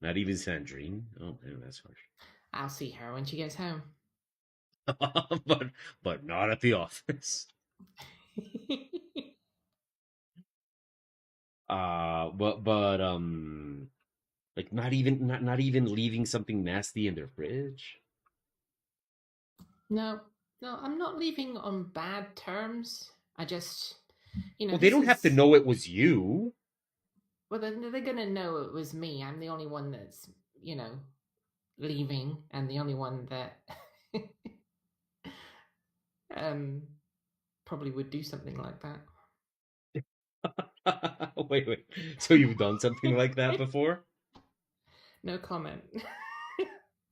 Speaker 1: not even Sandrine. Oh, man, that's
Speaker 2: I'll see her when she gets home.
Speaker 1: harsh. But not at the office. But like not even leaving something nasty in their fridge.
Speaker 2: No, no, I'm not leaving on bad terms. I just,
Speaker 1: Well, they
Speaker 2: this
Speaker 1: don't have to
Speaker 2: is,
Speaker 1: know it was you.
Speaker 2: well, they're going to know it was me. I'm the only one that's, you know, leaving and the only one that um, probably would do something like that.
Speaker 1: Wait. So you've done something like that before?
Speaker 2: No comment.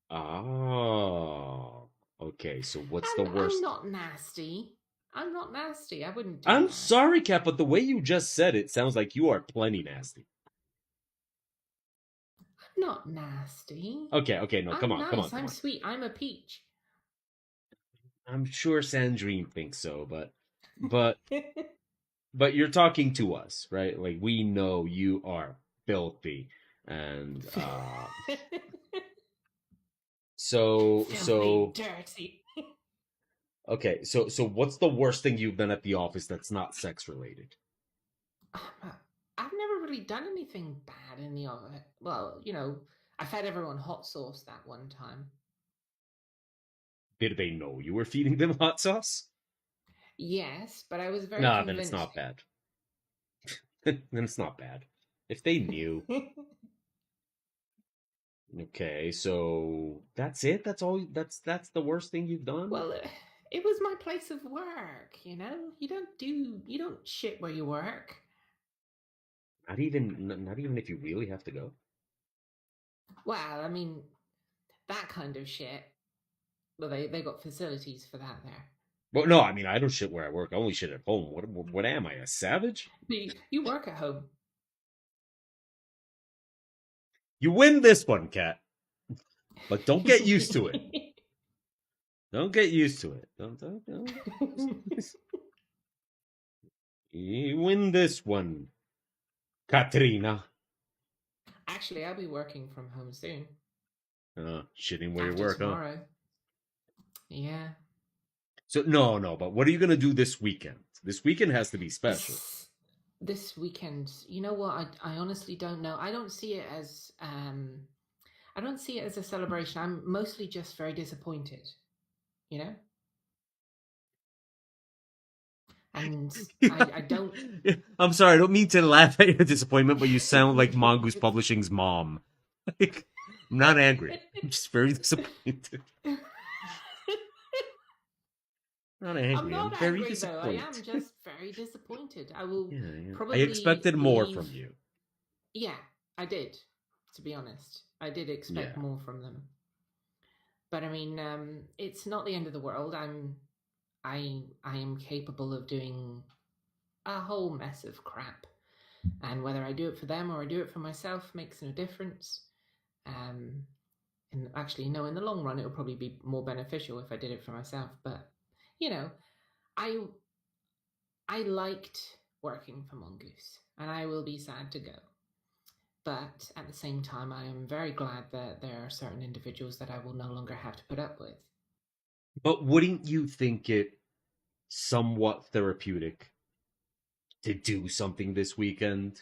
Speaker 1: Oh, okay. So what's the
Speaker 2: I'm
Speaker 1: worst?
Speaker 2: not nasty. I'm not nasty. I wouldn't do
Speaker 1: I'm
Speaker 2: that.
Speaker 1: sorry, Kat, but the way you just said it sounds like you are plenty nasty.
Speaker 2: I'm not nasty.
Speaker 1: Okay, no, come
Speaker 2: I'm
Speaker 1: on, come on,
Speaker 2: nice.
Speaker 1: come
Speaker 2: I'm
Speaker 1: on.
Speaker 2: sweet. I'm a peach.
Speaker 1: I'm sure Sandrine thinks so, but but you're talking to us, right? Like we know you are filthy, and
Speaker 2: Filthy,
Speaker 1: so
Speaker 2: dirty.
Speaker 1: okay, so what's the worst thing you've done at the office that's not sex related?
Speaker 2: I've never really done anything bad in the oven. Well, I fed everyone hot sauce that one time.
Speaker 1: Did they know you were feeding them hot sauce?
Speaker 2: Yes, but I was very
Speaker 1: Nah, then it's
Speaker 2: convincing.
Speaker 1: not bad. Then it's not bad. If they knew. Okay, so that's it? That's all that's the worst thing you've done?
Speaker 2: Well, it was my place of work. You don't shit where you work.
Speaker 1: Not even if you really have to go.
Speaker 2: Well, I mean, that kind of shit. Well, they got facilities for that there.
Speaker 1: Well, no, I mean I don't shit where I work. I only shit at home. What am I, a savage?
Speaker 2: But you work at home.
Speaker 1: You win this one, Cat, but don't get used to it. Don't get used to it. Don't. You win this one, Katrina.
Speaker 2: Actually, I'll be working from home soon.
Speaker 1: Shitting where you
Speaker 2: After
Speaker 1: work, huh?
Speaker 2: tomorrow. Yeah.
Speaker 1: So no, no. But what are you gonna do this weekend? This weekend has to be special.
Speaker 2: This this weekend, you know what? I honestly don't know. I don't see it as a celebration. I'm mostly just very disappointed, you know? And I don't
Speaker 1: I'm sorry, I don't mean to laugh at your disappointment, but you sound like Mongoose Publishing's mom. Like, I'm not angry. I'm just very disappointed. Not
Speaker 2: I'm
Speaker 1: angry. I'm
Speaker 2: not
Speaker 1: very
Speaker 2: angry though. I am
Speaker 1: disappointed.
Speaker 2: just very disappointed. I will
Speaker 1: Yeah, yeah. I
Speaker 2: probably
Speaker 1: expected more
Speaker 2: leave.
Speaker 1: from you.
Speaker 2: Yeah, I did, to be honest. I did expect
Speaker 1: Yeah.
Speaker 2: more from them. But I mean, it's not the end of the world. I am capable of doing a whole mess of crap. And whether I do it for them or I do it for myself makes no difference. Um, and actually, no, in the long run, it will probably be more beneficial if I did it for myself. But you know, I I liked working for Mongoose, and I will be sad to go. But at the same time, I am very glad that there are certain individuals that I will no longer have to put up with.
Speaker 1: But wouldn't you think it somewhat therapeutic to do something this weekend?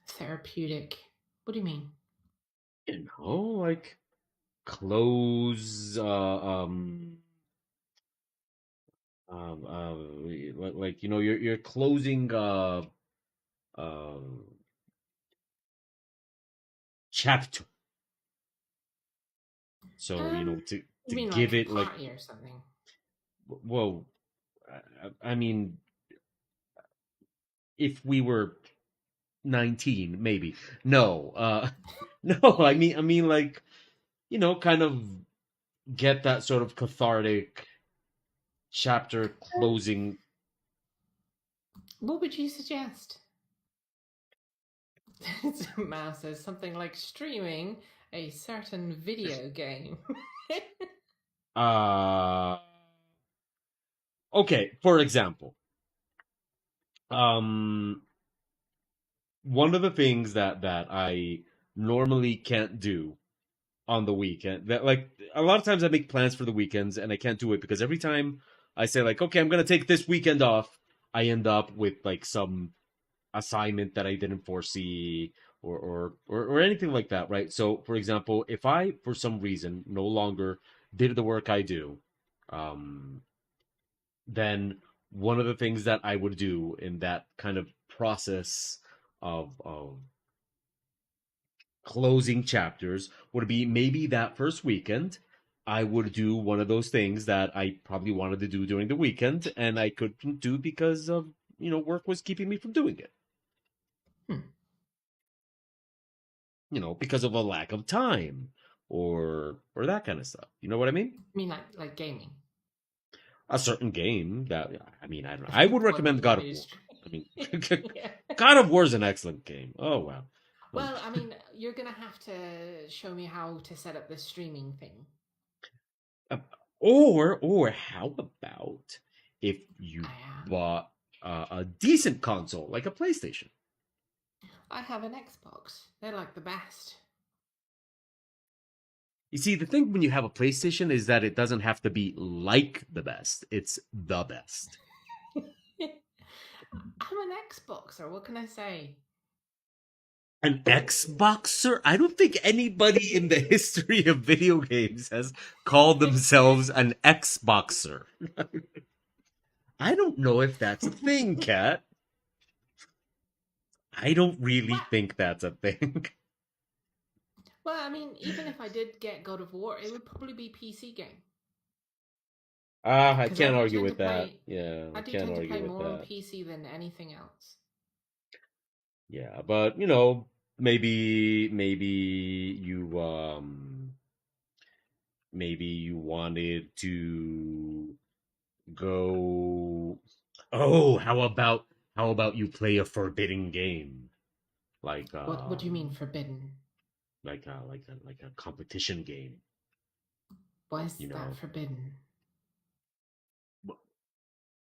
Speaker 2: Therapeutic. What do you mean?
Speaker 1: You know, like close like you're closing uh chapter. So,
Speaker 2: You
Speaker 1: to
Speaker 2: mean
Speaker 1: give
Speaker 2: like a
Speaker 1: it like,
Speaker 2: party or something?
Speaker 1: well, I mean, if we were 19, maybe. No, no, I mean like, kind of get that sort of cathartic chapter closing.
Speaker 2: What would you suggest? Mouse says something like streaming a certain video game.
Speaker 1: Uh okay, for example, um one of the things that I normally can't do on the weekend, that, like, a lot of times I make plans for the weekends and I can't do it because every time I say, like, okay, I'm gonna take this weekend off, I end up with like some assignment that I didn't foresee, or anything like that, right? So, for example, if I for some reason no longer did the work I do, um then one of the things that I would do in that kind of process of closing chapters would be, maybe that first weekend I would do one of those things that I probably wanted to do during the weekend and I couldn't do because of, work was keeping me from doing it.
Speaker 2: Hmm.
Speaker 1: Because of a lack of time, or that kind of stuff. You know what I mean?
Speaker 2: I mean like gaming.
Speaker 1: A certain game that, I mean, I don't know. I would
Speaker 2: What do
Speaker 1: recommend
Speaker 2: you want
Speaker 1: God
Speaker 2: me
Speaker 1: of
Speaker 2: to
Speaker 1: War. I mean,
Speaker 2: Yeah.
Speaker 1: God of War is an excellent game. Oh wow. Um,
Speaker 2: Well, I mean, you're gonna have to show me how to set up this streaming thing.
Speaker 1: uh, or how about if you
Speaker 2: I
Speaker 1: bought a decent console like a PlayStation?
Speaker 2: I have an Xbox. They're like the best.
Speaker 1: You see, the thing when you have a PlayStation is that it doesn't have to be like the best; it's the best.
Speaker 2: I'm an Xboxer. What can I say?
Speaker 1: An Xboxer? I don't think anybody in the history of video games has called themselves an Xboxer. I don't know if that's a thing, Kat. I don't really
Speaker 2: What?
Speaker 1: think that's a thing.
Speaker 2: Well, I mean, even if I did get God of War, it would probably be PC game
Speaker 1: Ah, I
Speaker 2: because I
Speaker 1: can't
Speaker 2: do
Speaker 1: argue
Speaker 2: tend to
Speaker 1: with that.
Speaker 2: play.
Speaker 1: Yeah, I
Speaker 2: I do
Speaker 1: can't
Speaker 2: tend to
Speaker 1: argue
Speaker 2: play
Speaker 1: with
Speaker 2: more on
Speaker 1: that.
Speaker 2: PC than anything else.
Speaker 1: Yeah, but maybe you wanted to go. Oh, how about you play a forbidden game, like
Speaker 2: What do you mean forbidden?
Speaker 1: like a competition game,
Speaker 2: Why is
Speaker 1: you
Speaker 2: that
Speaker 1: know?
Speaker 2: forbidden?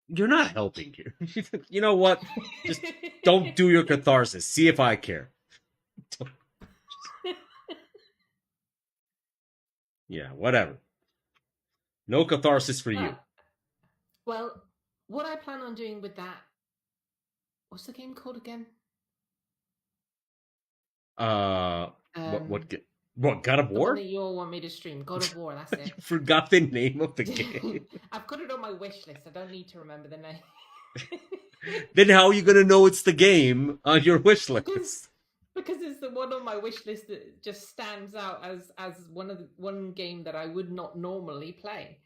Speaker 1: You're not helping here. You know what? Just don't do your catharsis. See if I care. Yeah, whatever. No catharsis for you.
Speaker 2: But well, what I plan on doing with that, what's the game called again?
Speaker 1: Uh, what
Speaker 2: Um,
Speaker 1: what what God of
Speaker 2: the one
Speaker 1: War?
Speaker 2: that you all want me to stream, God of War. That's
Speaker 1: You
Speaker 2: it.
Speaker 1: forgot the name of the game.
Speaker 2: I've got it on my wish list. I don't need to remember the name.
Speaker 1: Then how are you gonna know it's the game on your wish
Speaker 2: because
Speaker 1: list?
Speaker 2: because it's the one on my wish list that just stands out as one game that I would not normally play.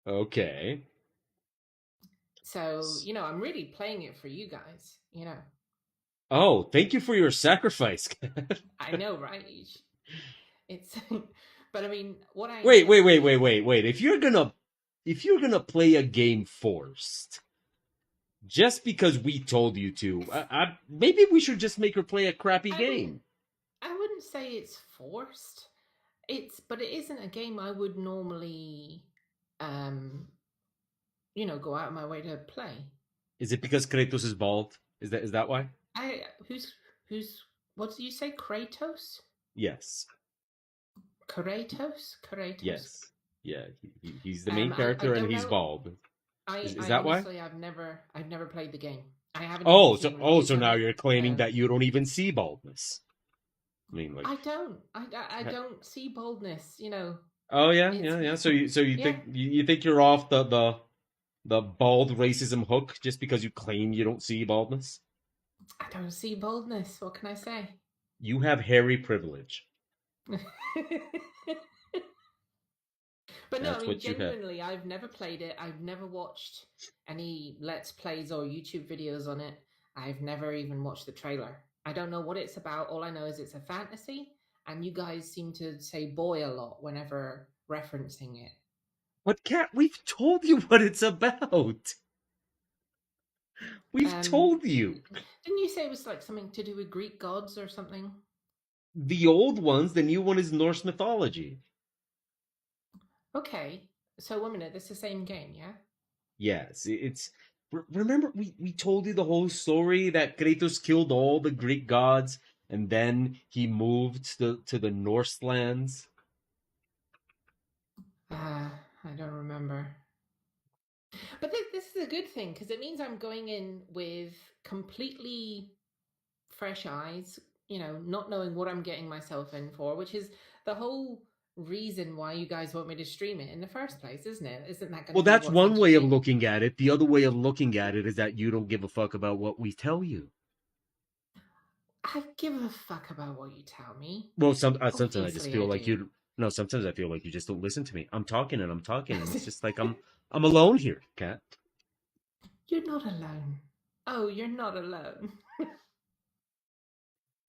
Speaker 1: Okay.
Speaker 2: So, I'm really playing it for you guys.
Speaker 1: Oh, thank you for your sacrifice.
Speaker 2: I know, right? It's but I mean, what I
Speaker 1: Wait,
Speaker 2: intend
Speaker 1: wait,
Speaker 2: to
Speaker 1: wait,
Speaker 2: do
Speaker 1: wait,
Speaker 2: is
Speaker 1: wait, wait. If you're gonna play a game forced, just because we told you to, maybe we should just make her play a crappy
Speaker 2: I wouldn't
Speaker 1: game.
Speaker 2: I wouldn't say it's forced. But it isn't a game I would normally um go out of my way to play.
Speaker 1: Is it because Kratos is bald? Is that why?
Speaker 2: I who's what do you say? Kratos?
Speaker 1: Yes.
Speaker 2: Kratos?
Speaker 1: Yes. Yeah. He's the main
Speaker 2: I
Speaker 1: character and
Speaker 2: don't
Speaker 1: he's
Speaker 2: know.
Speaker 1: bald.
Speaker 2: I
Speaker 1: Is
Speaker 2: I
Speaker 1: that why?
Speaker 2: honestly I've never played the game. I haven't even
Speaker 1: Oh, so
Speaker 2: seen
Speaker 1: oh,
Speaker 2: reviews
Speaker 1: so
Speaker 2: of
Speaker 1: now
Speaker 2: it.
Speaker 1: you're claiming that
Speaker 2: Um,
Speaker 1: you don't even see baldness. I mean, like,
Speaker 2: I don't see boldness.
Speaker 1: oh yeah,
Speaker 2: It's
Speaker 1: yeah, yeah. So you
Speaker 2: yeah.
Speaker 1: think you think you're off the bald racism hook just because you claim you don't see baldness?
Speaker 2: I don't see boldness. What can I say?
Speaker 1: You have hairy privilege.
Speaker 2: But no, I
Speaker 1: That's
Speaker 2: mean,
Speaker 1: what you have.
Speaker 2: genuinely, I've never played it. I've never watched any Let's Plays or YouTube videos on it. I've never even watched the trailer. I don't know what it's about. All I know is it's a fantasy, and you guys seem to say boy a lot whenever referencing it.
Speaker 1: But Kat, we've told you what it's about. We've
Speaker 2: Um,
Speaker 1: told you.
Speaker 2: didn't you say it was like something to do with Greek gods or something?
Speaker 1: The old ones, the new one is Norse mythology.
Speaker 2: Okay, so 1 minute, it's the same game, yeah?
Speaker 1: Yes, it's. Remember, we told you the whole story that Kratos killed all the Greek gods, and then he moved to the Norse lands.
Speaker 2: I don't remember. But this is a good thing because it means I'm going in with completely fresh eyes, not knowing what I'm getting myself in for, which is the whole reason why you guys want me to stream it in the first place, isn't it? Isn't that going
Speaker 1: Well,
Speaker 2: to be
Speaker 1: that's
Speaker 2: what's
Speaker 1: one way of
Speaker 2: interesting?
Speaker 1: looking at it. The other way of looking at it is that you don't give a fuck about what we tell you.
Speaker 2: I give a fuck about what you tell me.
Speaker 1: Well, sometimes I just
Speaker 2: Obviously,
Speaker 1: feel
Speaker 2: I
Speaker 1: like
Speaker 2: do.
Speaker 1: you. No, sometimes I feel like you just don't listen to me. I'm talking, and it's just like I'm alone here, Kat.
Speaker 2: You're not alone. Oh, you're not alone.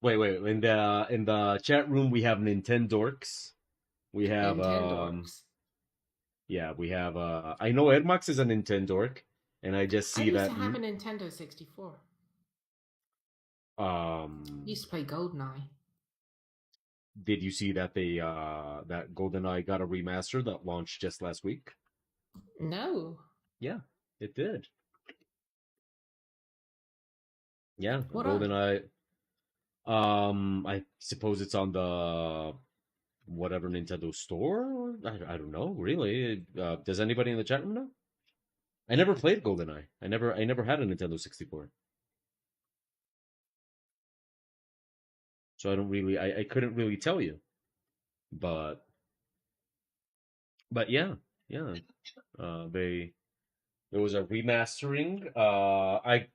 Speaker 1: Wait. In the chat room, we have Nintendorks. We have
Speaker 2: Nintendorks.
Speaker 1: yeah, we have I know Edmax is a Nintendork, and I just
Speaker 2: I
Speaker 1: see
Speaker 2: used
Speaker 1: that
Speaker 2: to have a Nintendo 64. I
Speaker 1: um
Speaker 2: used to play GoldenEye.
Speaker 1: did you see that they that GoldenEye got a remaster that launched just last week?
Speaker 2: No.
Speaker 1: Yeah, it did. Yeah,
Speaker 2: What on?
Speaker 1: GoldenEye. I suppose it's on the whatever Nintendo store. Or I don't know really. Does anybody in the chat room know? I never played GoldenEye. I never had a Nintendo 64, so I don't really. I couldn't really tell you. But yeah, yeah. They There was a remastering. I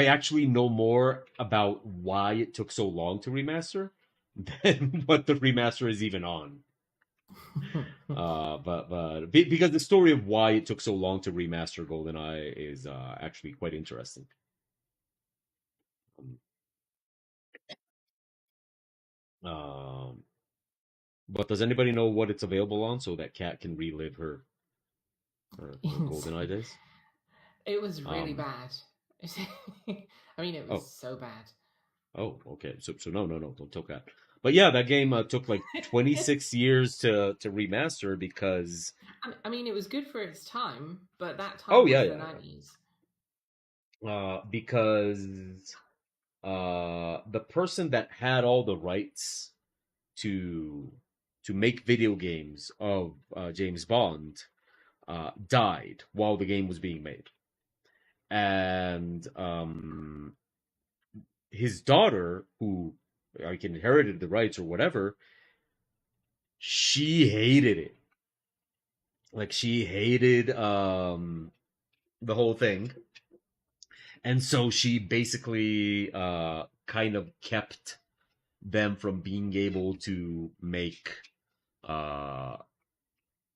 Speaker 1: actually know more about why it took so long to remaster than what the remaster is even on. But because the story of why it took so long to remaster GoldenEye is actually quite interesting. Um, but does anybody know what it's available on so that Kat can relive her GoldenEye
Speaker 2: Insane.
Speaker 1: days?
Speaker 2: It was really
Speaker 1: Um,
Speaker 2: bad. I mean, it was
Speaker 1: oh,
Speaker 2: so bad.
Speaker 1: Oh, okay. So no, don't tell Kat. But yeah, that game took like 26 years to remaster because
Speaker 2: I mean, it was good for its time, but that
Speaker 1: oh
Speaker 2: time
Speaker 1: yeah,
Speaker 2: was the
Speaker 1: yeah,
Speaker 2: 90s.
Speaker 1: because the person that had all the rights to to make video games of James Bond died while the game was being made, and his daughter, who like inherited the rights or whatever, she hated it. Like she hated the whole thing, and so she basically kind of kept them from being able to make uh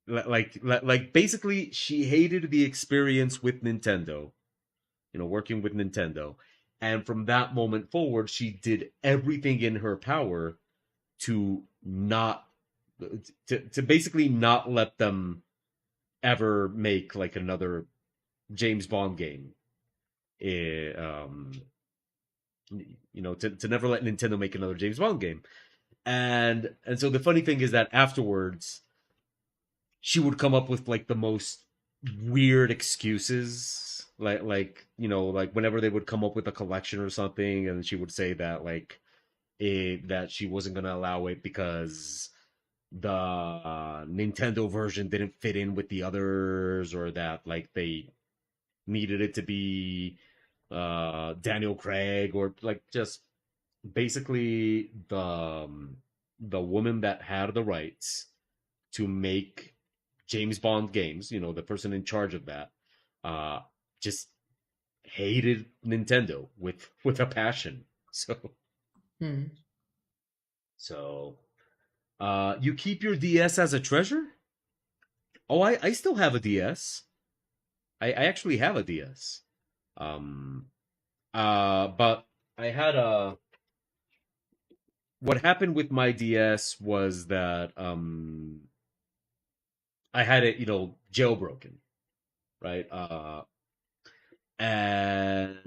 Speaker 1: like basically she hated the experience with Nintendo, working with Nintendo. And from that moment forward, she did everything in her power to not to basically not let them ever make like another James Bond game. Eh, to never let Nintendo make another James Bond game. And so the funny thing is that afterwards she would come up with like the most weird excuses, like whenever they would come up with a collection or something, and she would say that like that she wasn't going to allow it because the Nintendo version didn't fit in with the others, or that like they needed it to be Daniel Craig, or like just basically the woman that had the rights to make James Bond games, the person in charge of that, uh, just hated Nintendo with a passion. So
Speaker 2: Hmm.
Speaker 1: so you keep your DS as a treasure? Oh, I still have a DS. I actually have a DS. Um but I had a what happened with my DS was that I had it, jailbroken, right? And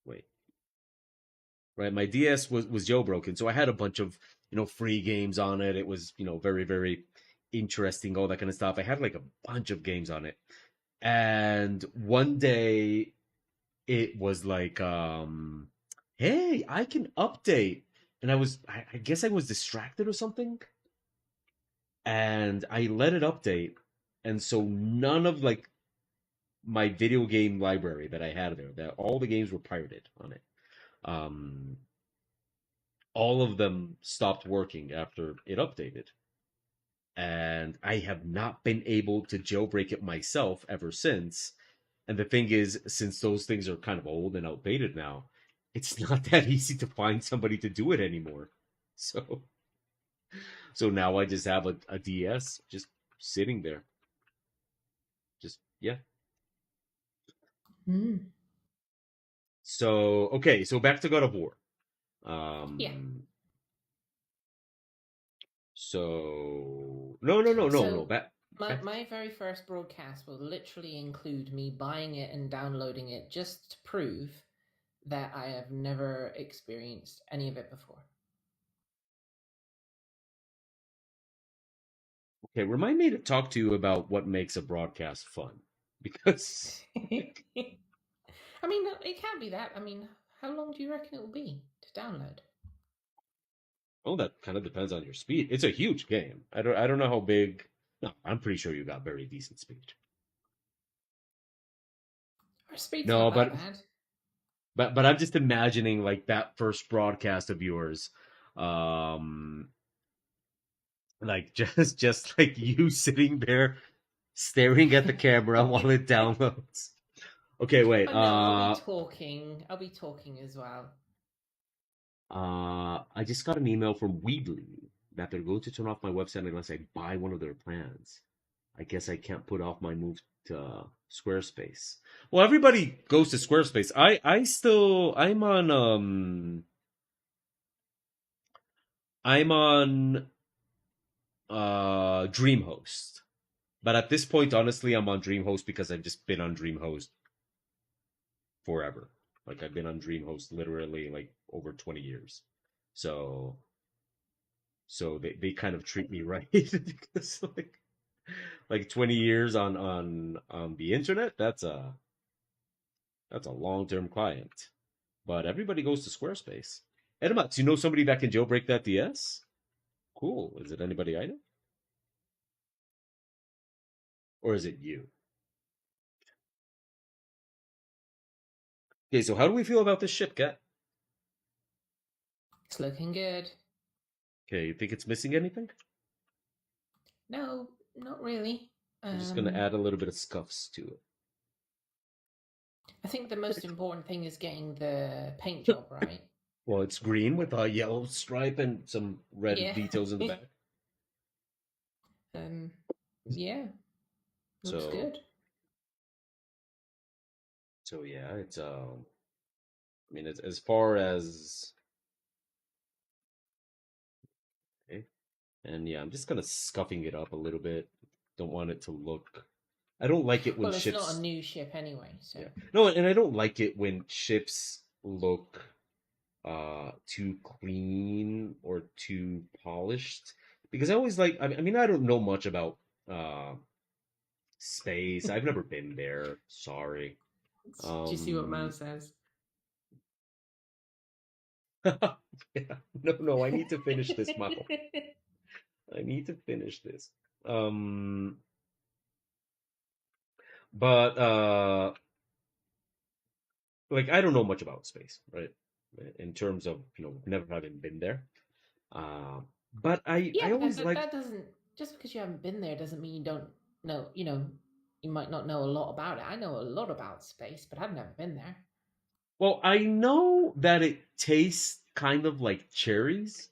Speaker 1: wait, right, my DS was jailbroken, so I had a bunch of free games on it. It was very very interesting, all that kind of stuff. I had like a bunch of games on it, and one day it was like, hey, I can update, and I guess I was distracted or something, and I let it update, and so none of like my video game library that I had there, that all the games were pirated on it. Um, all of them stopped working after it updated. And I have not been able to jailbreak it myself ever since. And the thing is, since those things are kind of old and outdated now, it's not that easy to find somebody to do it anymore. So so now I just have a DS just sitting there. Just yeah.
Speaker 2: Hmm.
Speaker 1: So okay, so back to God of War.
Speaker 2: Yeah.
Speaker 1: Um so no.
Speaker 2: So
Speaker 1: Back
Speaker 2: my
Speaker 1: back
Speaker 2: my very first broadcast will literally include me buying it and downloading it just to prove that I have never experienced any of it before.
Speaker 1: Okay, remind me to talk to you about what makes a broadcast fun. Because,
Speaker 2: I mean, it can't be that. I mean, how long do you reckon it will be to download?
Speaker 1: oh, that kind of depends on your speed. It's a huge game. I don't know how big. No, I'm pretty sure you got very decent speed.
Speaker 2: Our speed's
Speaker 1: No,
Speaker 2: not that
Speaker 1: but
Speaker 2: bad.
Speaker 1: but I'm just imagining like that first broadcast of yours, um, like just like you sitting there staring at the camera while it downloads. Okay, wait.
Speaker 2: Oh no, I'll be talking. I'll be talking as well.
Speaker 1: I just got an email from Weebly that they're going to turn off my website unless I buy one of their plans. I guess I can't put off my move to Squarespace. Well, everybody goes to Squarespace. I'm on DreamHost. But at this point, honestly, I'm on DreamHost because I've just been on DreamHost forever. Like I've been on DreamHost literally like over 20 years. So so they kind of treat me right because like 20 years on the internet, that's a long-term client. But everybody goes to Squarespace. Edema, do you know somebody that can jailbreak that DS? Cool. Is it anybody I know, or is it you? Okay, so how do we feel about this ship, Cat?
Speaker 2: It's looking good.
Speaker 1: Okay, you think it's missing anything?
Speaker 2: No, not really.
Speaker 1: I'm just gonna
Speaker 2: Um,
Speaker 1: add a little bit of scuffs to
Speaker 2: I think the most important thing is getting the paint job right.
Speaker 1: Well, it's green with a yellow stripe and some red
Speaker 2: Yeah.
Speaker 1: details in the back.
Speaker 2: um, yeah, looks
Speaker 1: So,
Speaker 2: good.
Speaker 1: so yeah, it's I mean, as far as okay, and yeah, I'm just kind of scuffing it up a little bit. Don't want it to look. I don't like it when
Speaker 2: Well, it's not a
Speaker 1: ships.
Speaker 2: new ship anyway, so
Speaker 1: Yeah, no, and I don't like it when ships look too clean or too polished because I always like. I mean, I don't know much about uh space. I've never been there. Sorry.
Speaker 2: do you see what Mao
Speaker 1: Um,
Speaker 2: says?
Speaker 1: yeah. No, no, I need to finish this, Mao. I need to finish this. Um, but like I don't know much about space, right? In terms of never having been there. But I
Speaker 2: Yeah, but
Speaker 1: always like.
Speaker 2: that doesn't, just because you haven't been there doesn't mean you don't know. You might not know a lot about it. I know a lot about space, but I've never been there.
Speaker 1: Well, I know that it tastes kind of like cherries,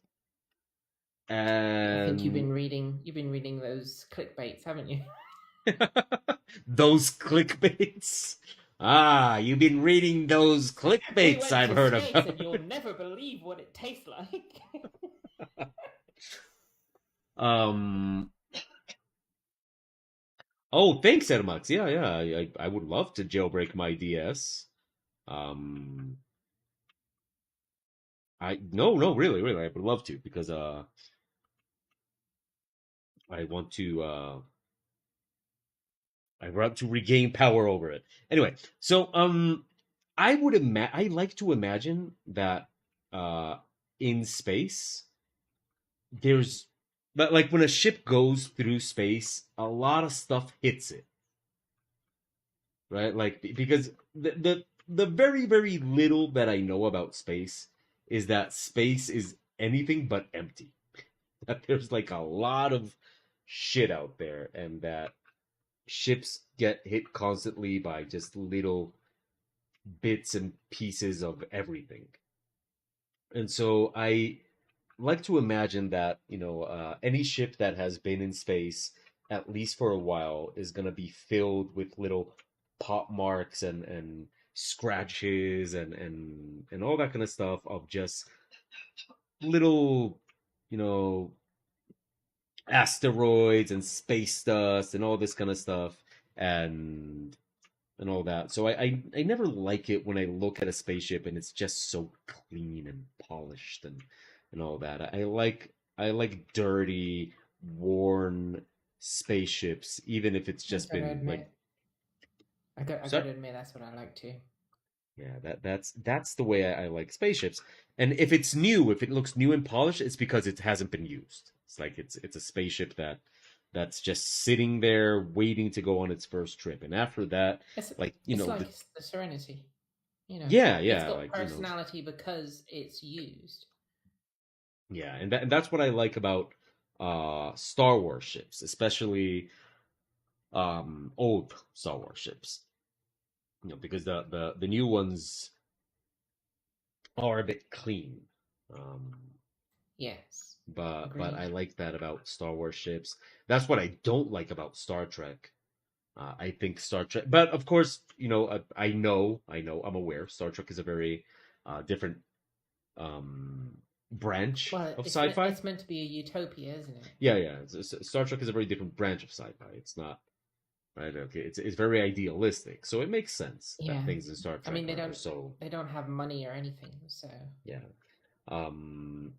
Speaker 2: I think
Speaker 1: and
Speaker 2: you've been reading those clickbaits, haven't you?
Speaker 1: those clickbaits. Ah, you've been reading those
Speaker 2: We
Speaker 1: clickbaits
Speaker 2: went
Speaker 1: I've
Speaker 2: to
Speaker 1: heard
Speaker 2: space and
Speaker 1: about.
Speaker 2: you'll never believe what it tastes like.
Speaker 1: um. Oh, thanks, Edamux. Yeah, yeah. I would love to jailbreak my DS. Um. I no, no, really, really. I would love to because I want to I want to regain power over it. Anyway, so I like to imagine that uh in space there's but like when a ship goes through space, a lot of stuff hits it, right? Like because the very very little that I know about space is that space is anything but empty. That there's like a lot of shit out there and that ships get hit constantly by just little bits and pieces of everything. And so I like to imagine that, any ship that has been in space at least for a while is going to be filled with little pop marks and scratches and all that kind of stuff of just little, you know, asteroids and space dust and all this kind of stuff. And all that. So I never like it when I look at a spaceship and it's just so clean and polished and all that. I like dirty, worn spaceships, even if it's
Speaker 2: I
Speaker 1: just
Speaker 2: gotta
Speaker 1: been like
Speaker 2: admit, I
Speaker 1: sorry.
Speaker 2: gotta admit that's what I like too.
Speaker 1: Yeah, that's the way I like spaceships. And if it's new, if it looks new and polished, it's because it hasn't been used. It's like it's a spaceship that's just sitting there waiting to go on its first trip. And after that,
Speaker 2: It's
Speaker 1: like,
Speaker 2: it's like the Serenity.
Speaker 1: yeah,
Speaker 2: It's
Speaker 1: yeah,
Speaker 2: got
Speaker 1: like,
Speaker 2: personality because it's used.
Speaker 1: yeah, and that's what I like about Star Wars ships, especially old Star Wars ships. Because the new ones are a bit clean. Um,
Speaker 2: Yes,
Speaker 1: but I
Speaker 2: agreed.
Speaker 1: like that about Star Wars ships. That's what I don't like about Star Trek. I think Star Trek, but of course, I'm aware Star Trek is a very different branch
Speaker 2: Well,
Speaker 1: of sci-fi.
Speaker 2: it's meant to be a utopia, isn't it?
Speaker 1: Yeah, yeah. Star Trek is a very different branch of sci-fi. It's not right. Okay, it's very idealistic, so it makes sense that
Speaker 2: Yeah.
Speaker 1: things in Star
Speaker 2: I
Speaker 1: Trek
Speaker 2: mean,
Speaker 1: are so
Speaker 2: they don't have money or anything, so
Speaker 1: yeah. Um,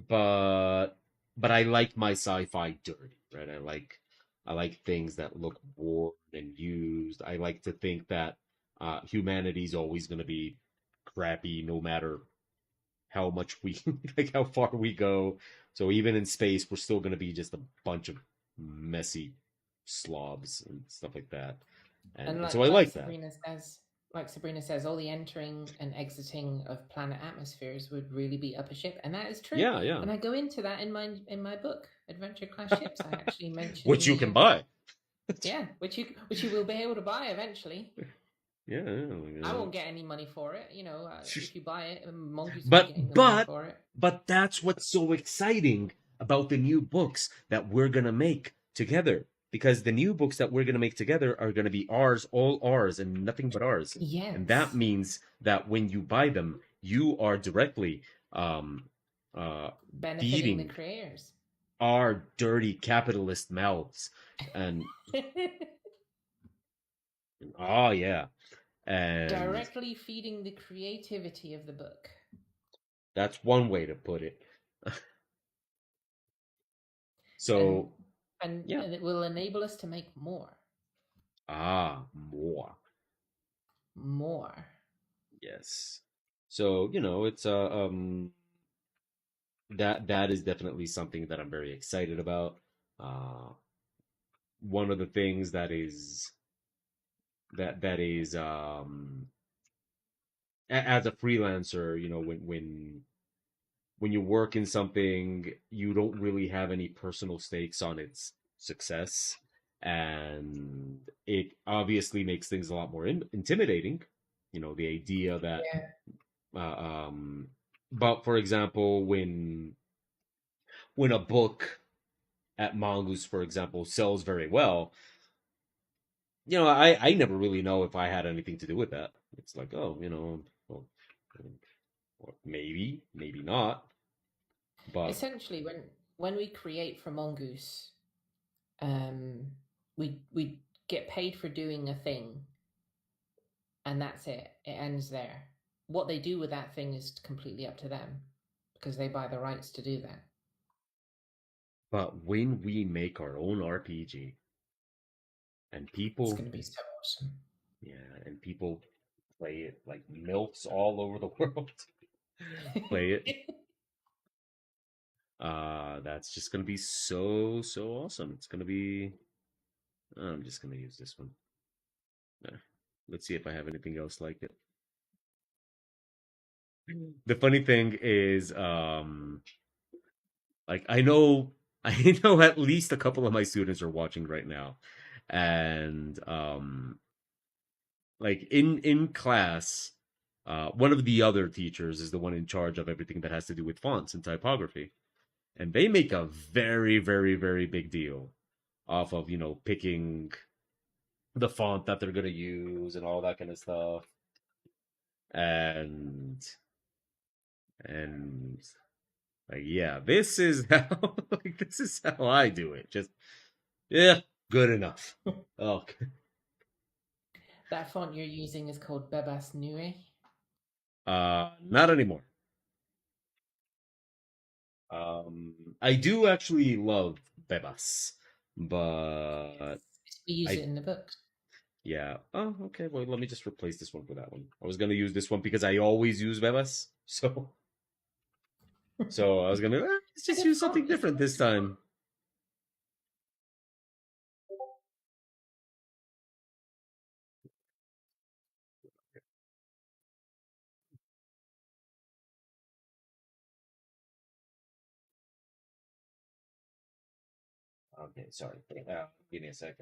Speaker 1: but but I like my sci-fi dirty, right? I like things that look worn and used. I like to think that humanity's always going to be crappy, no matter how much we like how far we go. So even in space, we're still gonna be just a bunch of messy slobs and stuff like that.
Speaker 2: And
Speaker 1: And so I like that.
Speaker 2: like Sabrina says, all the entering and exiting of planet atmospheres would really be up a ship, and that is true.
Speaker 1: Yeah, yeah.
Speaker 2: And I go into that in my book, Adventure Class Ships. I actually mention
Speaker 1: Which you
Speaker 2: the
Speaker 1: can buy.
Speaker 2: yeah, which you will be able to buy eventually.
Speaker 1: Yeah,
Speaker 2: I
Speaker 1: yeah.
Speaker 2: won't get any money for it. You know, if you buy it, Mongoose will be
Speaker 1: But
Speaker 2: getting the money
Speaker 1: but
Speaker 2: for it.
Speaker 1: but that's what's so exciting about the new books that we're gonna make together. Because the new books that we're gonna make together are gonna be ours, all ours, and nothing but ours. And that
Speaker 2: Yes,
Speaker 1: means that when you buy them, you are directly um uh
Speaker 2: benefiting the
Speaker 1: feeding
Speaker 2: creators.
Speaker 1: our dirty capitalist mouths. And oh yeah. And
Speaker 2: Directly feeding the creativity of the book.
Speaker 1: that's one way to put it.
Speaker 2: and
Speaker 1: So yeah.
Speaker 2: and it will enable us to make more.
Speaker 1: More.
Speaker 2: More.
Speaker 1: Yes. So, it's that is definitely something that I'm very excited about. Uh One of the things that is as a freelancer, when you work in something, you don't really have any personal stakes on its success, and it obviously makes things a lot more intimidating. The idea that
Speaker 2: Yeah.
Speaker 1: uh, um but for example, when a book at Mongoose, for example, sells very well, I never really know if I had anything to do with that. It's like, oh, well, or maybe not, but
Speaker 2: Essentially, when we create for Mongoose, um, we get paid for doing a thing, and that's it. It ends there. What they do with that thing is completely up to them because they buy the rights to do that.
Speaker 1: when we make our own RPG and
Speaker 2: It's
Speaker 1: people,
Speaker 2: going to be so awesome.
Speaker 1: yeah, and people play it like milfs all over the world, play it, that's just gonna be so so awesome. It's gonna be. I'm just gonna use this one. Uh, let's see if I have anything else like it. The funny thing is, like I know, I know at least a couple of my students are watching right now, and like in class, one of the other teachers is the one in charge of everything that has to do with fonts and typography, and they make a very very very big deal off of picking the font that they're gonna use and all that kind of stuff, and and like, yeah, this is how like this is how I do it. Just yeah, good enough. Oh,
Speaker 2: That font you're using is called Bebas Nue.
Speaker 1: not anymore. I do actually love Bebas, but
Speaker 2: We use it
Speaker 1: I
Speaker 2: in the book.
Speaker 1: yeah. Oh, okay. Well, let me just replace this one for that one. I was gonna use this one because I always use Bebas, so I was gonna let's
Speaker 2: It's a
Speaker 1: just
Speaker 2: good
Speaker 1: use
Speaker 2: font.
Speaker 1: something
Speaker 2: It's a
Speaker 1: different this
Speaker 2: nice font.
Speaker 1: time. Okay, sorry. Give me a sec.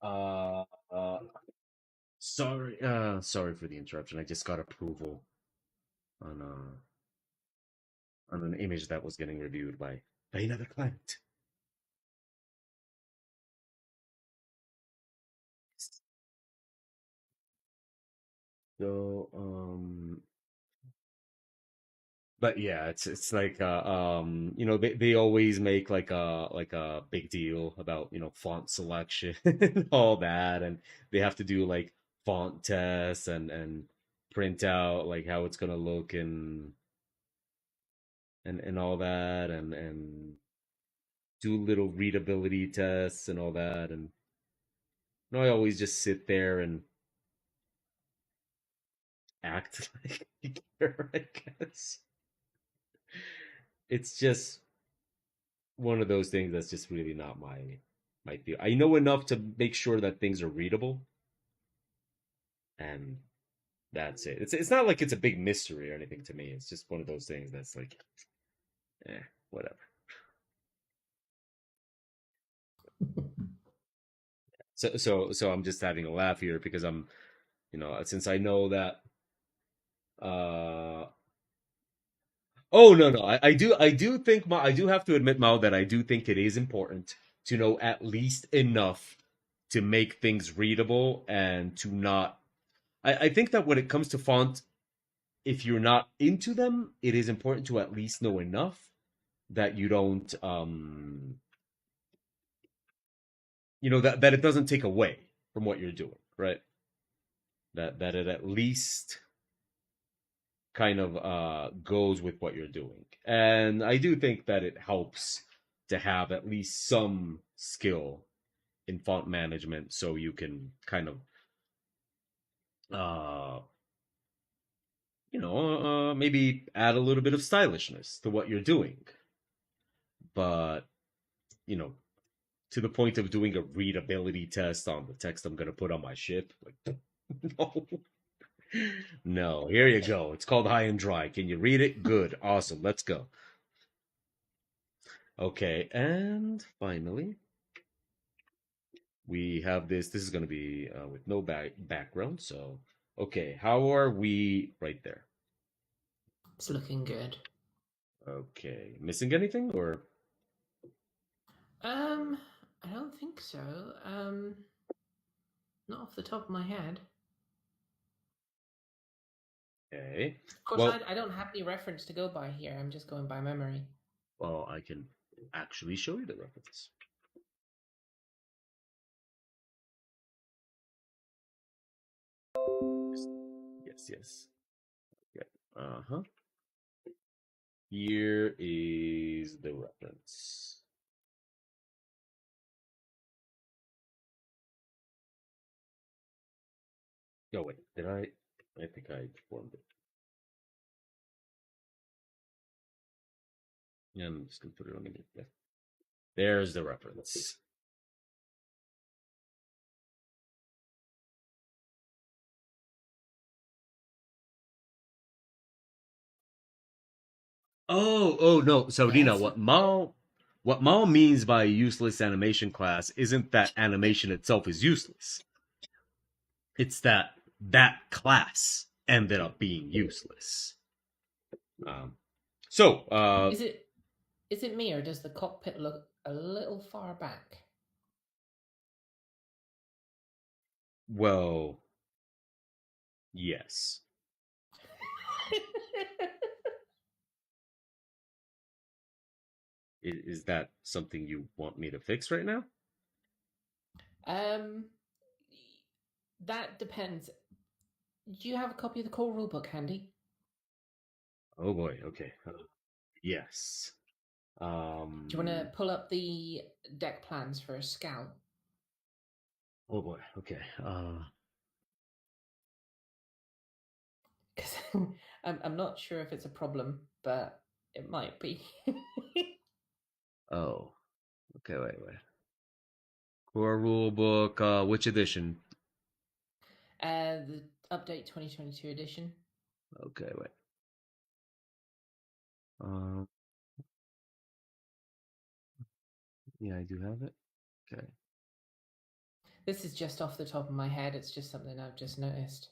Speaker 1: Uh, uh, sorry for the interruption. I just got approval on an image that was getting reviewed by another client. So, but yeah, it's like they always make like a big deal about font selection and all that, and they have to do like font tests and print out like how it's gonna look and all that, and do little readability tests and all that. And I always just sit there and act like I care, I guess. It's just one of those things that's just really not my deal. I know enough to make sure that things are readable, and that's it. It's not like it's a big mystery or anything to me. It's just one of those things that's like, whatever. So I'm just having a laugh here because I'm, since I know that. uh Oh no, no, I do think, I do have to admit, Mao, that I do think it is important to know at least enough to make things readable and to not. I think that when it comes to font, if you're not into them, it is important to at least know enough that you don't, that it doesn't take away from what you're doing, right? That it at least kind of goes with what you're doing. And I do think that it helps to have at least some skill in font management so you can kind of uh maybe add a little bit of stylishness to what you're doing. But, you know, to the point of doing a readability test on the text I'm going to put on my ship, like, no. No, here you go. It's called High and Dry. Can you read it? Good. Awesome. Let's go. Okay, and finally, we have this. This is going to be with no background. So, okay, how are we right there?
Speaker 2: It's looking good.
Speaker 1: Okay, missing anything or
Speaker 2: Um, I don't think so. Not off the top of my head.
Speaker 1: okay?
Speaker 2: Of course, I,
Speaker 1: Well,
Speaker 2: I don't have any reference to go by here. I'm just going by memory.
Speaker 1: I can actually show you the reference. Yes, yes. Yeah. Uh-huh. Here is the reference. Oh wait, did I? I think I formed it. Yeah, I'm just gonna put it on the. Yeah. There's the reference. Oh no. So Dina,
Speaker 2: Yes.
Speaker 1: what Mao means by useless animation class isn't that animation itself is useless. It's that class ended up being useless. Um, so
Speaker 2: Is it is it me or does the cockpit look a little far back?
Speaker 1: well, yes. Is that something you want me to fix right now?
Speaker 2: um, that depends. Do you have a copy of the core rulebook handy?
Speaker 1: Oh boy. Okay. Yes.
Speaker 2: Do you want to
Speaker 1: Um.
Speaker 2: pull up the deck plans for a scout?
Speaker 1: Oh boy. Okay.
Speaker 2: Because I'm not sure if it's a problem, but it might be.
Speaker 1: Oh. Okay. Wait. Core rule book. Which edition?
Speaker 2: The update 2022 edition.
Speaker 1: Okay. Wait. Uh. Yeah, I do have it. Okay.
Speaker 2: This is just off the top of my head. It's just something I've just noticed.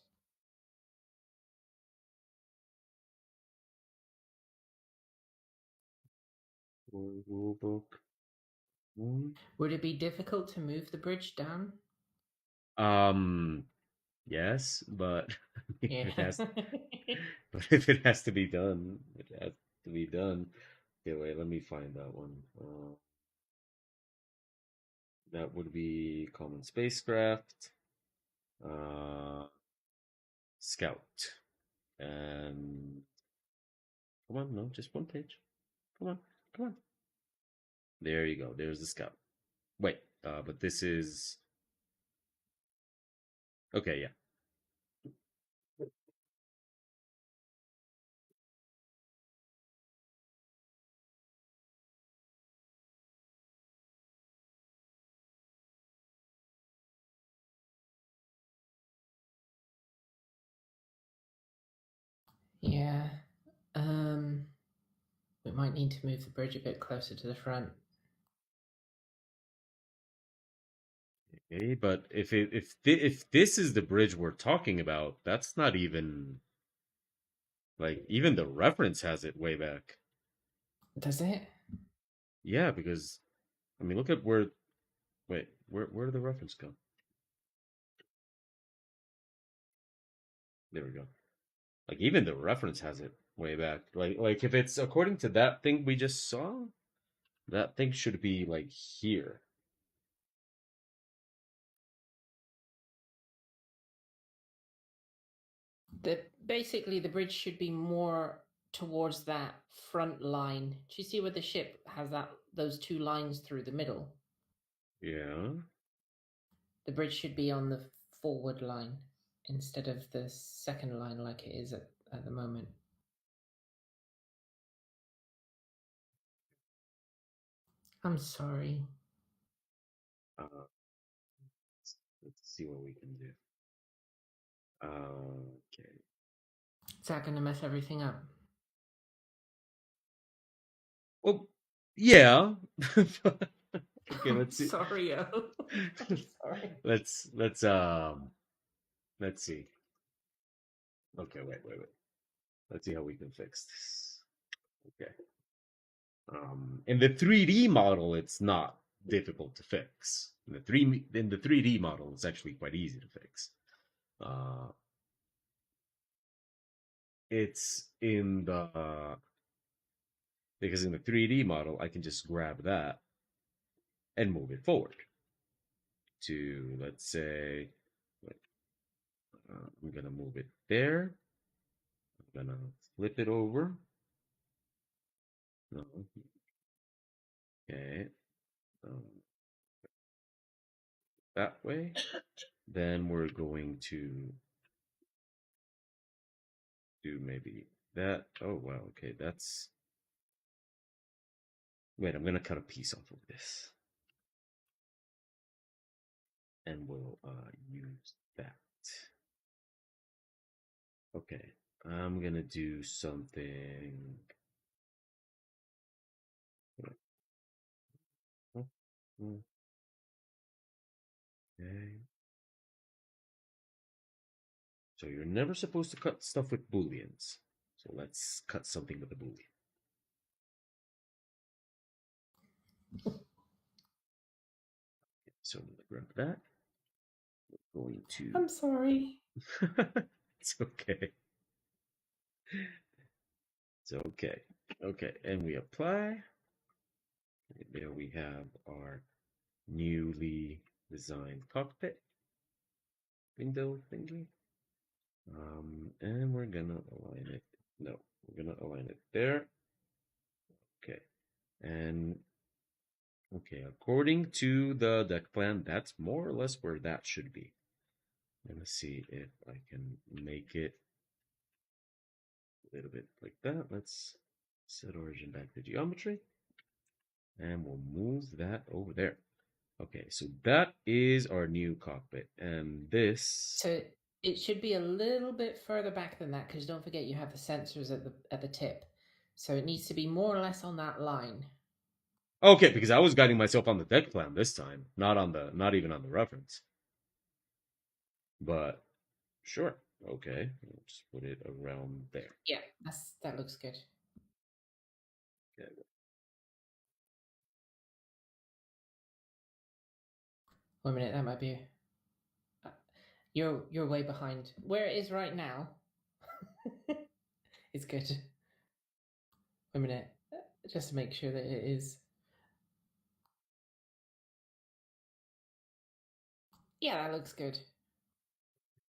Speaker 1: Core rule book. Hmm.
Speaker 2: Would it be difficult to move the bridge down?
Speaker 1: Um. Yes, but if
Speaker 2: Yeah.
Speaker 1: it has, but if it has to be done, it has to be done. Okay, wait. Let me find that one. That would be common spacecraft. Uh. Scout. And come on, no, just one page. Come on, come on. There you go. There's the scout. Wait, but this is okay. Yeah.
Speaker 2: Yeah. Um, we might need to move the bridge a bit closer to the front.
Speaker 1: Okay, but if this is the bridge we're talking about, that's not even like even the reference has it way back.
Speaker 2: Does it?
Speaker 1: Yeah, because I mean, look at where. Wait, where did the reference go? There we go. Like even the reference has it way back. Like if it's according to that thing we just saw, that thing should be like here.
Speaker 2: Basically the bridge should be more towards that front line. Do you see where the ship has those two lines through the middle?
Speaker 1: Yeah.
Speaker 2: The bridge should be on the forward line instead of the second line like it is at the moment. I'm sorry.
Speaker 1: Uh, let's see what we can do. Okay.
Speaker 2: Is that going to mess everything up?
Speaker 1: Well, yeah. Okay, let's see.
Speaker 2: Sorry, oh. I'm sorry.
Speaker 1: Let's see. Okay, wait. Let's see how we can fix this. Okay. In the 3D model, it's not difficult to fix. In the 3D model, it's actually quite easy to fix. Uh, it's in the because in the 3D model, I can just grab that and move it forward to, let's say, I'm gonna move it there. I'm gonna flip it over. No, okay, um, that way. Then we're going to do maybe that. Oh wow, okay, that's. Wait, I'm gonna cut a piece off of this, and we'll use that. Okay, I'm gonna do something. Okay. So you're never supposed to cut stuff with booleans. So let's cut something with a boolean. So I'm gonna grab that. We're going to.
Speaker 2: I'm sorry.
Speaker 1: It's okay. It's okay. Okay, and we apply. There we have our newly designed cockpit window thingy. And we're gonna align it. No, we're gonna align it there. Okay, and okay, according to the deck plan, that's more or less where that should be. I'm gonna see if I can make it a little bit like that. Let's set origin back to geometry, and we'll move that over there. Okay, so that is our new cockpit, and this.
Speaker 2: So it should be a little bit further back than that because don't forget you have the sensors at the tip. So it needs to be more or less on that line.
Speaker 1: Okay, because I was guiding myself on the deck plan this time, not even on the reference. But sure, okay, we'll just put it around there.
Speaker 2: Yeah, that looks good.
Speaker 1: Okay.
Speaker 2: One minute, that might be. You're way behind. Where it is right now, it's good. One minute, just to make sure that it is. Yeah, that looks good.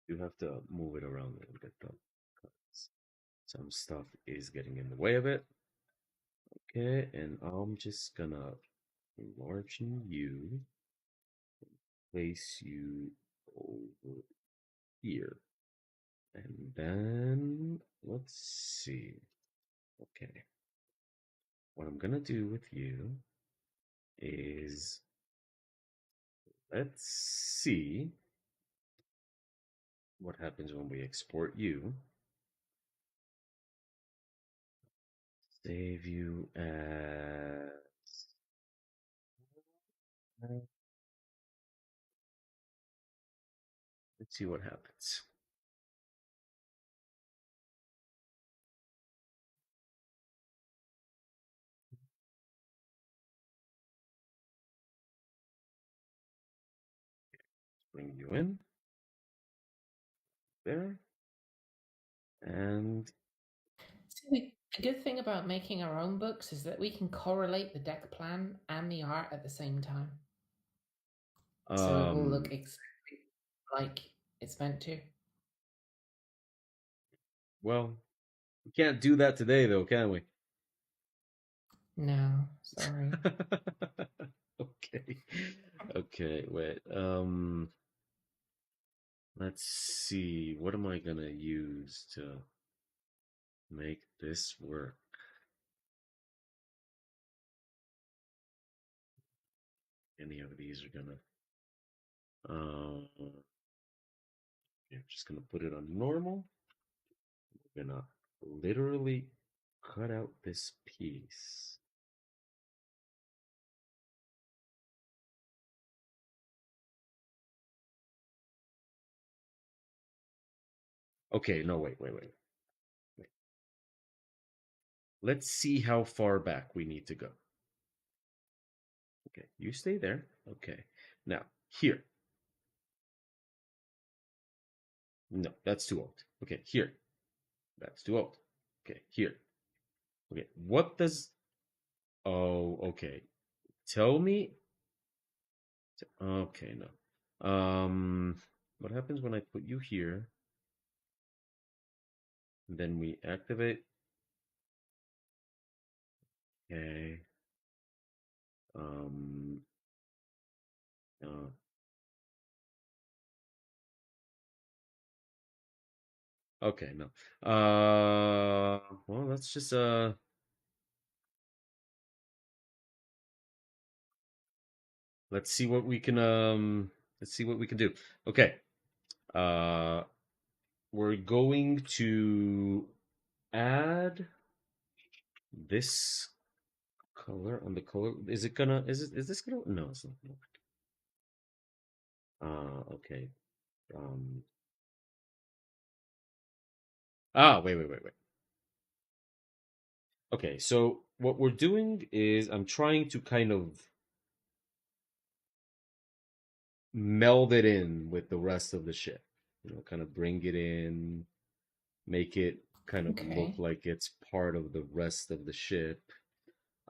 Speaker 1: You have to move it around a little bit though, because some stuff is getting in the way of it. Okay, and I'm just gonna enlarging you, place you over here. And then let's see. Okay. What I'm gonna do with you is let's see what happens when we export you. Save you as. Let's see what happens. Bring you in there, and
Speaker 2: So the good thing about making our own books is that we can correlate the deck plan and the art at the same time. So it will look
Speaker 1: um,
Speaker 2: exactly like it's meant to.
Speaker 1: well, we can't do that today, though, can we?
Speaker 2: No, sorry.
Speaker 1: Okay. Okay, wait. Let's see. What am I gonna use to make this work? Any of these are gonna. Okay, I'm just gonna put it on normal. We're gonna literally cut out this piece. Okay, no, wait. Let's see how far back we need to go. Okay, you stay there. Okay, now here. No, that's too old. Okay, here. That's too old. Okay, here. Okay, what does. Oh, okay. Tell me. Okay, no. What happens when I put you here? Then we activate. Okay. Um. Uh, okay, no. Well, let's just let's see what we can let's see what we can do. Okay. Uh, we're going to add this color on the color. Is it gonna? Is this gonna? No, it's not. Okay. Um. Wait. Okay, so what we're doing is I'm trying to kind of meld it in with the rest of the ship. Kind of bring it in, make it kind of look
Speaker 2: Okay.
Speaker 1: like it's part of the rest of the ship.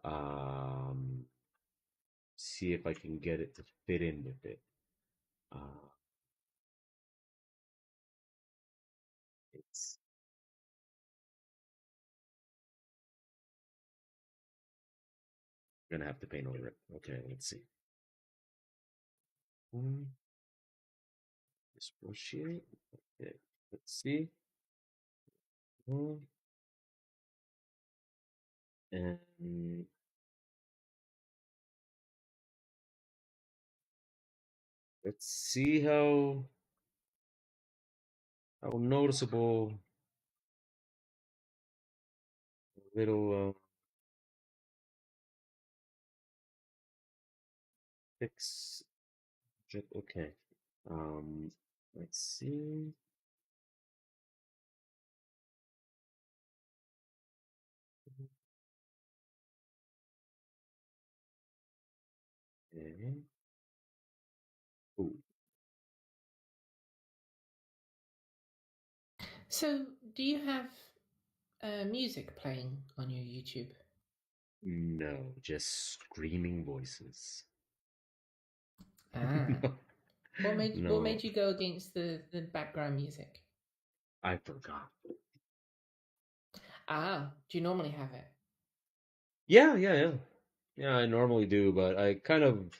Speaker 1: Um, See if I can get it to fit in with it. Uh, it's gonna have to paint over it. Okay, let's see. Dissociate. Okay, let's see. And let's see how noticeable a little fix. Okay. Um, let's see. Okay. Ooh,
Speaker 2: So do you have music playing on your YouTube?
Speaker 1: no, just screaming voices.
Speaker 2: Ah.
Speaker 1: No,
Speaker 2: What
Speaker 1: no,
Speaker 2: made you go against the background music?
Speaker 1: I forgot.
Speaker 2: Ah, do you normally have it?
Speaker 1: Yeah. Yeah, I normally do, but I kind of,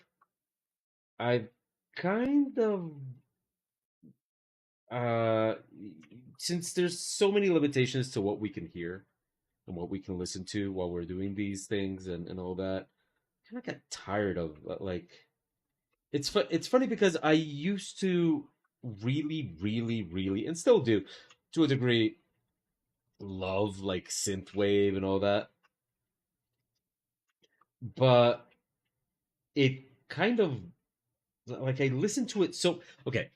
Speaker 1: uh, since there's so many limitations to what we can hear and what we can listen to while we're doing these things and all that, kind of got tired of like it's funny because I used to really and still do to a degree love like synthwave and all that, but it kind of like I listen to it so okay.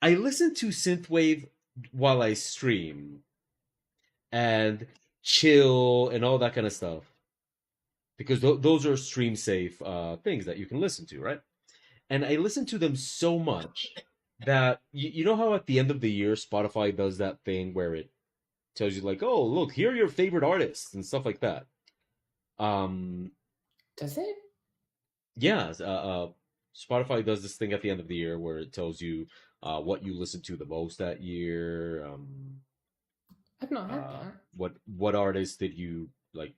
Speaker 1: I listen to synthwave while I stream and chill and all that kind of stuff because those are stream safe things that you can listen to, right? And I listen to them so much that you know how at the end of the year Spotify does that thing where it tells you like, oh look, here are your favorite artists and stuff like that. Um,
Speaker 2: Does it?
Speaker 1: yeah, Spotify does this thing at the end of the year where it tells you what you listened to the most that year.
Speaker 2: I've not had that.
Speaker 1: What artist did you like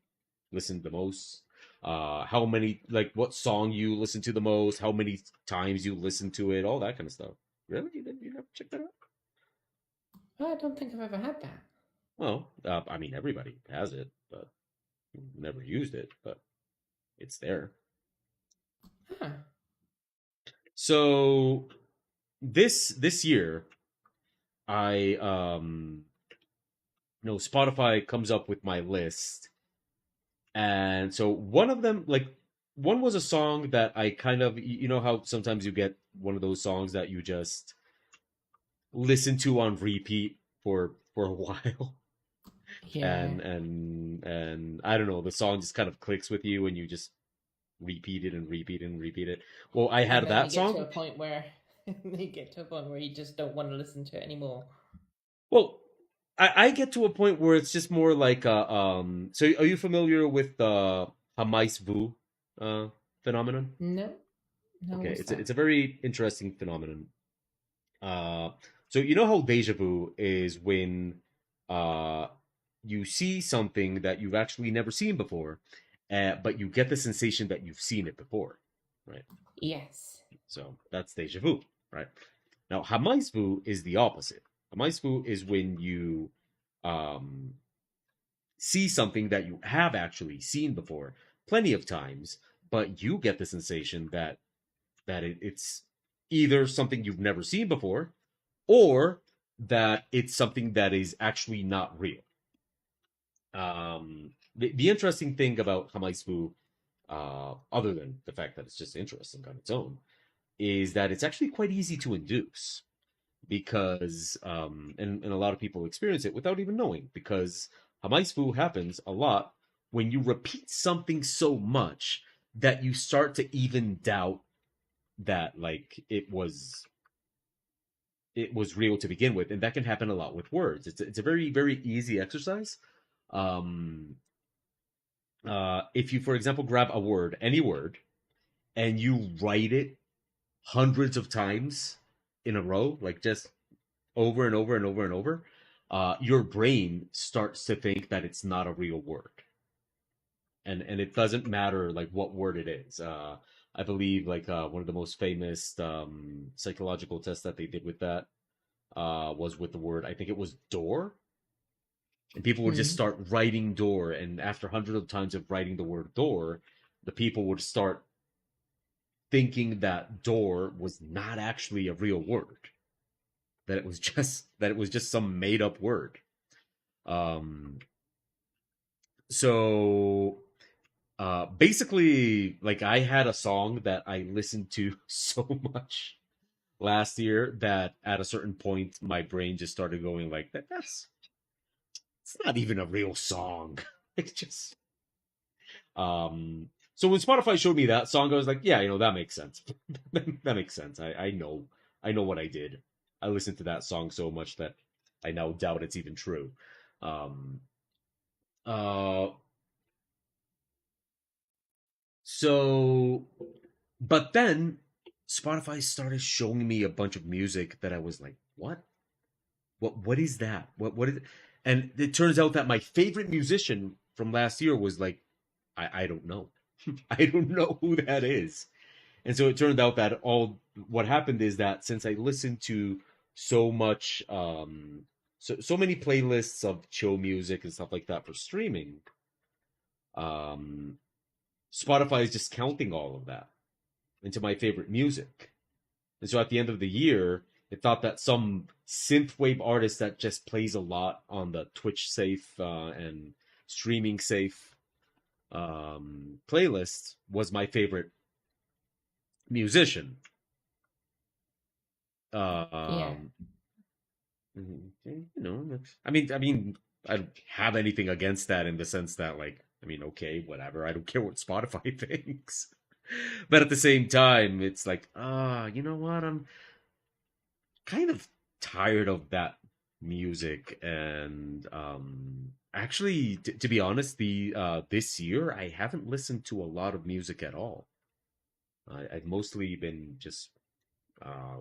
Speaker 1: listen the most? How many like what song you listen to the most? How many times you listen to it? All that kind of stuff. Really, you never check that out?
Speaker 2: I don't think I've ever had that.
Speaker 1: Well, I mean everybody has it, but never used it. But it's there.
Speaker 2: Huh.
Speaker 1: So this year, I Spotify comes up with my list, and so one of them like one was a song that I kind of you know how sometimes you get one of those songs that you just listen to on repeat for a while
Speaker 2: Yeah.
Speaker 1: and I don't know the song just kind of clicks with you and you just repeat it and repeat it and repeat it. Well, I
Speaker 2: And
Speaker 1: had
Speaker 2: then you
Speaker 1: that
Speaker 2: get to a
Speaker 1: song.
Speaker 2: point where you get to a point where you just don't want to listen to it anymore.
Speaker 1: Well, I get to a point where it's just more like so are you familiar with the Hamais Vu uh phenomenon?
Speaker 2: No, no,
Speaker 1: Okay,
Speaker 2: what's that?
Speaker 1: it's a very interesting phenomenon. Uh so you know how deja vu is when uh you see something that you've actually never seen before, but you get the sensation that you've seen it before, right?
Speaker 2: Yes.
Speaker 1: So that's deja vu, right? Now, Hamais vu is the opposite. Hamais vu is when you um, see something that you have actually seen before plenty of times, but you get the sensation that it's either something you've never seen before or that it's something that is actually not real. The interesting thing about Hamais vu, other than the fact that it's just interesting on its own, is that it's actually quite easy to induce because and a lot of people experience it without even knowing because hamaisfu happens a lot when you repeat something so much that you start to even doubt that like it was real to begin with, and that can happen a lot with words. It's a very easy exercise. um if you for example grab a word, any word, and you write it hundreds of times in a row, like just over and over and over and over, your brain starts to think that it's not a real word, and it doesn't matter like what word it is. I believe like one of the most famous psychological tests that they did with that was with the word. I think it was door, and people would just
Speaker 2: Hmm.
Speaker 1: start writing door, and after hundreds of times of writing the word door, the people would start thinking that door was not actually a real word, that it was just some made up word. Um, so basically like I had a song that I listened to so much last year that at a certain point my brain just started going like that's it's not even a real song. It's just so when Spotify showed me that song I was like, yeah, that makes sense. That makes sense. I know what I did. I listened to that song so much that I now doubt it's even true. um uh so But then Spotify started showing me a bunch of music that I was like, "What? What is that? What is it?" And it turns out that my favorite musician from last year was like, I don't know. I don't know who that is. And so it turned out that all what happened is that since I listened to so much so many playlists of chill music and stuff like that for streaming, um Spotify is just counting all of that into my favorite music. And so at the end of the year, it thought that some synthwave artist that just plays a lot on the Twitch safe and streaming safe playlist was my favorite musician.
Speaker 2: Yeah.
Speaker 1: Um, I mean, I don't have anything against that in the sense that, like, I mean, okay, whatever. I don't care what Spotify thinks. But at the same time, it's like, you know what? I'm kind of tired of that music. And actually, to be honest, the this year I haven't listened to a lot of music at all. I've mostly been just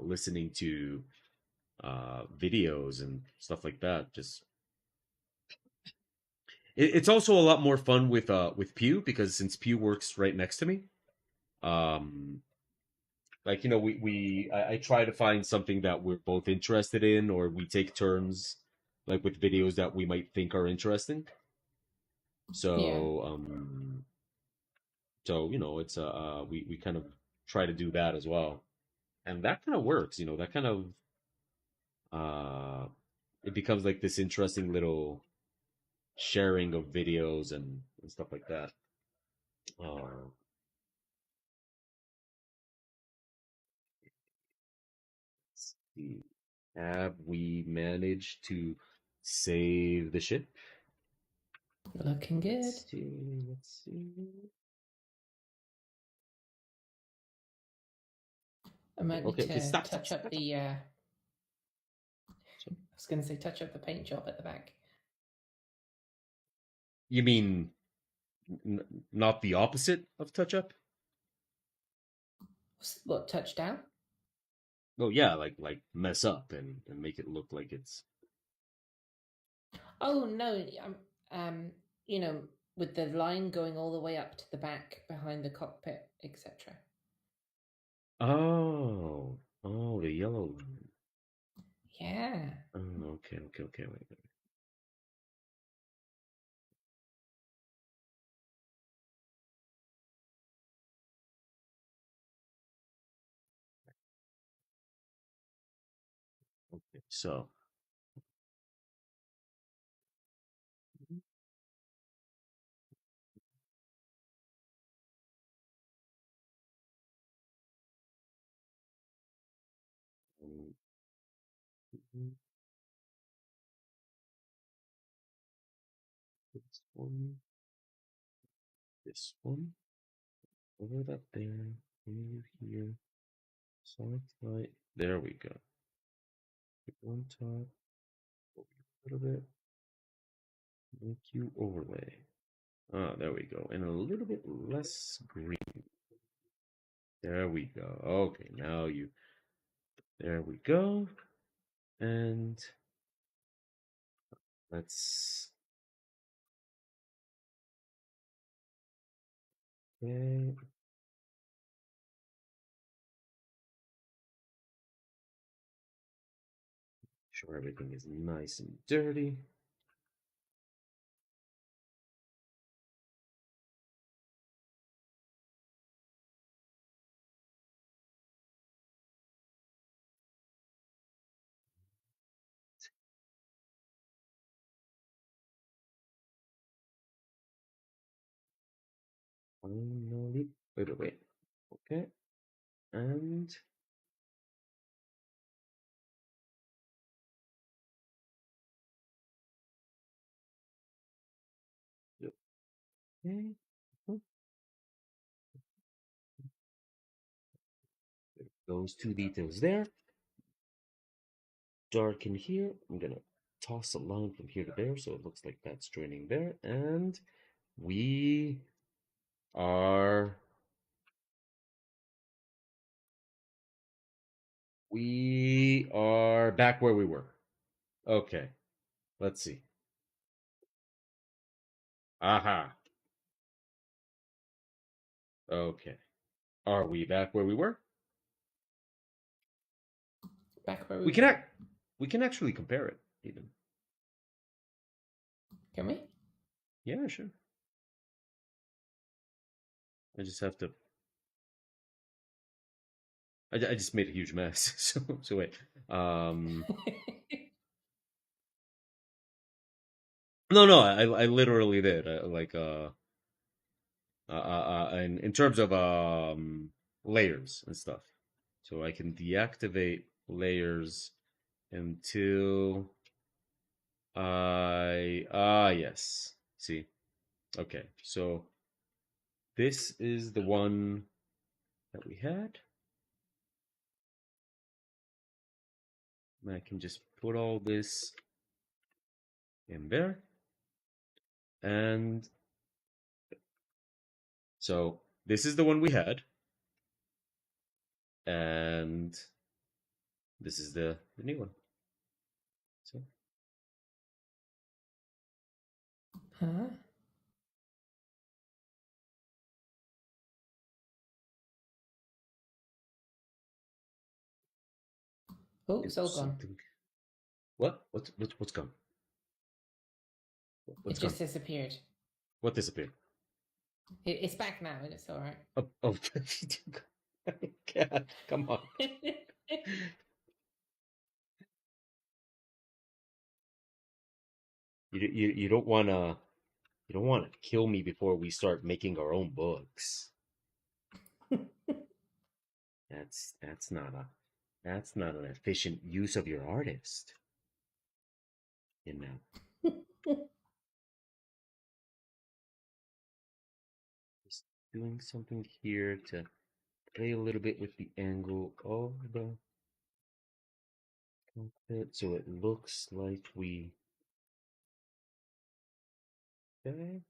Speaker 1: listening to videos and stuff like that. Just it's also a lot more fun with Pew because since Pew works right next to me, um, like I try to find something that we're both interested in, or we take turns, like with videos that we might think are interesting.
Speaker 2: Yeah.
Speaker 1: So it's we kind of try to do that as well, and that kind of works. That kind of uh, it becomes like this interesting little sharing of videos and stuff like that. Uh, let's see. Have we managed to save the ship?
Speaker 2: Looking good.
Speaker 1: Let's see. Let's see.
Speaker 2: I might need
Speaker 1: Okay. Okay.
Speaker 2: to
Speaker 1: Stop. Stop.
Speaker 2: touch up
Speaker 1: Stop.
Speaker 2: the. I
Speaker 1: So,
Speaker 2: was going to say touch up the paint job at the back.
Speaker 1: you mean not the opposite of touch up?
Speaker 2: What, touchdown?
Speaker 1: Oh yeah, like mess up and make it look like it's.
Speaker 2: Oh no, um, you know, with the line going all the way up to the back behind the cockpit, etc.
Speaker 1: Oh, the yellow line.
Speaker 2: Yeah.
Speaker 1: Oh, okay, okay, okay. Wait. Okay, so um, one, this one, over that there, over here, soft light. There we go. One top, over a little bit, make you overlay. Ah, there we go, and a little bit less green. There we go. Okay, now you. There we go, and let's. Okay, sure everything is nice and dirty. Finally, wait. Okay, and okay, oh, those two details there. Dark in here. I'm gonna toss a line from here to there, so it looks like that's joining there, and we are we are back where we were. Okay, let's see. Aha. Okay. Are we back where we were?
Speaker 2: Back where we
Speaker 1: We can
Speaker 2: were.
Speaker 1: act. We can actually compare it even.
Speaker 2: Can we?
Speaker 1: Yeah, sure. I just have to. I just made a huge mess. So wait. Um. No, I literally did. In terms of layers and stuff. So I can deactivate layers until yes. See. Okay. So this is the one that we had. And I can just put all this in there. And so this is the one we had. And this is the new one. So
Speaker 2: Huh? Oh,
Speaker 1: do
Speaker 2: it's all gone.
Speaker 1: something. What? What's gone?
Speaker 2: It
Speaker 1: What's gone?
Speaker 2: just disappeared.
Speaker 1: What disappeared?
Speaker 2: It's back now, and it's all right.
Speaker 1: Oh, God, come on. You don't wanna kill me before we start making our own books. That's not a that's not an efficient use of your artist. You know, just doing something here to play a little bit with the angle of the cockpit so it looks like we okay.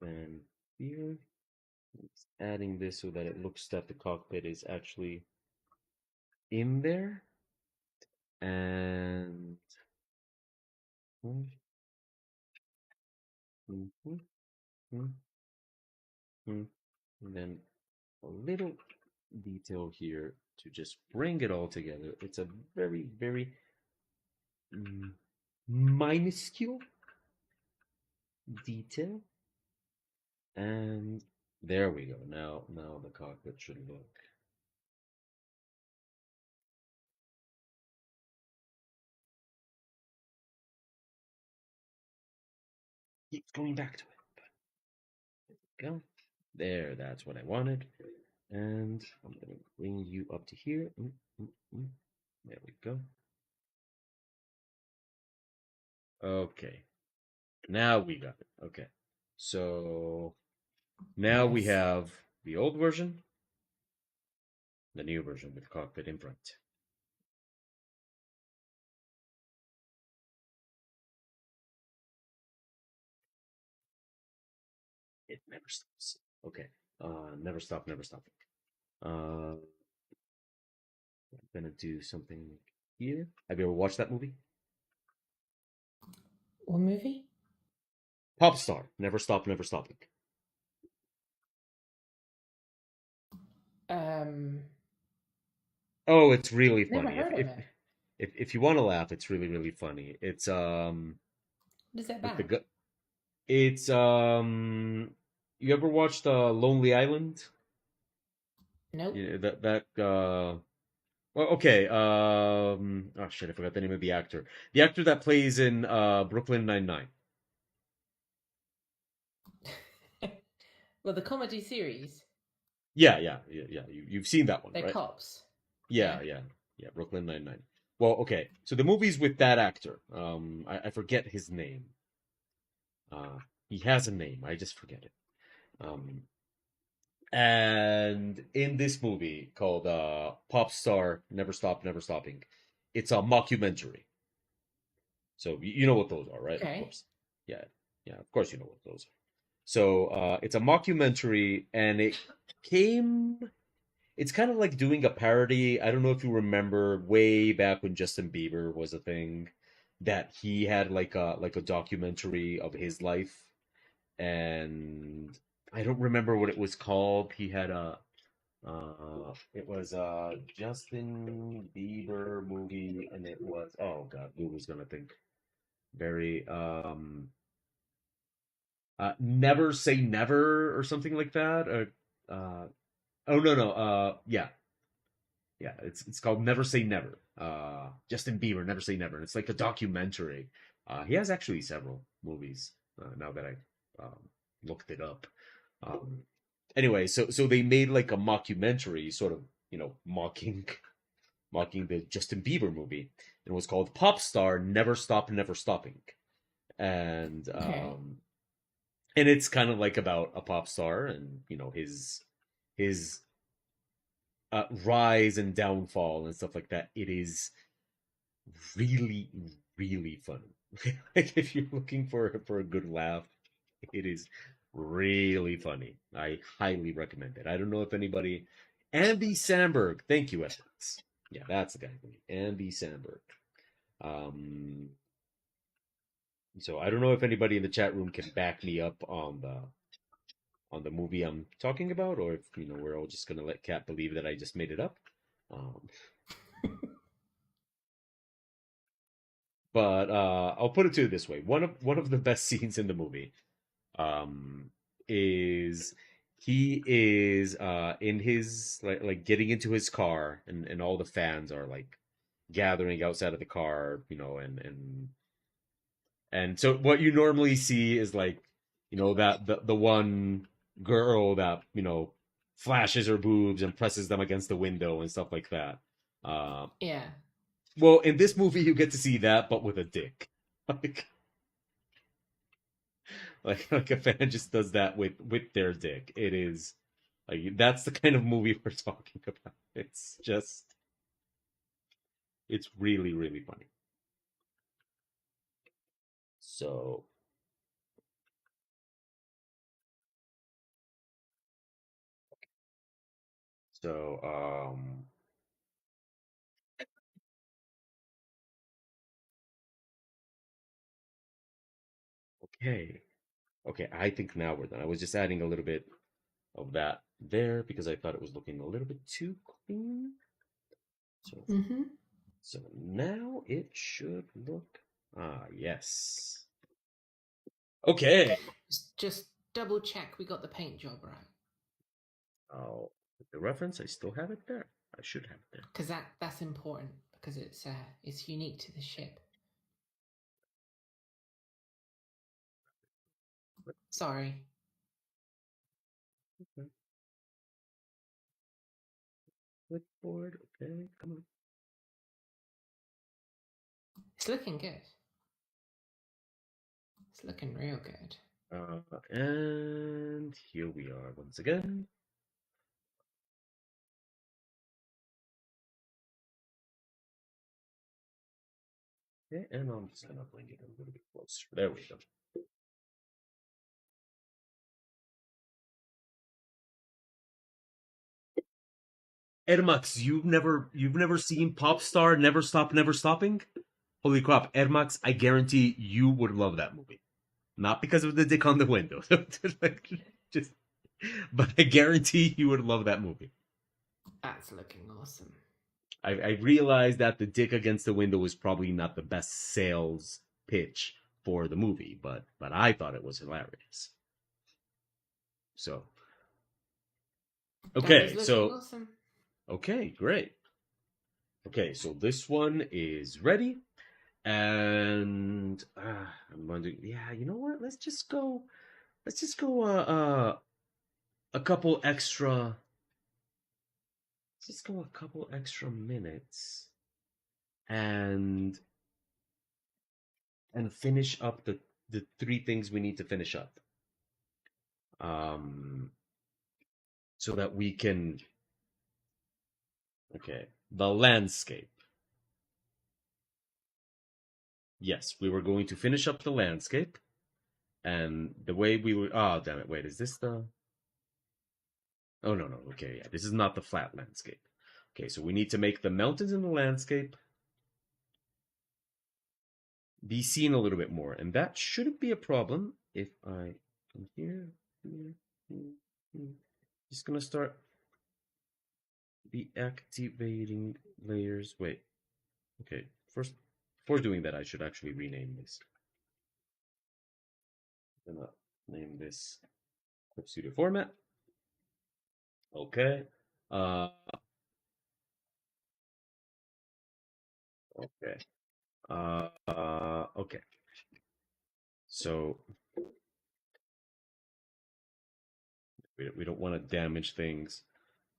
Speaker 1: And here, it's adding this so that it looks that the cockpit is actually in there. And mhm, mhm, mhm. And then a little detail here to just bring it all together. It's a very, very mm, minuscule detail. And there we go. Now the cockpit should look. Keeps going back to it. But go. There, that's what I wanted. And I'm going to bring you up to here. Mm. There we go. Okay. Now we got it. Okay. So now we
Speaker 2: Nice.
Speaker 1: have the old version, the new version with cockpit in front. It never stops. Okay. Never stop, never stopping. I'm gonna do something here. Have you ever watched that movie?
Speaker 2: What movie?
Speaker 1: Pop Star. Never stop, never stopping.
Speaker 2: Um,
Speaker 1: Oh, it's really
Speaker 2: Never
Speaker 1: funny.
Speaker 2: heard of it.
Speaker 1: If you want to laugh, it's really really funny. It's
Speaker 2: What is that
Speaker 1: with the
Speaker 2: about?
Speaker 1: it's you ever watched Lonely Island?
Speaker 2: Nope.
Speaker 1: Yeah, well, okay. Oh shit, I forgot the name of the actor. The actor that plays in Brooklyn Nine-Nine.
Speaker 2: Well, the comedy series,
Speaker 1: Yeah. You've seen that one,
Speaker 2: they're
Speaker 1: right?
Speaker 2: cops. Yeah.
Speaker 1: Yeah. Brooklyn Nine-Nine. Well, okay. So the movie's with that actor. I forget his name. Uh, he has a name. I just forget it. Um, and in this movie called Pop Star Never Stop, Never Stopping, it's a mockumentary. So you know what those are, right? Of
Speaker 2: Okay.
Speaker 1: course. Yeah, yeah. Of course you know what those are. So it's a mockumentary, and came. It's kind of like doing a parody. I don't know if you remember way back when Justin Bieber was a thing, that he had like a documentary of his life, and I don't remember what it was called. He had a it was a Justin Bieber movie, and it was, oh God, who was gonna think? Very Never Say Never or something like that. Or oh no no yeah, yeah, it's called Never Say Never. Justin Bieber, Never Say Never. And it's like a documentary. He has actually several movies. Now that I looked it up. Um, anyway, so they made like a mockumentary, sort of, mocking mocking the Justin Bieber movie. And it was called Pop Star Never Stop Never Stopping. And
Speaker 2: Okay.
Speaker 1: and it's kind of like about a pop star and his rise and downfall and stuff like that. It is really, really funny. Like if you're looking for a good laugh, it is really funny. I highly recommend it. I don't know if anybody. Andy Samberg, thank you, Alex. Yeah, that's the guy. Andy Samberg. Um, so I don't know if anybody in the chat room can back me up on the movie I'm talking about, or if we're all just gonna let Kat believe that I just made it up. Um, but I'll put it to you this way: one of the best scenes in the movie um, is he is in his like getting into his car, and all the fans are like gathering outside of the car, and so what you normally see is like, that the one girl that, flashes her boobs and presses them against the window and stuff like that. Uh,
Speaker 2: Yeah.
Speaker 1: well, in this movie, you get to see that, but with a dick. Like, like a fan just does that with their dick. It is like that's the kind of movie we're talking about. It's really really funny. So so okay. Okay, I think now we're done. I was just adding a little bit of that there because I thought it was looking a little bit too clean. So
Speaker 2: Mm-hmm.
Speaker 1: so now it should look, yes. Okay.
Speaker 2: Just double check we got the paint job right,
Speaker 1: Oh, the reference, I still have it there. I should have it there.
Speaker 2: because that's important because it's unique to the ship. Sorry,
Speaker 1: Okay. Clipboard. Okay, come
Speaker 2: it's looking good. It's looking real good.
Speaker 1: on. And here we are once again. Okay, and I'm just gonna bring it a little bit closer. There we go. Ermax, you've never seen Pop Star Never Stop Never Stopping? Holy crap, Ermax, I guarantee you would love that movie. Not because of the dick on the window. Like, just but I guarantee you would love that movie.
Speaker 2: That's looking awesome.
Speaker 1: I realized that the dick against the window was probably not the best sales pitch for the movie, but I thought it was hilarious. So
Speaker 2: That is
Speaker 1: okay,
Speaker 2: looking
Speaker 1: so
Speaker 2: awesome.
Speaker 1: okay, great. Okay, so this one is ready, and I'm wondering, yeah, you know what? Let's just go a couple extra. Let's just go a couple extra minutes and finish up the three things we need to finish up. Um, so that we can, okay, the landscape. Yes, we were going to finish up the landscape, and the way we were, oh damn it, wait, is this the, oh no no, okay, yeah, this is not the flat landscape. Okay, so we need to make the mountains in the landscape be seen a little bit more, and that shouldn't be a problem if I come here. Just gonna start deactivating layers. Wait. Okay. First, before doing that, I should actually rename this. I'm gonna name this Clip Studio format. Okay. Uh. Okay. Okay. So we don't want to damage things.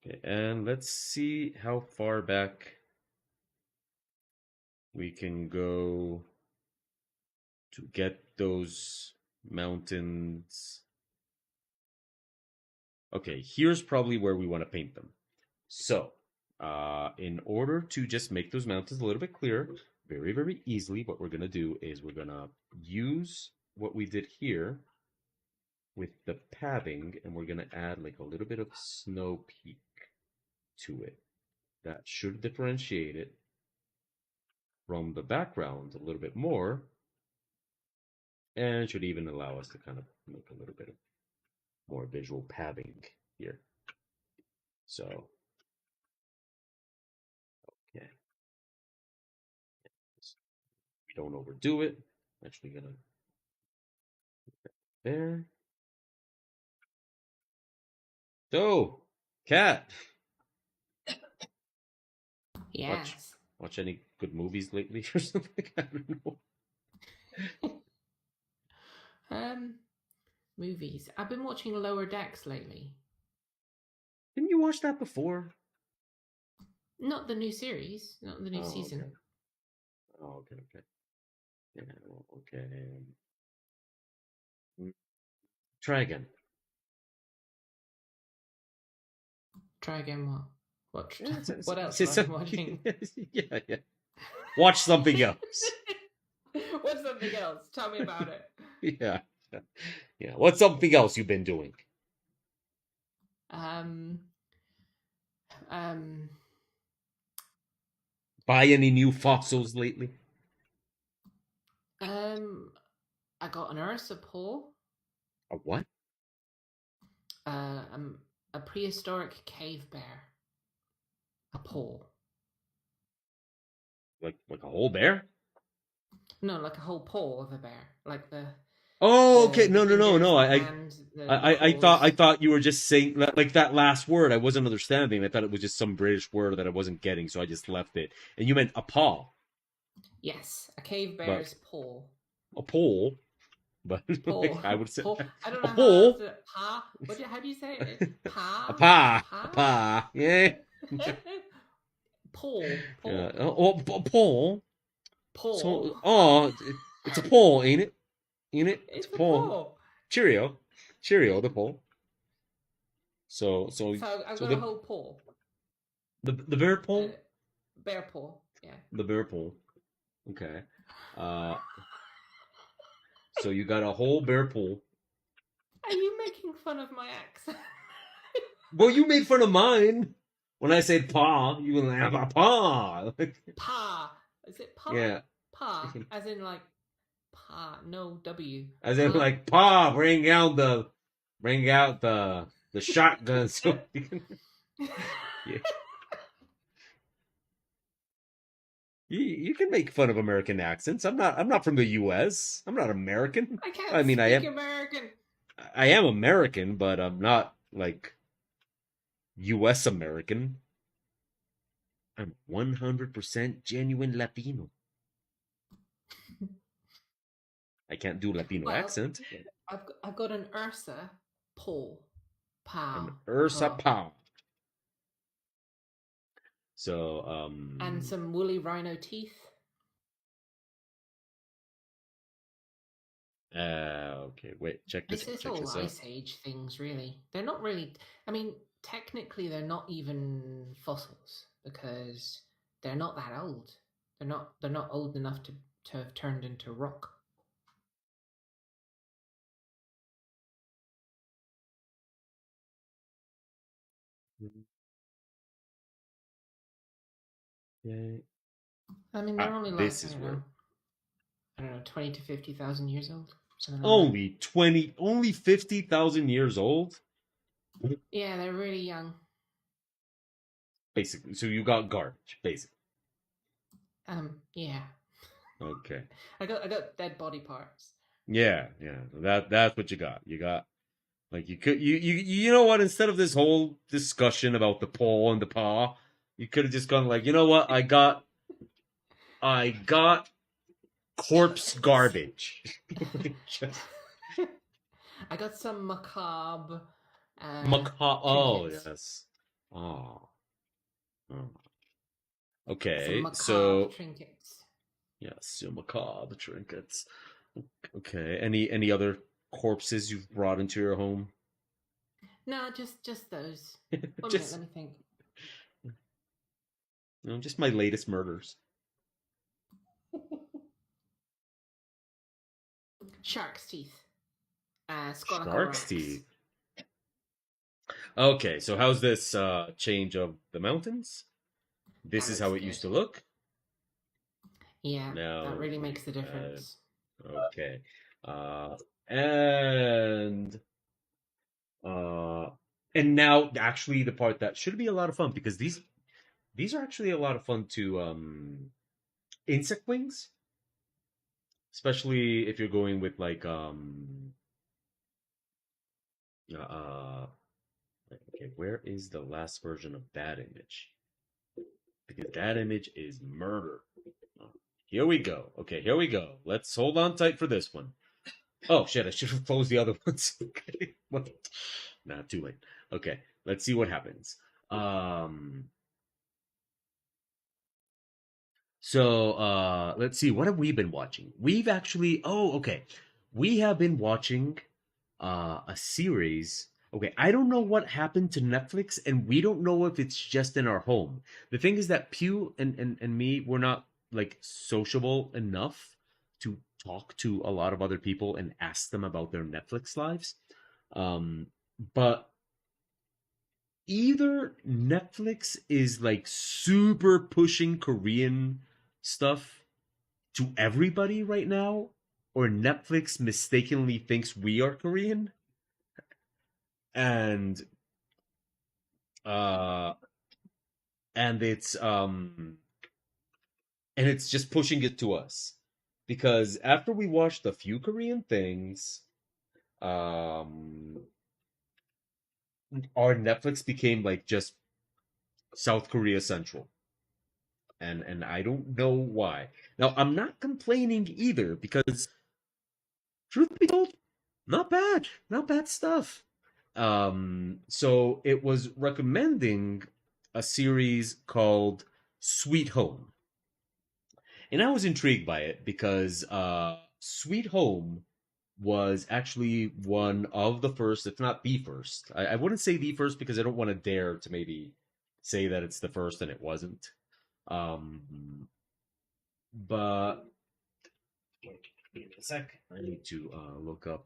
Speaker 1: Okay, and let's see how far back we can go to get those mountains. Okay, here's probably where we want to paint them. So, in order to just make those mountains a little bit clearer, very, very easily, what we're going to do is we're going to use what we did here with the padding, and we're going to add like a little bit of snow peak to it. That should differentiate it from the background a little bit more, and it should even allow us to kind of make a little bit of more visual padding here. So, yeah, we don't overdo it. I'm actually gonna there. So, Cat, watch
Speaker 2: Yes.
Speaker 1: watch any good movies lately or something? I don't know.
Speaker 2: Um, Movies. I've been watching Lower Decks lately.
Speaker 1: Didn't you watch that before?
Speaker 2: Not the new series, not the new
Speaker 1: Oh,
Speaker 2: season.
Speaker 1: okay. Oh, okay, okay. Yeah, okay. Mm, Try again.
Speaker 2: Try again. What?
Speaker 1: Yeah,
Speaker 2: What else have I
Speaker 1: it's
Speaker 2: been watching?
Speaker 1: yeah, yeah. Watch something else.
Speaker 2: What's something else? Tell me about it.
Speaker 1: Yeah, yeah. What's something else you've been doing?
Speaker 2: Um, um,
Speaker 1: Buy any new fossils lately?
Speaker 2: um, I got an Ursa pole.
Speaker 1: A what?
Speaker 2: A prehistoric cave bear. A pole.
Speaker 1: Like a whole bear?
Speaker 2: No, like a whole pole of a bear, like
Speaker 1: Oh, okay.
Speaker 2: the
Speaker 1: No, no, no,
Speaker 2: fingers,
Speaker 1: no.
Speaker 2: the
Speaker 1: I, I,
Speaker 2: hand, the
Speaker 1: I, I thought, I
Speaker 2: claws.
Speaker 1: thought you were just saying like that last word. I wasn't understanding. I thought it was just some British word that I wasn't getting, so I just left it. And you meant a paw,
Speaker 2: Yes, a cave
Speaker 1: but
Speaker 2: bear's pole.
Speaker 1: a pole. But like
Speaker 2: Pole,
Speaker 1: I would say,
Speaker 2: pole. I don't
Speaker 1: a
Speaker 2: know how else
Speaker 1: pole,
Speaker 2: to pa. How do you say it?
Speaker 1: a
Speaker 2: Pa,
Speaker 1: pa, a
Speaker 2: pa.
Speaker 1: pa. Yeah.
Speaker 2: Pole,
Speaker 1: Yeah.
Speaker 2: pole,
Speaker 1: A pole.
Speaker 2: pole.
Speaker 1: So, it's a pole, ain't it? Ain't it? It's a
Speaker 2: It's a
Speaker 1: pole.
Speaker 2: pole.
Speaker 1: Cheerio, Cheerio, the pole. So, so,
Speaker 2: So I've
Speaker 1: so
Speaker 2: got a whole pole.
Speaker 1: the bear
Speaker 2: Uh,
Speaker 1: pole,
Speaker 2: Bear pole. Yeah.
Speaker 1: the bear pole. Okay. Uh, so you got a whole bear pole.
Speaker 2: Are you making fun of my accent?
Speaker 1: Well, you made fun of mine when I said paw. You were like, a paw.
Speaker 2: Pa. Is it pa?
Speaker 1: Yeah.
Speaker 2: Pa. As in like pa. No W.
Speaker 1: As in
Speaker 2: Pa.
Speaker 1: like, pa, bring out the shotgun so you can. Yeah. You can make fun of American accents. I'm not from the U.S. I'm not American.
Speaker 2: I
Speaker 1: I
Speaker 2: can't
Speaker 1: mean,
Speaker 2: speak American.
Speaker 1: I am American, but I'm not like U.S. American. I'm 100% genuine Latino. I can't do Latino
Speaker 2: Well,
Speaker 1: accent.
Speaker 2: I've got an Ursa pole.
Speaker 1: An
Speaker 2: Pa.
Speaker 1: Ursa
Speaker 2: Pa.
Speaker 1: Pow. So,
Speaker 2: And some woolly rhino teeth.
Speaker 1: okay, wait, check this out.
Speaker 2: It's
Speaker 1: Check
Speaker 2: all
Speaker 1: this out.
Speaker 2: Ice Age things, really. They're not really. I mean, technically, they're not even fossils because they're not that old. They're not. They're not old enough to have turned into rock.
Speaker 1: Okay.
Speaker 2: I mean, they're only like
Speaker 1: This is where
Speaker 2: I don't know, 20 to 50,000 years old, something like that.
Speaker 1: only 50,000 years old.
Speaker 2: Yeah, they're really young.
Speaker 1: Basically. So you got garbage, basically.
Speaker 2: Yeah.
Speaker 1: Okay.
Speaker 2: I got dead body parts.
Speaker 1: Yeah, yeah. That's what you got. You got like you know what? Instead of this whole discussion about the paw and the paw, you could have just gone like, you know what? I got corpse garbage. Just
Speaker 2: I got some macabre
Speaker 1: macaw. Oh
Speaker 2: trinkets.
Speaker 1: yes. Oh. Oh.
Speaker 2: Some
Speaker 1: Okay.
Speaker 2: macabre
Speaker 1: So
Speaker 2: trinkets.
Speaker 1: yes, so macabre trinkets. Okay. Any other corpses you've brought into your home?
Speaker 2: No, just those. 1 minute,
Speaker 1: Just
Speaker 2: let me think.
Speaker 1: just my latest murders.
Speaker 2: Shark's teeth.
Speaker 1: Shark's
Speaker 2: Scoracorax.
Speaker 1: teeth. Okay, so how's this change of the mountains? This
Speaker 2: That
Speaker 1: is
Speaker 2: looks
Speaker 1: how it
Speaker 2: good.
Speaker 1: used to look.
Speaker 2: Yeah, that
Speaker 1: Now
Speaker 2: really
Speaker 1: we
Speaker 2: makes the
Speaker 1: add
Speaker 2: difference.
Speaker 1: okay. Uh and uh and now actually the part that should be a lot of fun because these are actually a lot of fun to insect wings, especially if you're going with like uh okay, where is the last version of that image? Because that image is murder. Oh, here we go. Okay, here we go. Let's hold on tight for this one. Oh shit! I should have closed the other ones. Okay, what? Nah, too late. Okay, let's see what happens. Um, let's see. What have we been watching? We've actually. Oh, okay. We have been watching a series. Okay, I don't know what happened to Netflix, and we don't know if it's just in our home. The thing is that Pew and me, we're not like sociable enough to talk to a lot of other people and ask them about their Netflix lives. Um, but either Netflix is like super pushing Korean stuff to everybody right now, or Netflix mistakenly thinks we are Korean and uh and it's just pushing it to us because after we watched a few Korean things, um our Netflix became like just South Korea Central, and I don't know why. Now I'm not complaining either because truth be told, not bad stuff. So it was recommending a series called Sweet Home. And I was intrigued by it because Sweet Home was actually one of the first, if not the first. I wouldn't say the first because I don't want to dare to maybe say that it's the first and it wasn't. But wait, give me a sec. I need to look up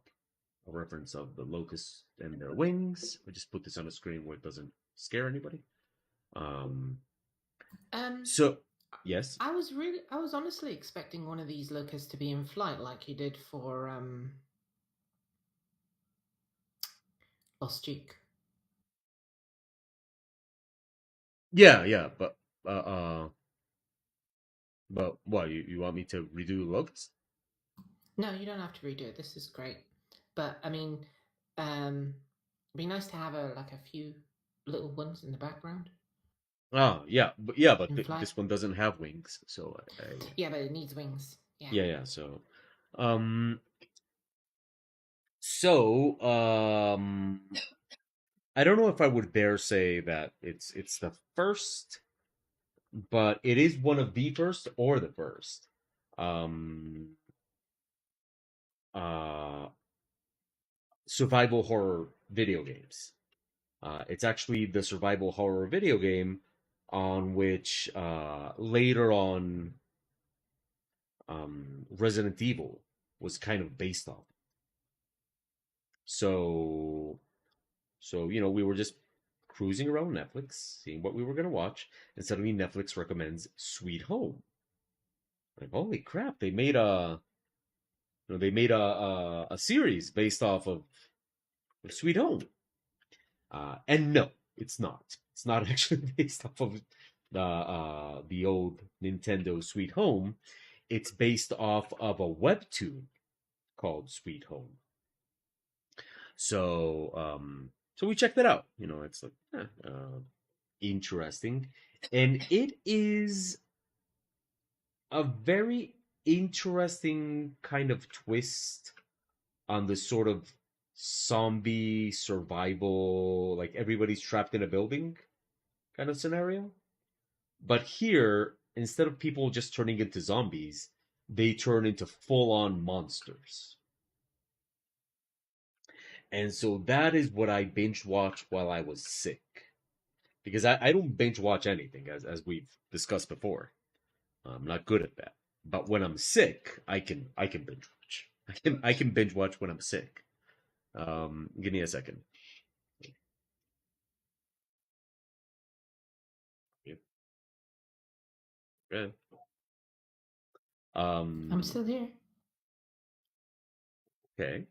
Speaker 1: a reference of the locusts and their wings. I just put this on a screen where it doesn't scare anybody. Um,
Speaker 2: Um,
Speaker 1: so yes,
Speaker 2: I was honestly expecting one of these locusts to be in flight, like you did for Lost Duke.
Speaker 1: yeah, yeah, but what you want me to redo locust?
Speaker 2: No, you don't have to redo it. This is great, but I mean, it'd be nice to have a few little ones in the background
Speaker 1: Oh but
Speaker 2: in flight.
Speaker 1: this one doesn't have wings, so
Speaker 2: Yeah, but it needs wings. Yeah.
Speaker 1: yeah. So, um, so I don't know if I would dare say that it's the first, but it is one of the first or the first. Um, uh, survival horror video games. It's actually the survival horror video game on which later on Resident Evil was kind of based on. So, we were just cruising around Netflix, seeing what we were gonna watch, and suddenly Netflix recommends Sweet Home. Like, holy crap! They made a series based off of Sweet Home. And no, it's not. It's not actually based off of the old Nintendo Sweet Home. It's based off of a webtoon called Sweet Home. So we checked it out. It's like interesting, and it is a very interesting kind of twist on the sort of zombie survival, like everybody's trapped in a building kind of scenario. But here, instead of people just turning into zombies, they turn into full on monsters. And so that is what I binge watched while I was sick. Because I don't binge watch anything, as we've discussed before. I'm not good at that. But when I'm sick, I can binge watch. I can binge watch when I'm sick. Give me a second. Yeah. Yeah.
Speaker 2: I'm
Speaker 1: Um.
Speaker 2: still here.
Speaker 1: Okay.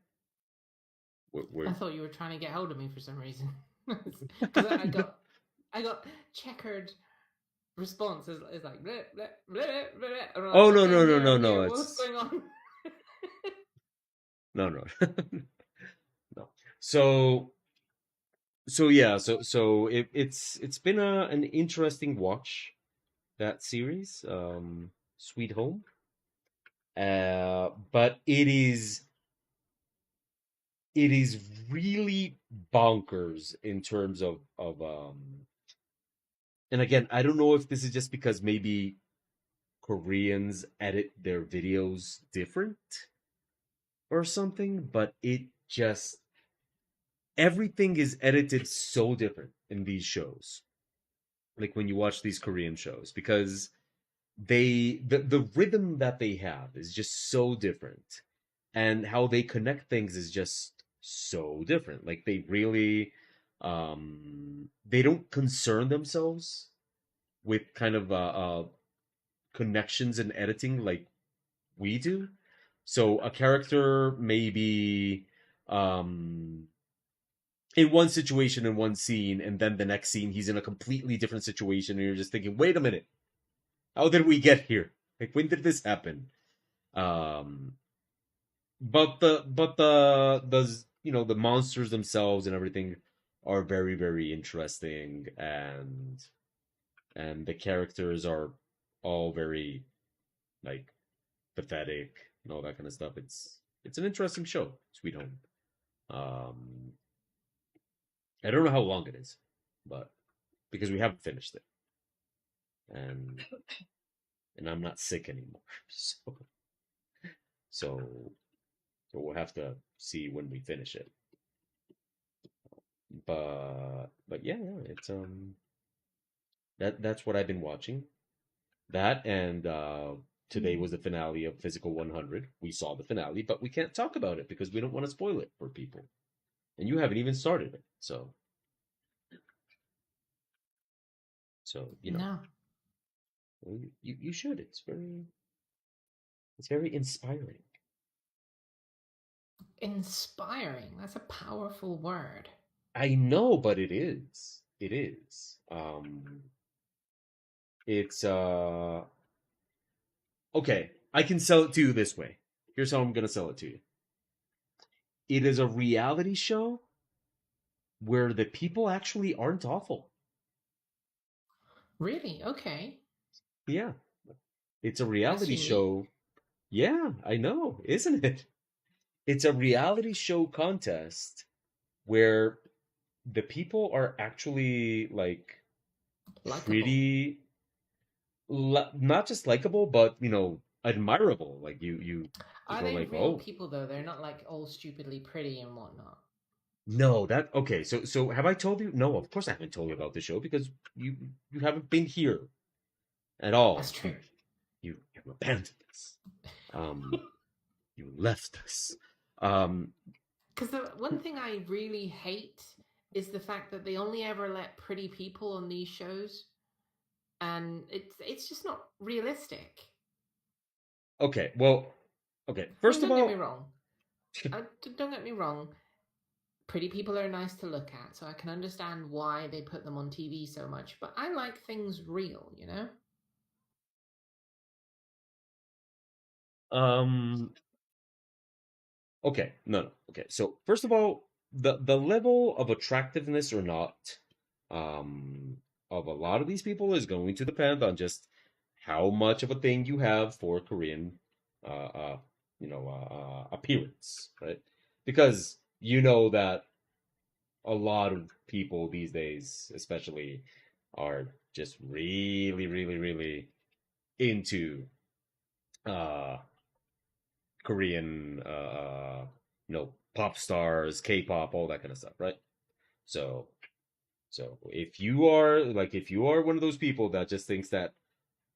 Speaker 2: I
Speaker 1: We're
Speaker 2: thought you were trying to get hold of me for some reason. Because I got checkered response. It's like bleh, bleh, bleh, bleh. And I'm like,
Speaker 1: Oh, no,
Speaker 2: okay,
Speaker 1: no, no, no,
Speaker 2: I'm
Speaker 1: no.
Speaker 2: here. What's
Speaker 1: It's
Speaker 2: going on?
Speaker 1: no, no, no. So yeah. So it's been an interesting watch, that series, Sweet Home. But it is really bonkers in terms of. And again, I don't know if this is just because maybe Koreans edit their videos different or something, but it just everything is edited so different in these shows. Like when you watch these Korean shows, because the rhythm that they have is just so different, and how they connect things is just so different. Like they really they don't concern themselves with kind of connections and editing like we do. So a character may be um in one situation in one scene, and then the next scene he's in a completely different situation, and you're just thinking, wait a minute, how did we get here? Like, when did this happen? um but the monsters themselves and everything are very, very interesting, and the characters are all very, like, pathetic and all that kind of stuff. It's an interesting show, Sweet Home. um I don't know how long it is, but because we haven't finished it, and I'm not sick anymore. So so we'll have to see when we finish it. But yeah, yeah, it's that's what I've been watching. That, and today was the finale of Physical 100. We saw the finale, but we can't talk about it because we don't want to spoil it for people. And you haven't even started it, so
Speaker 2: No,
Speaker 1: you should. It's very inspiring.
Speaker 2: inspiring. That's a powerful word.
Speaker 1: I know, but it is. It is. It's okay. I can sell it to you this way. Here's how I'm gonna sell it to you. It is a reality show where the people actually aren't awful.
Speaker 2: Really? Okay.
Speaker 1: Yeah, it's a
Speaker 2: That's
Speaker 1: reality
Speaker 2: unique.
Speaker 1: show. Yeah, I know, isn't it? It's a reality show contest where the people are actually, like,
Speaker 2: Likeable.
Speaker 1: pretty, not just likable, but admirable. Like you
Speaker 2: Are
Speaker 1: go
Speaker 2: they
Speaker 1: like,
Speaker 2: real
Speaker 1: oh,
Speaker 2: people though? They're not like all stupidly pretty and whatnot.
Speaker 1: no, that okay. So have I told you? No, of course I haven't told you about the show because you haven't been here at
Speaker 2: That's
Speaker 1: all.
Speaker 2: true.
Speaker 1: You abandoned us. Um, you left us. Um,
Speaker 2: Because the one thing I really hate is the fact that they only ever let pretty people on these shows, and it's just not realistic.
Speaker 1: okay, well, okay.
Speaker 2: I mean,
Speaker 1: First of
Speaker 2: don't get me
Speaker 1: all,
Speaker 2: wrong. Don't get me wrong. pretty people are nice to look at, so I can understand why they put them on TV so much. But I like things real, you know?
Speaker 1: Um, okay, no. Okay, so first of all, the level of attractiveness or not, um, of a lot of these people is going to depend on just how much of a thing you have for Korean, uh, uh, appearance, right? Because you know that a lot of people these days, especially, are just really, really, really into uh Korean, pop stars, K-pop, all that kind of stuff, right? So, if you are one of those people that just thinks that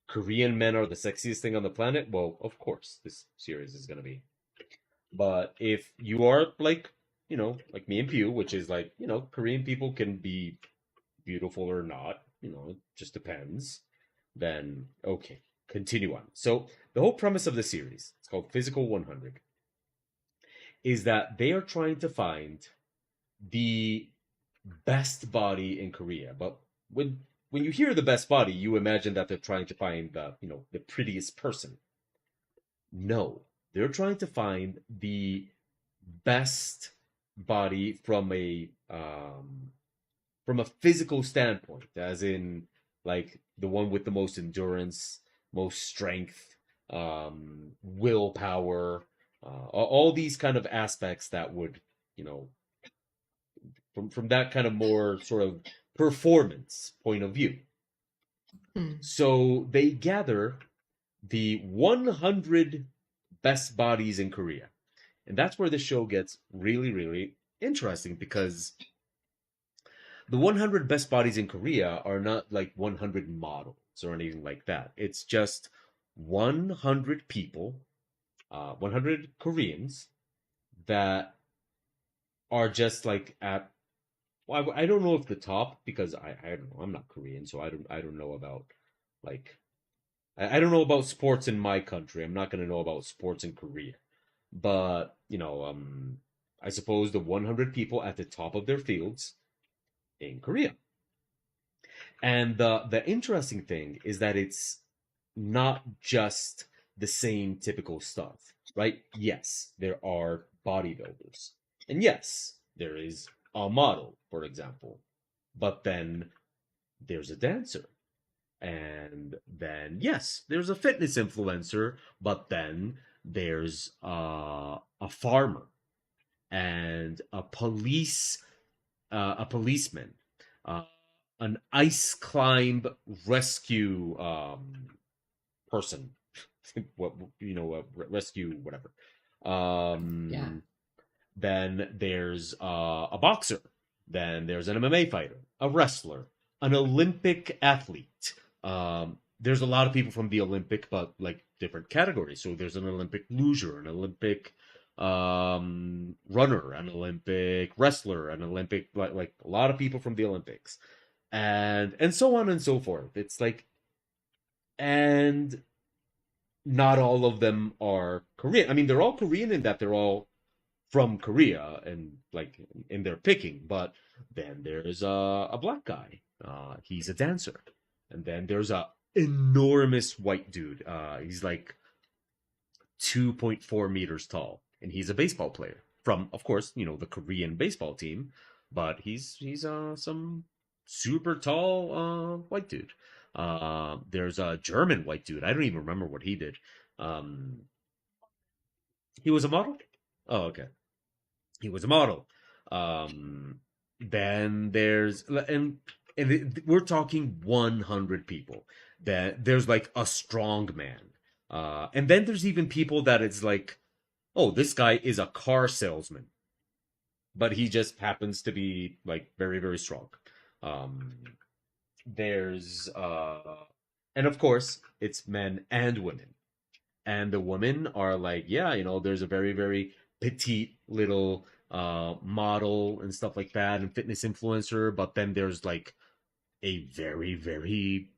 Speaker 1: Korean men are the sexiest thing on the planet, well, of course, this series is gonna be. But if you are like, like me and Pew, which is like, Korean people can be beautiful or not, it just depends, then okay, continue on. So, the whole premise of the series, it's called Physical 100, is that they are trying to find the best body in Korea. But when you hear the best body, you imagine that they're trying to find the prettiest person. No, they're trying to find the best body from a physical standpoint, as in like the one with the most endurance, most strength, willpower, all these kind of aspects that would, you know, from that kind of more sort of performance point of view.
Speaker 2: Hmm.
Speaker 1: So they gather the 100 best bodies in Korea. And that's where the show gets really, really interesting because the 100 best bodies in Korea are not like 100 models or anything like that. It's just 100 people, 100 Koreans that are just like at. Well, I don't know if the top because I don't know. I'm not Korean, so I don't know about like I don't know about sports in my country. I'm not going to know about sports in Korea. But I suppose the 100 people at the top of their fields in Korea. And the interesting thing is that it's not just the same typical stuff, right? Yes, there are bodybuilders. And yes, there is a model, for example. But then there's a dancer. And then yes, there's a fitness influencer, but then there's a farmer and a policeman, uh, an ice climb rescue person, what rescue whatever.
Speaker 2: Yeah.
Speaker 1: Um, then there's a boxer. Then there's an MMA fighter, a wrestler, an Olympic athlete. There's a lot of people from the Olympic, but like different categories. So there's an Olympic luger, an Olympic runner, an Olympic wrestler, an Olympic like a lot of people from the Olympics, and so on and so forth. It's like, and not all of them are Korean. I mean, they're all Korean in that they're all from Korea and like in their picking. But then there's a black guy. He's a dancer, and then there's a enormous white dude. He's like 2.4 meters tall, and he's a baseball player from, of course, the Korean baseball team. But he's some super tall white dude. There's a German white dude. I don't even remember what he did. Um, he was a model. Oh, okay. He was a model. Um, then we're talking 100 people. Then there's like a strong man. And then there's even people that it's like, oh, this guy is a car salesman, but he just happens to be like very, very strong. Um, there's and of course it's men and women, and the women are like, yeah, there's a very, very petite little model and stuff like that and fitness influencer, but then there's like a very, very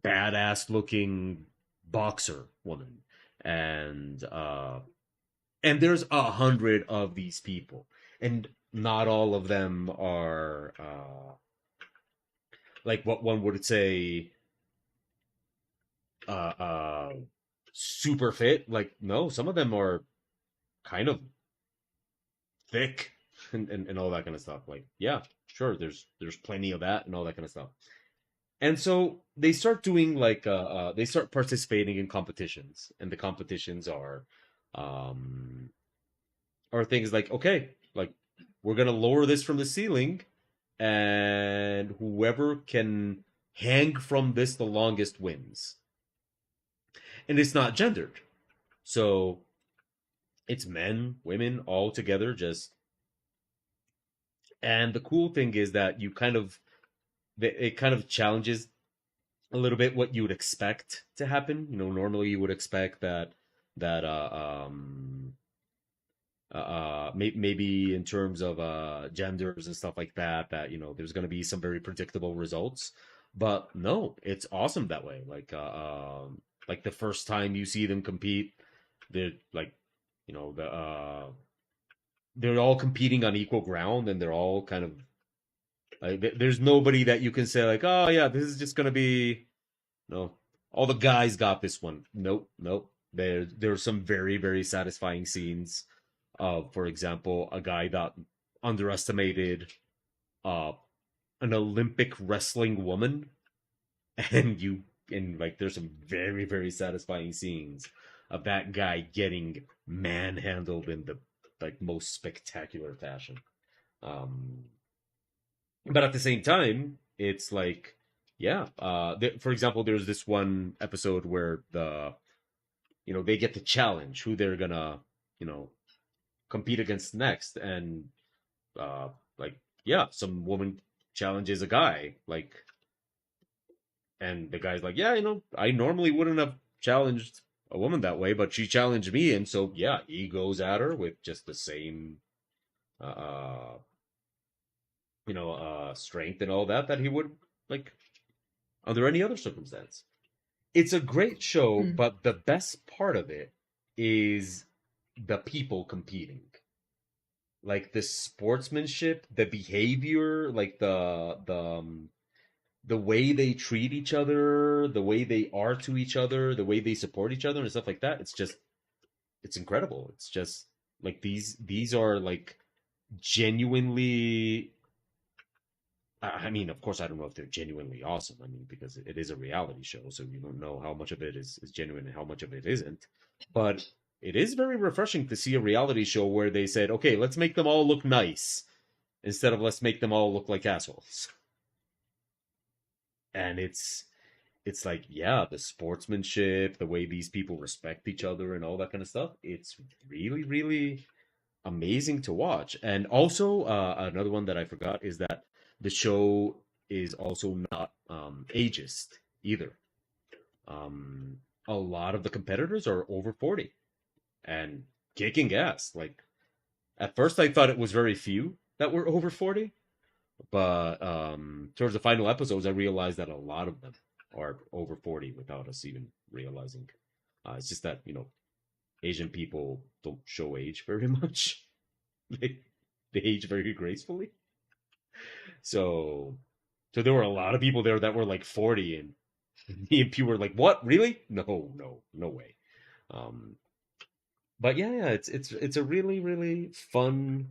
Speaker 1: badass looking boxer woman, and and there's 100 of these people, and not all of them are like what one would say uh, uh, super fit. Like, no, some of them are kind of thick and all that kind of stuff. Like, yeah, sure, there's plenty of that and all that kind of stuff. And so they start doing like they start participating in competitions, and the competitions um are things like, okay, like we're gonna lower this from the ceiling, and whoever can hang from this the longest wins. And it's not gendered, so it's men, women, all together. Just and the cool thing is that you kind of it kind of challenges a little bit what you would expect to happen. You know, normally you would expect that maybe in terms of genders and stuff like that, that you know there's going to be some very predictable results. But no, it's awesome that way. Like the first time you see them compete, they're like, you know, they're all competing on equal ground, and they're all kind of like there's nobody that you can say like, oh yeah, this is just gonna be no. All the guys got this one. Nope, nope. There's some very very satisfying scenes of, for example, a guy that underestimated uh an Olympic wrestling woman, and you and like there's some very very satisfying scenes of that guy getting manhandled in the like most spectacular fashion. Um, but at the same time, it's like, yeah. For example, there's this one episode where they get to challenge who they're gonna you know compete against next, and uh, like yeah, some woman challenges a guy like, and the guy's like, yeah, I normally wouldn't have challenged a woman that way, but she challenged me, and so yeah, he goes at her with just the same uh strength and all that he would like under any other circumstance. It's a great show,
Speaker 2: Hmm.
Speaker 1: but the best part of it is the people competing. Like the sportsmanship, the behavior, like the way they treat each other, the way they are to each other, the way they support each other and stuff like that. It's incredible. It's just like these are like genuinely, I mean, of course, I don't know if they're genuinely awesome. I mean, because it is a reality show, so you don't know how much of it is genuine and how much of it isn't. But it is very refreshing to see a reality show where they said, okay, let's make them all look nice instead of let's make them all look like assholes. And it's like, yeah, the sportsmanship, the way these people respect each other and all that kind of stuff. It's really, really amazing to watch. And also, another one that I forgot is that the show is also not ageist either. Um, a lot of the competitors are over 40 and kicking ass. Like, at first, I thought it was very few that were over 40, but towards the final episodes, I realized that a lot of them are over 40 without us even realizing. It's just that, Asian people don't show age very much. they, they age very gracefully. So, so there were a lot of people there that were like 40, and me and Pew were like, "What? Really? No, no, no way." Um, but yeah, it's a really really fun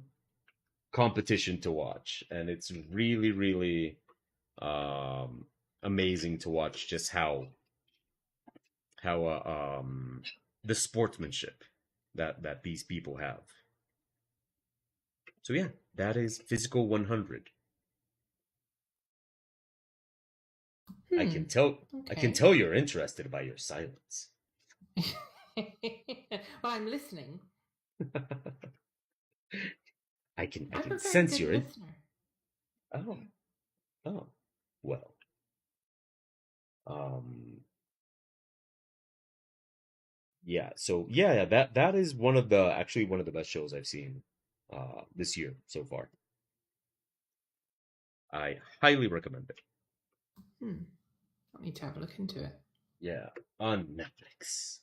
Speaker 1: competition to watch, and it's really really um, amazing to watch just how the sportsmanship that these people have. So yeah, that is Physical 100. I
Speaker 2: Hmm.
Speaker 1: can tell I can
Speaker 2: Okay.
Speaker 1: tell you're interested by your silence.
Speaker 2: Well, I'm listening.
Speaker 1: I
Speaker 2: I'm
Speaker 1: can
Speaker 2: a very
Speaker 1: sense
Speaker 2: good
Speaker 1: you're in.
Speaker 2: listener.
Speaker 1: Oh, oh, well. Um, yeah. So yeah, that is one of the best shows I've seen this year so far. I highly recommend it.
Speaker 2: Hmm. I need to have a look into it.
Speaker 1: Yeah, on Netflix,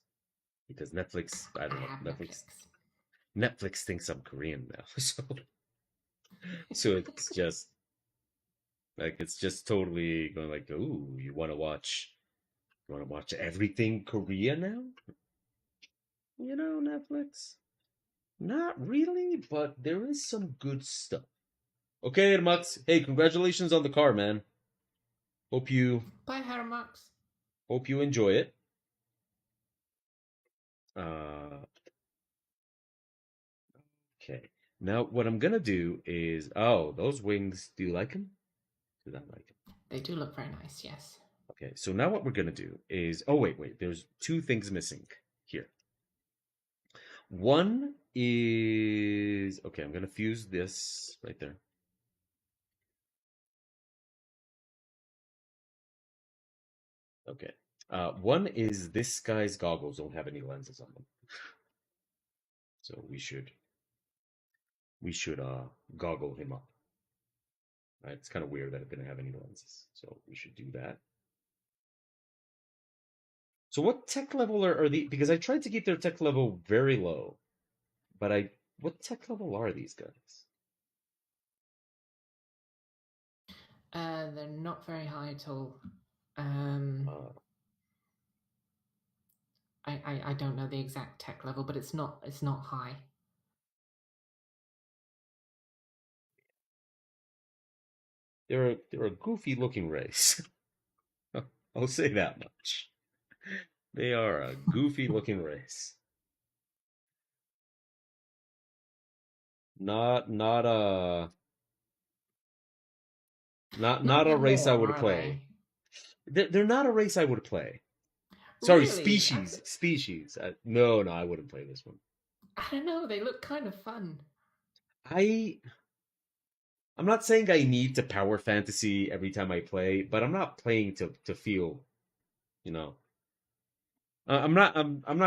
Speaker 1: because Netflix, I
Speaker 2: I
Speaker 1: don't know,
Speaker 2: have
Speaker 1: Netflix
Speaker 2: Netflix.
Speaker 1: Netflix thinks I'm Korean now, so it's just like it's just totally going like, ooh, you want to watch everything Korea now? Netflix. Not really, but there is some good stuff. Okay, Max. Hey, congratulations on the car, man. Hope you
Speaker 2: Bye, Harry Marks.
Speaker 1: hope you enjoy it. Uh, okay. Now, what I'm gonna do is, oh, those wings. Do you like them? Do not like them.
Speaker 2: They do look very nice, yes.
Speaker 1: Okay. So now what we're gonna do is, oh wait. There's two things missing here. One is okay. I'm gonna fuse this right there. Okay. One is this guy's goggles don't have any lenses on them, so we should goggle him up. Right? It's kind of weird that it didn't have any lenses, so we should do that. So what tech level are the? Because I tried to keep their tech level very low, but what tech level are these guys?
Speaker 2: They're not very high at all. Um,
Speaker 1: Uh,
Speaker 2: I don't know the exact tech level, but it's not high.
Speaker 1: they're a goofy looking race. I'll say that much. They are a goofy looking race. Not
Speaker 2: Not
Speaker 1: a race I
Speaker 2: anymore,
Speaker 1: would
Speaker 2: are
Speaker 1: play.
Speaker 2: they?
Speaker 1: They're not a race I would play. Sorry,
Speaker 2: Really?
Speaker 1: species. No, I wouldn't play this one.
Speaker 2: I don't know. They look kind of fun.
Speaker 1: I I'm not saying I need to power fantasy every time I play, but I'm not playing to feel, you know. I'm not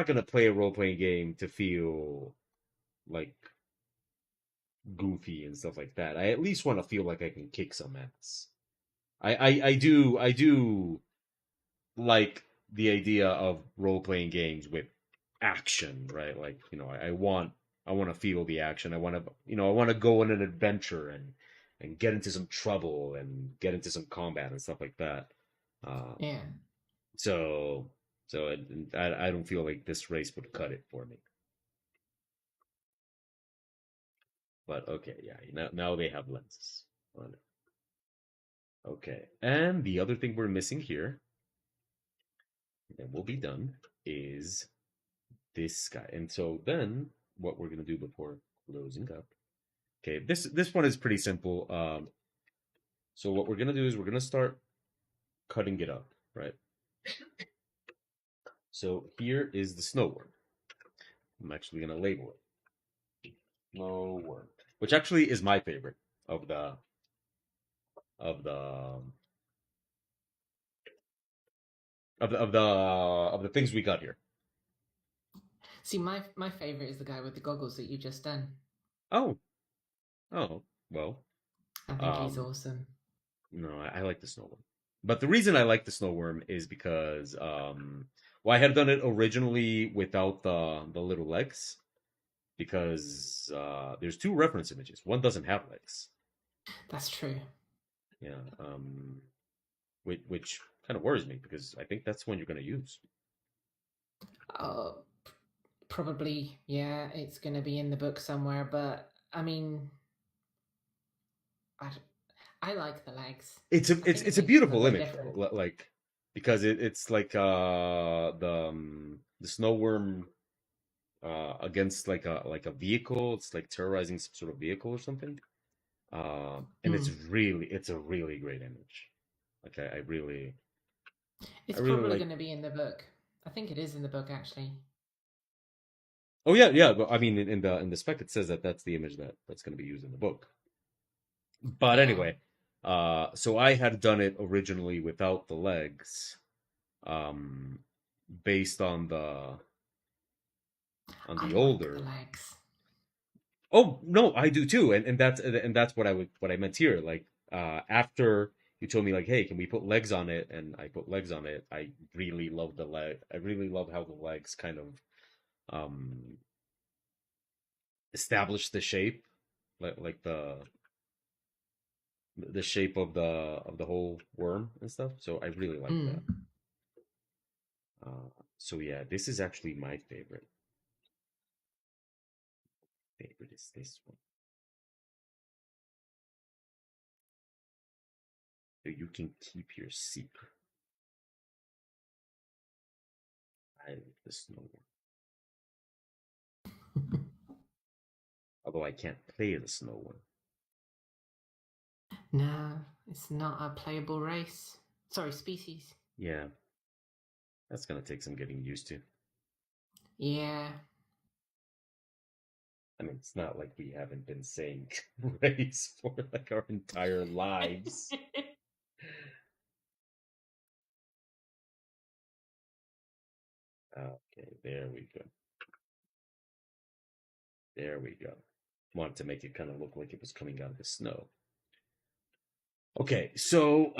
Speaker 1: gonna play a role playing game to feel like goofy and stuff like that. I at least want to feel like I can kick some ass. I do like the idea of role playing games with action, right? Like, I want to feel the action. I want to go on an adventure and get into some trouble and get into some combat and stuff like that. Um,
Speaker 2: Yeah.
Speaker 1: so I don't feel like this race would cut it for me. But okay, yeah, now they have lenses on it. Okay, and the other thing we're missing here, and we'll be done, is this guy. And so then what we're gonna do before closing up. Okay, this one is pretty simple. So what we're gonna do is we're gonna start cutting it up, right? So here is the snow worm. I'm actually gonna label it snow worm, which actually is my favorite of of the of the things we got here.
Speaker 2: See, my favorite is the guy with the goggles that you just done.
Speaker 1: Oh, oh, well,
Speaker 2: I think he's
Speaker 1: um,
Speaker 2: awesome.
Speaker 1: no, I like the snow worm. But the reason I like the snow worm is because well, I had done it originally without the little legs because there's two reference images. One doesn't have legs.
Speaker 2: That's true.
Speaker 1: Yeah, which kind of worries me because I think that's one you're going to use.
Speaker 2: Oh, probably, yeah, it's going to be in the book somewhere, but I mean, I, I like the legs.
Speaker 1: It's a
Speaker 2: I
Speaker 1: it's
Speaker 2: think it
Speaker 1: it's a
Speaker 2: makes them a
Speaker 1: beautiful
Speaker 2: bit
Speaker 1: image though,
Speaker 2: different.
Speaker 1: like because it's like the snow worm against like a vehicle. It's like terrorizing some sort of vehicle or something. And
Speaker 2: Hmm.
Speaker 1: it's a really great image. Like I
Speaker 2: It's
Speaker 1: really
Speaker 2: probably
Speaker 1: like.
Speaker 2: going to be in the book. I think it is in the book, actually.
Speaker 1: Oh yeah, yeah. But I mean, in the spec, it says that that's the image that's going to be used in the book. But
Speaker 2: Yeah.
Speaker 1: anyway, so I had done it originally without the legs, um, based on the
Speaker 2: I like the
Speaker 1: older.
Speaker 2: legs.
Speaker 1: Oh no, I do too, and that's what I meant here. Like after you told me like, hey, can we put legs on it? And I put legs on it. I really love the leg. I really love how the legs kind of um establish the shape, like the shape of the whole worm and stuff. So I really like that.
Speaker 2: Mm.
Speaker 1: So yeah, this is actually my favorite. Favorite is this one. So you can keep your secret. I love the snow one. Although I can't play the snow one.
Speaker 2: No, it's not a playable race. Sorry, species.
Speaker 1: Yeah, that's gonna take some getting used to.
Speaker 2: Yeah.
Speaker 1: I mean, it's not like we haven't been saying race for like our entire lives. Okay, there we go. There we go. Wanted to make it kind of look like it was coming out of the snow. Okay, so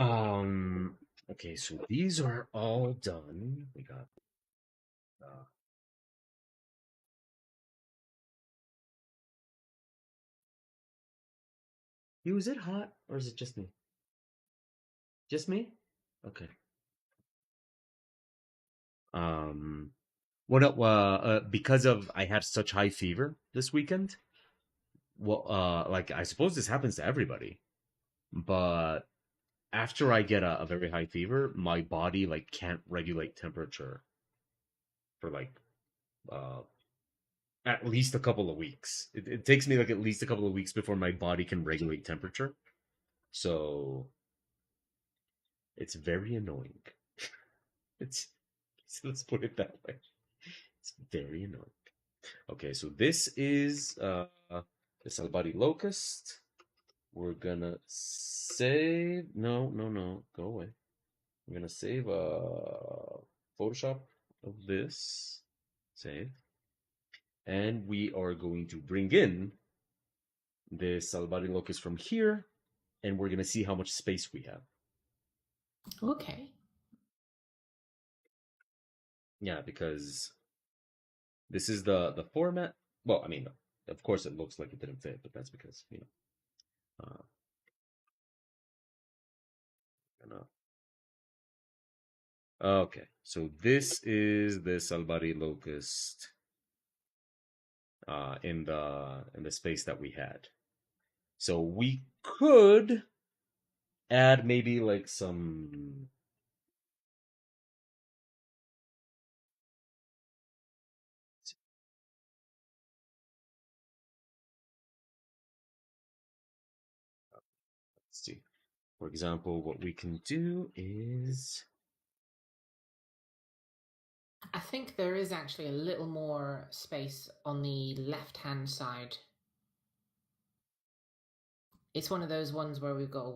Speaker 1: these are all done. We got uh you, is it hot or is it just me? Just me? Okay. Um because of I had such high fever this weekend. Well, like I suppose this happens to everybody, but after I get a very high fever, my body like can't regulate temperature for like uh at least a couple of weeks. It takes me like at least a couple of weeks before my body can regulate temperature. So it's very annoying. It's let's put it that way. It's very annoying. Okay, so this is the Salbari Locust. We're gonna save. No, no, no. Go away. I'm gonna save Photoshop of this. Save. And we are going to bring in the Salbari Locust from here, and we're gonna see how much space we have.
Speaker 2: Okay.
Speaker 1: Yeah, because this is the format. Well, I mean, of course, it looks like it didn't fit, but that's because Uh, gonna- okay, so this is the Salbari Locust in the space that we had. So we could add maybe like some. Let's see. For example, what we can do is.
Speaker 2: I think there is actually a little more space on the left-hand side. It's one of those ones where we've got a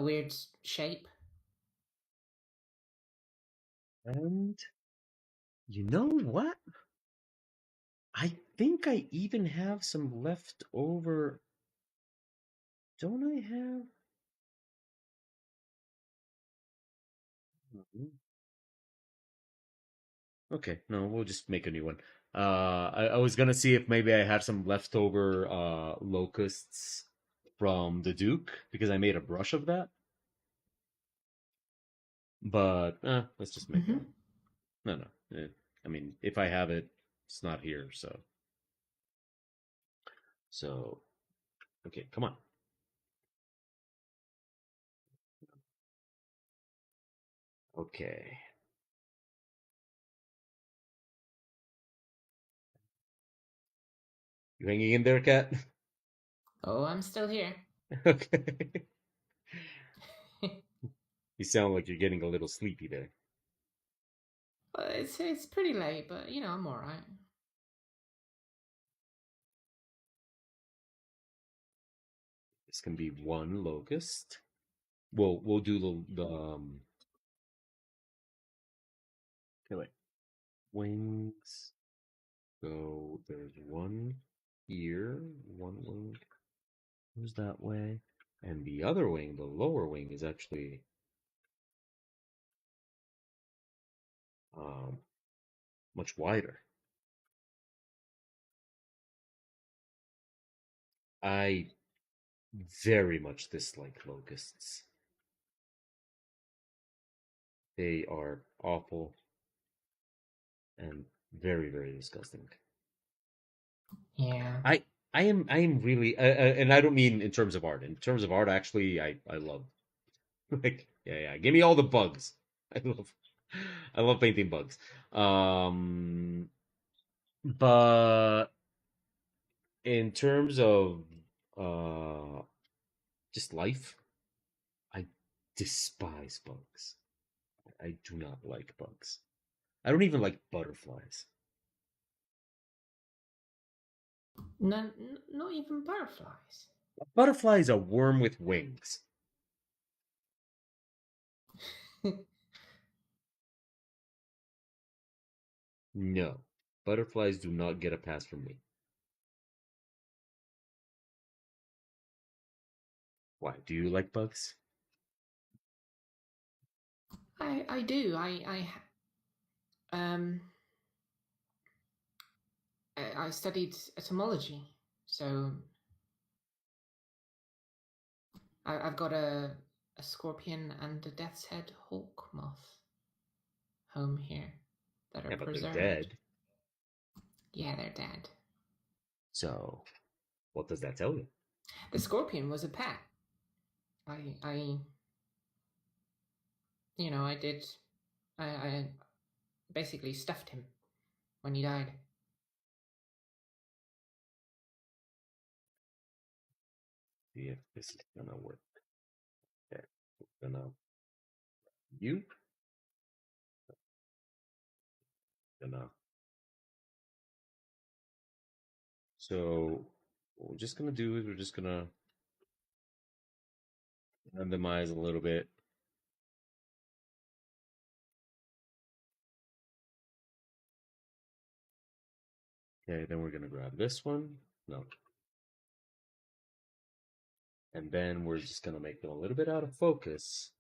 Speaker 2: weird shape.
Speaker 1: And you know what? I think I even have some left over. Don't I have? Mhm. Okay, no, we'll just make a new one. I was gonna see if maybe I had some leftover locusts from the Duke because I made a brush of that. But let's just make a
Speaker 2: Mm-hmm.
Speaker 1: no, no. I mean, if I have it, it's not here. So okay, come on. Okay, you hanging in there, cat?
Speaker 2: Oh, I'm still here.
Speaker 1: Okay. You sound like you're getting a little sleepy there.
Speaker 2: Well, it's pretty late, but I'm all right.
Speaker 1: This can be one locust. We'll do the. Okay, wait. Wings. So there's one here, one wing goes that way, and the other wing, the lower wing, is actually um much wider. I very much dislike locusts. They are awful and very, very disgusting.
Speaker 2: Yeah.
Speaker 1: I I am really and I don't mean in terms of art. In terms of art, actually, I love like yeah. Give me all the bugs. I love I love painting bugs. Um, but in terms of uh just life, I despise bugs. I do not like bugs. I don't even like butterflies.
Speaker 2: None, not even butterflies.
Speaker 1: A butterfly is a worm with wings. No, butterflies do not get a pass from me. Why? Do you like bugs?
Speaker 2: I do. Um I studied etymology, so I've got a scorpion and a death's head hawk moth home here that are
Speaker 1: Yeah, but they're
Speaker 2: preserved.
Speaker 1: dead.
Speaker 2: Yeah, they're dead.
Speaker 1: So, what does that tell you?
Speaker 2: The scorpion was a pet. I I did. I basically stuffed him when he died.
Speaker 1: See if this is gonna work. Okay, gonna you gonna. So, what we're just gonna do is we're just gonna randomize a little bit. Okay, then we're gonna grab this one. No, and then we're just gonna make them a little bit out of focus,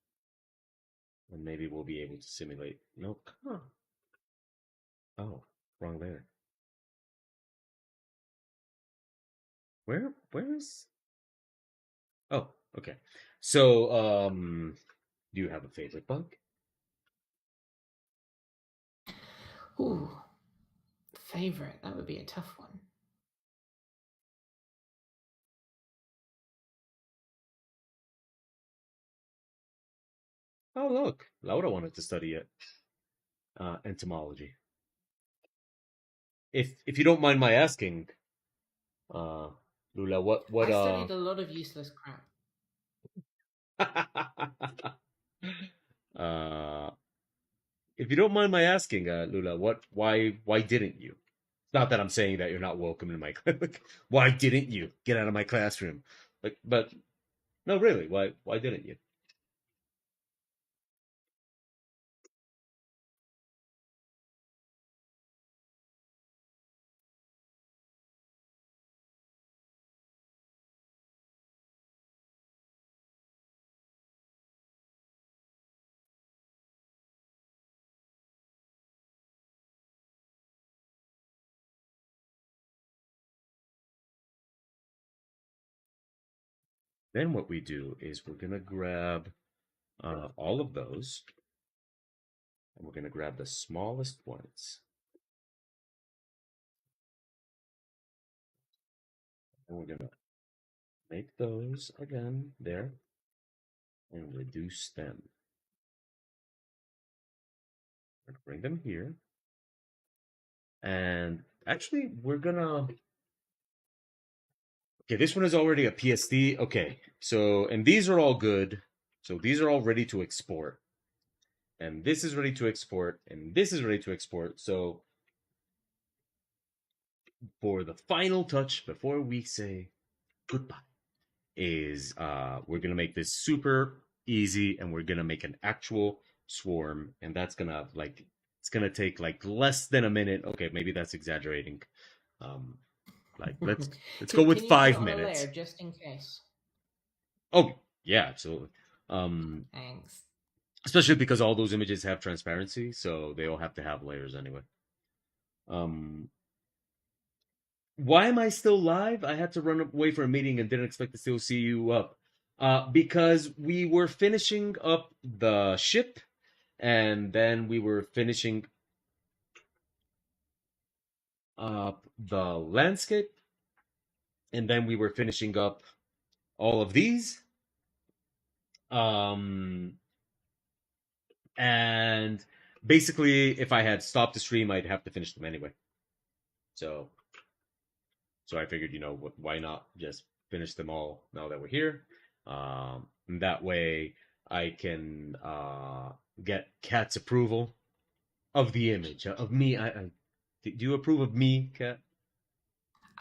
Speaker 1: and maybe we'll be able to simulate. No, come on. Oh, wrong there. Where's? Oh, okay. So, do you have a favorite bug?
Speaker 2: Ooh, favorite. That would be a tough one.
Speaker 1: Oh, look, Laura wanted to study it. Entomology. If you don't mind my asking, uh, Lula, what
Speaker 2: I studied a lot of useless crap.
Speaker 1: uh, if you don't mind my asking, Lula, why didn't you? Not that I'm saying that you're not welcome in my clinic. Why didn't you get out of my classroom? Like, but no, really, why didn't you? Then what we do is we're gonna grab all of those, and we're gonna grab the smallest ones, and we're gonna make those again there and reduce them. We're gonna bring them here, and actually we're gonna. Okay, this one is already a PSD. Okay, so and these are all good. So these are all ready to export, and this is ready to export, and this is ready to export. So for the final touch before we say goodbye is we're gonna make this super easy and we're gonna make an actual swarm, and that's gonna like it's gonna take like less than a minute. Okay, maybe that's exaggerating. Um like let's go with
Speaker 2: Can you do it
Speaker 1: five
Speaker 2: on a layer
Speaker 1: minutes.
Speaker 2: just in case?
Speaker 1: Oh yeah, absolutely. Um
Speaker 2: Thanks.
Speaker 1: especially because all those images have transparency, so they all have to have layers anyway. Um Why am I still live? I had to run away for a meeting and didn't expect to still see you up. Because we were finishing up the ship, and then we were finishing up the landscape, and then we were finishing up all of these. Um, and basically, if I had stopped the stream, I'd have to finish them anyway. So, so I figured, why not just finish them all now that we're here? And that way, I can get Cat's approval of the image of me. Do you approve of me, Cat?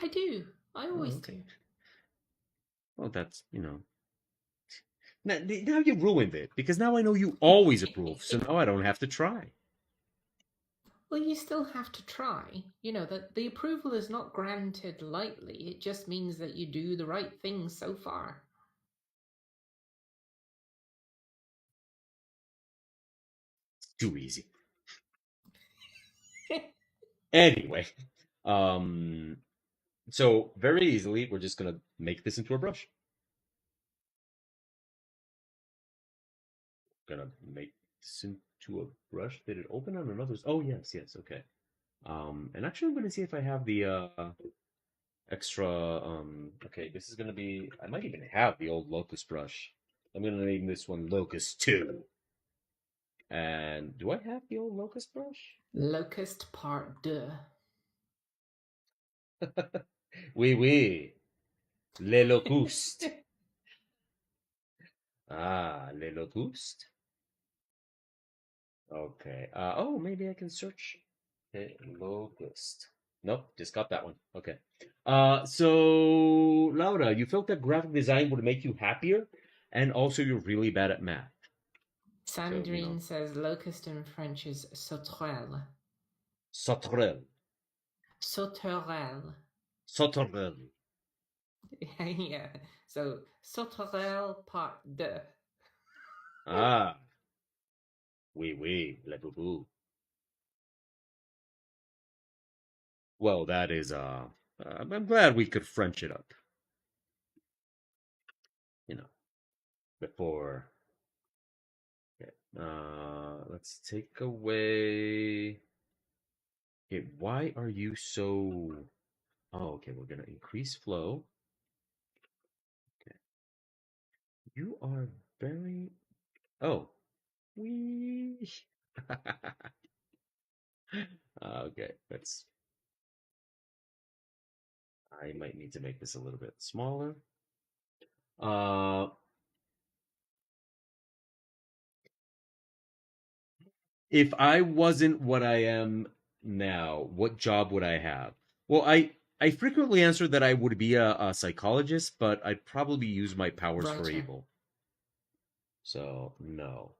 Speaker 2: I do. I
Speaker 1: Oh,
Speaker 2: always
Speaker 1: okay.
Speaker 2: do.
Speaker 1: Well, that's now you ruined it because now I know you always approve, so now I don't have to try.
Speaker 2: Well, you still have to try. You know that the approval is not granted lightly. It just means that you do the right things so far.
Speaker 1: Too easy. Anyway, um, so very easily, we're just gonna make this into a brush. Gonna make this into a brush. Did it open on another's? Oh yes, yes, okay. And actually, I'm gonna see if I have the extra. Okay, this is gonna be. I might even have the old locust brush. I'm gonna name this one Locust 2. And do I have the old locust brush?
Speaker 2: Locust Part 2.
Speaker 1: Oui, oui, les locustes. Ah, les locustes. Okay. Oh, maybe I can search a locust. Nope, just got that one. Okay. So Laura, you felt that graphic design would make you happier, and also you're really bad at math. So,
Speaker 2: Sandrine says locust in French is sauterelle.
Speaker 1: sauterelle.
Speaker 2: Sauterelle.
Speaker 1: Sauterelle.
Speaker 2: Yeah. So sauterelle Part 2.
Speaker 1: Ah, oui, oui, le boubou. Well, that is, I'm glad we could French it up, you know, before. Okay. Let's take away. Okay, why are you so? Oh, okay, we're gonna increase flow. Okay, you are very. Oh, we. Okay, that's. I might need to make this a little bit smaller. Uh, if I wasn't what I am now, what job would I have? Well, I frequently answer that I would be a psychologist, but I'd probably use my powers for
Speaker 2: Writer.
Speaker 1: evil. So no.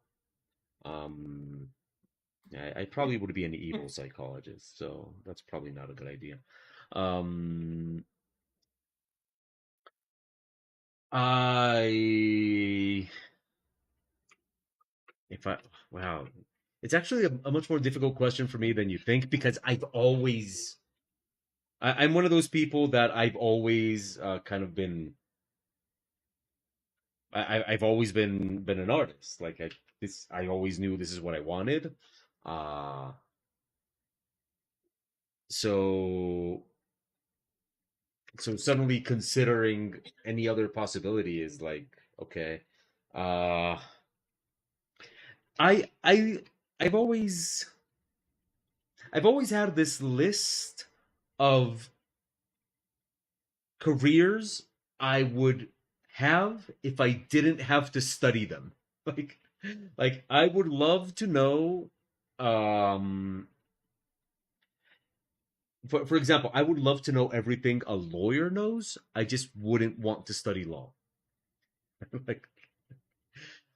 Speaker 1: Um, I probably would be an evil psychologist, so that's probably not a good idea. Um, I if I wow, it's actually a much more difficult question for me than you think because I'm one of those people that I've always kind of been I've always been an artist. Like I always knew this is what I wanted. Uh so so suddenly considering any other possibility is like okay. Uh I I I've always I've always had this list of careers I would have if I didn't have to study them. Like I would love to know um for example, I would love to know everything a lawyer knows. I just wouldn't want to study law.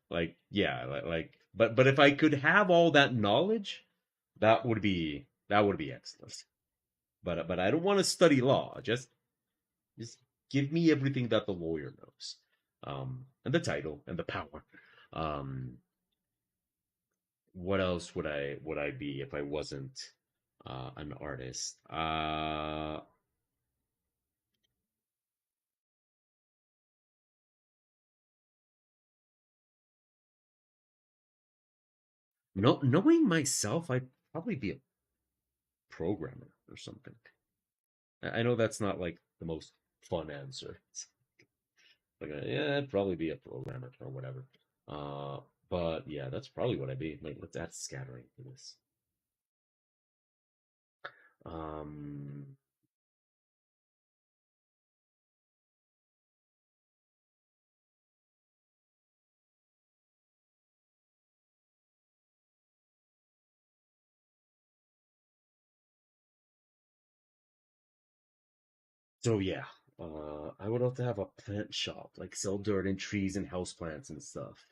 Speaker 1: like yeah, but if I could have all that knowledge, that would be excellent. But I don't want to study law. Just give me everything that the lawyer knows, and the title and the power. Um, what else would I be if I wasn't an artist? No, knowing myself, I'd probably be a programmer or something. I know that's not like the most fun answer. It's like, yeah, I'd probably be a programmer or whatever. Uh, but yeah, that's probably what I'd be. Like, let's add scattering for this. Um, so yeah, I would love to have a plant shop, like sell dirt and trees and house plants and stuff.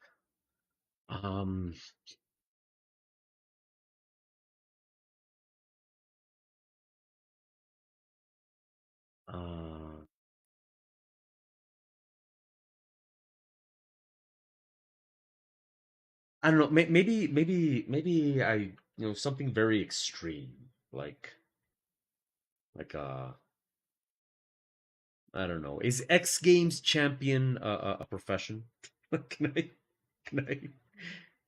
Speaker 1: Um, uh, I don't know. Maybe something very extreme, like I don't know. Is X Games champion a profession? Can I can I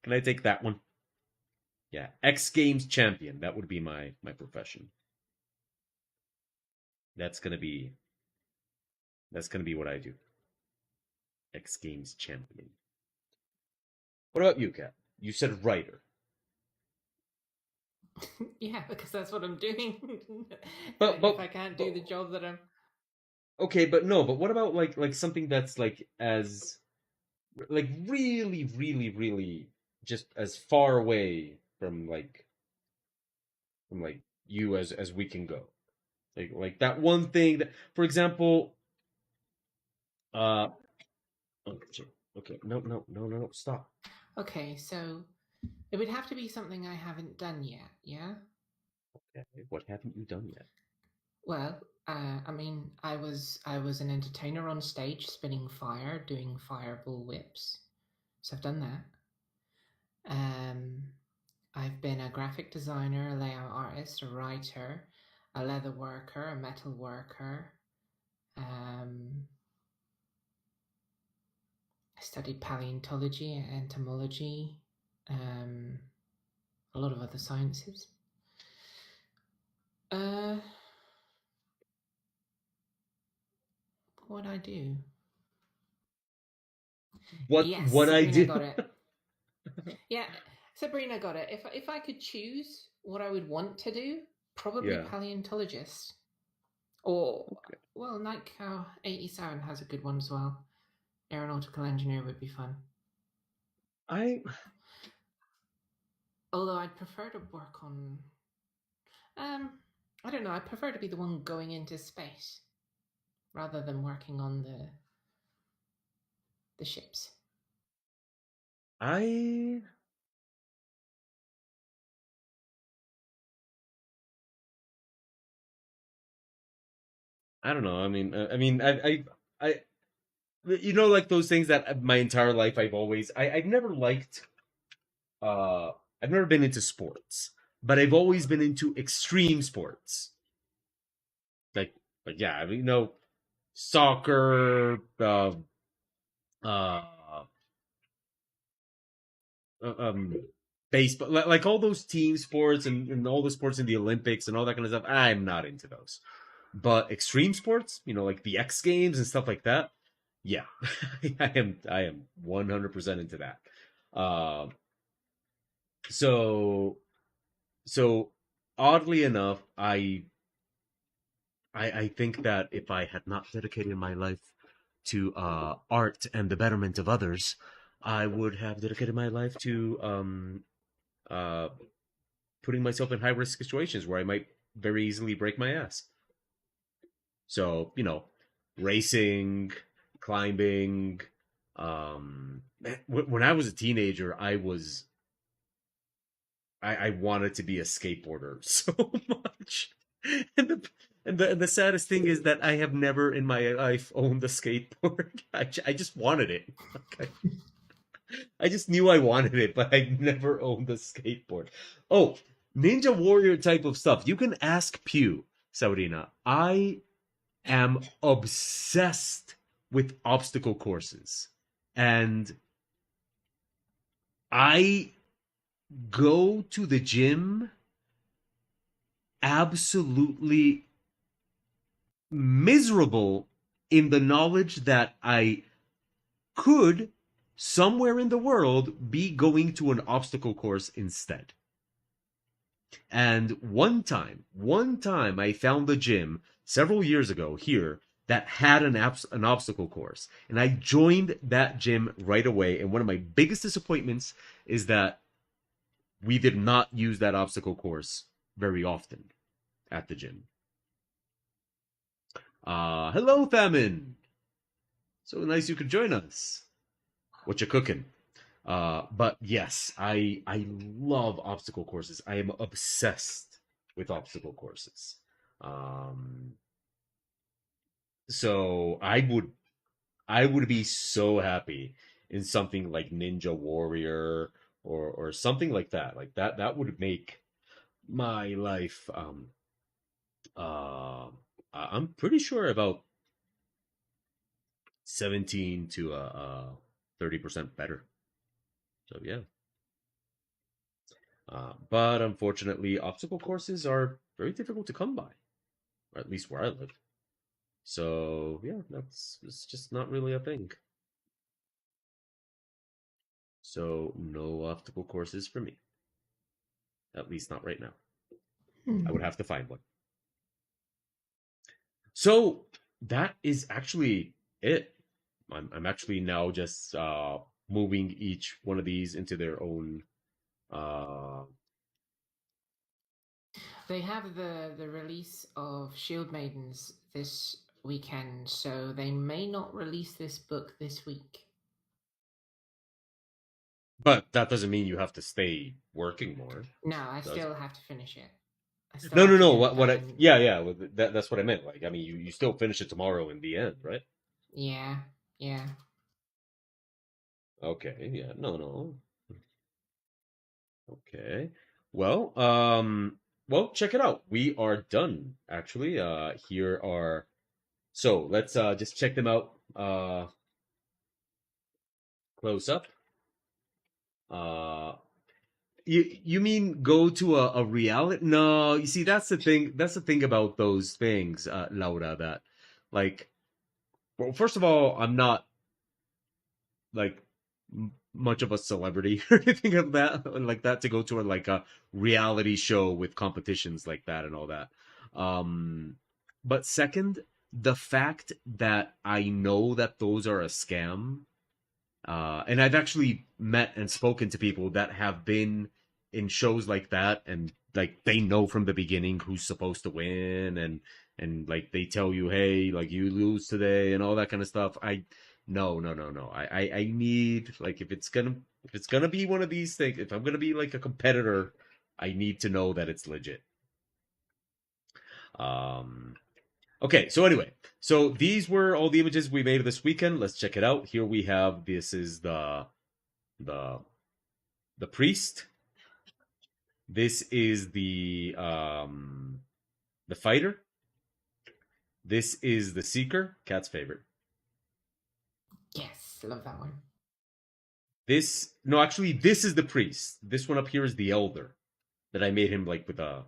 Speaker 1: can I take that one? Yeah, X Games champion. That would be my profession. That's gonna be that's gonna be what I do. X Games champion. What about you, Kat? You said writer,
Speaker 2: Yeah, because that's what I'm doing. If
Speaker 1: but
Speaker 2: I can't
Speaker 1: but
Speaker 2: do the job that I'm
Speaker 1: okay, but no. But what about like something that's like as like really just as far away from like you as we can go. Like that one thing that, for example, uh, oh, shit. Okay, no, stop.
Speaker 2: okay, so it would have to be something I haven't done yet, yeah?
Speaker 1: Okay, what haven't you done yet?
Speaker 2: Well, I mean, I was an entertainer on stage, spinning fire, doing fireball whips. So I've done that. Um, I've been a graphic designer, a layout artist, a writer, a leather worker, a metal worker. Um, I studied paleontology, entomology, um, a lot of other sciences. Uh, what I do? Yes,
Speaker 1: What I
Speaker 2: Sabrina
Speaker 1: do?
Speaker 2: got it. Yeah, Sabrina got it. If I could choose what I would want to do, probably
Speaker 1: Yeah.
Speaker 2: paleontologist. Or
Speaker 1: Okay.
Speaker 2: well, Night Cow 87 has a good one as well. Aeronautical engineer would be fun.
Speaker 1: I
Speaker 2: Although I'd prefer to work on um I don't know, I prefer to be the one going into space rather than working on the ships.
Speaker 1: I I don't know. I like those things that my entire life I've never liked. Uh, I've never been into sports, but I've always been into extreme sports. Like, like yeah, I mean, soccer, uh, um, baseball, like all those team sports and all the sports in the Olympics and all that kind of stuff. I'm not into those. But extreme sports, like the X Games and stuff like that, yeah, I am 100% into that. Uh, so so oddly enough, I think that if I had not dedicated my life to art and the betterment of others, I would have dedicated my life to uh, putting myself in high risk situations where I might very easily break my ass. So, racing, climbing. When I was a teenager, I wanted to be a skateboarder so much. And the saddest thing is that I have never in my life owned a skateboard. I just wanted it. Like, I just knew I wanted it, but I never owned a skateboard. Oh, Ninja Warrior type of stuff. You can ask Pew, Saurina. I am obsessed with obstacle courses. And I go to the gym absolutely miserable in the knowledge that I could somewhere in the world be going to an obstacle course instead. And one time I found the gym several years ago here that had an obstacle course, and I joined that gym right away. And one of my biggest disappointments is that we did not use that obstacle course very often at the gym. Hello, Famine. So nice you could join us. What you cooking? But yes, I love obstacle courses. I am obsessed with obstacle courses. Um, so I would be so happy in something like Ninja Warrior or something like that. Like that would make my life uh I'm pretty sure about 17 to 30% better. So yeah. But unfortunately, obstacle courses are very difficult to come by, or at least where I live. So yeah, that's it's just not really a thing. So no obstacle courses for me, at least not right now. I would
Speaker 2: Hmm.
Speaker 1: have to find one. So that is actually it. I'm actually now just moving each one of these into their own. Uh,
Speaker 2: They have the release of Shield Maidens this weekend, so they may not release this book this week.
Speaker 1: but that doesn't mean you have to stay working more,
Speaker 2: No, I
Speaker 1: does
Speaker 2: still
Speaker 1: it?
Speaker 2: have to finish it. I still
Speaker 1: No,
Speaker 2: have
Speaker 1: no,
Speaker 2: to
Speaker 1: no.
Speaker 2: get it
Speaker 1: What I
Speaker 2: done.
Speaker 1: yeah, yeah. That's what I meant. Like, I mean, you still finish it tomorrow in the end, right?
Speaker 2: Yeah, yeah.
Speaker 1: Okay, yeah. No, no. Okay. Well, well, check it out. We are done actually. Here are so let's just check them out close up. Uh you mean go to a reality? No, you see that's the thing. That's the thing about those things, Laura, that like well, first of all, I'm not like much of a celebrity or anything of that like that to go to like a reality show with competitions like that and all that. Um, but second, the fact that I know that those are a scam, and I've actually met and spoken to people that have been in shows like that, and like they know from the beginning who's supposed to win, and like they tell you, hey, like you lose today, and all that kind of stuff. I no, no, no, no. I need like if it's gonna be one of these things, if I'm gonna be like a competitor, I need to know that it's legit. Um, Okay, so anyway, so these were all the images we made this weekend. Let's check it out. Here we have this is the the priest. This is the fighter. This is the seeker, Cat's favorite.
Speaker 2: Yes, love that one.
Speaker 1: This no, actually, this is the priest. This one up here is the elder that I made him like with a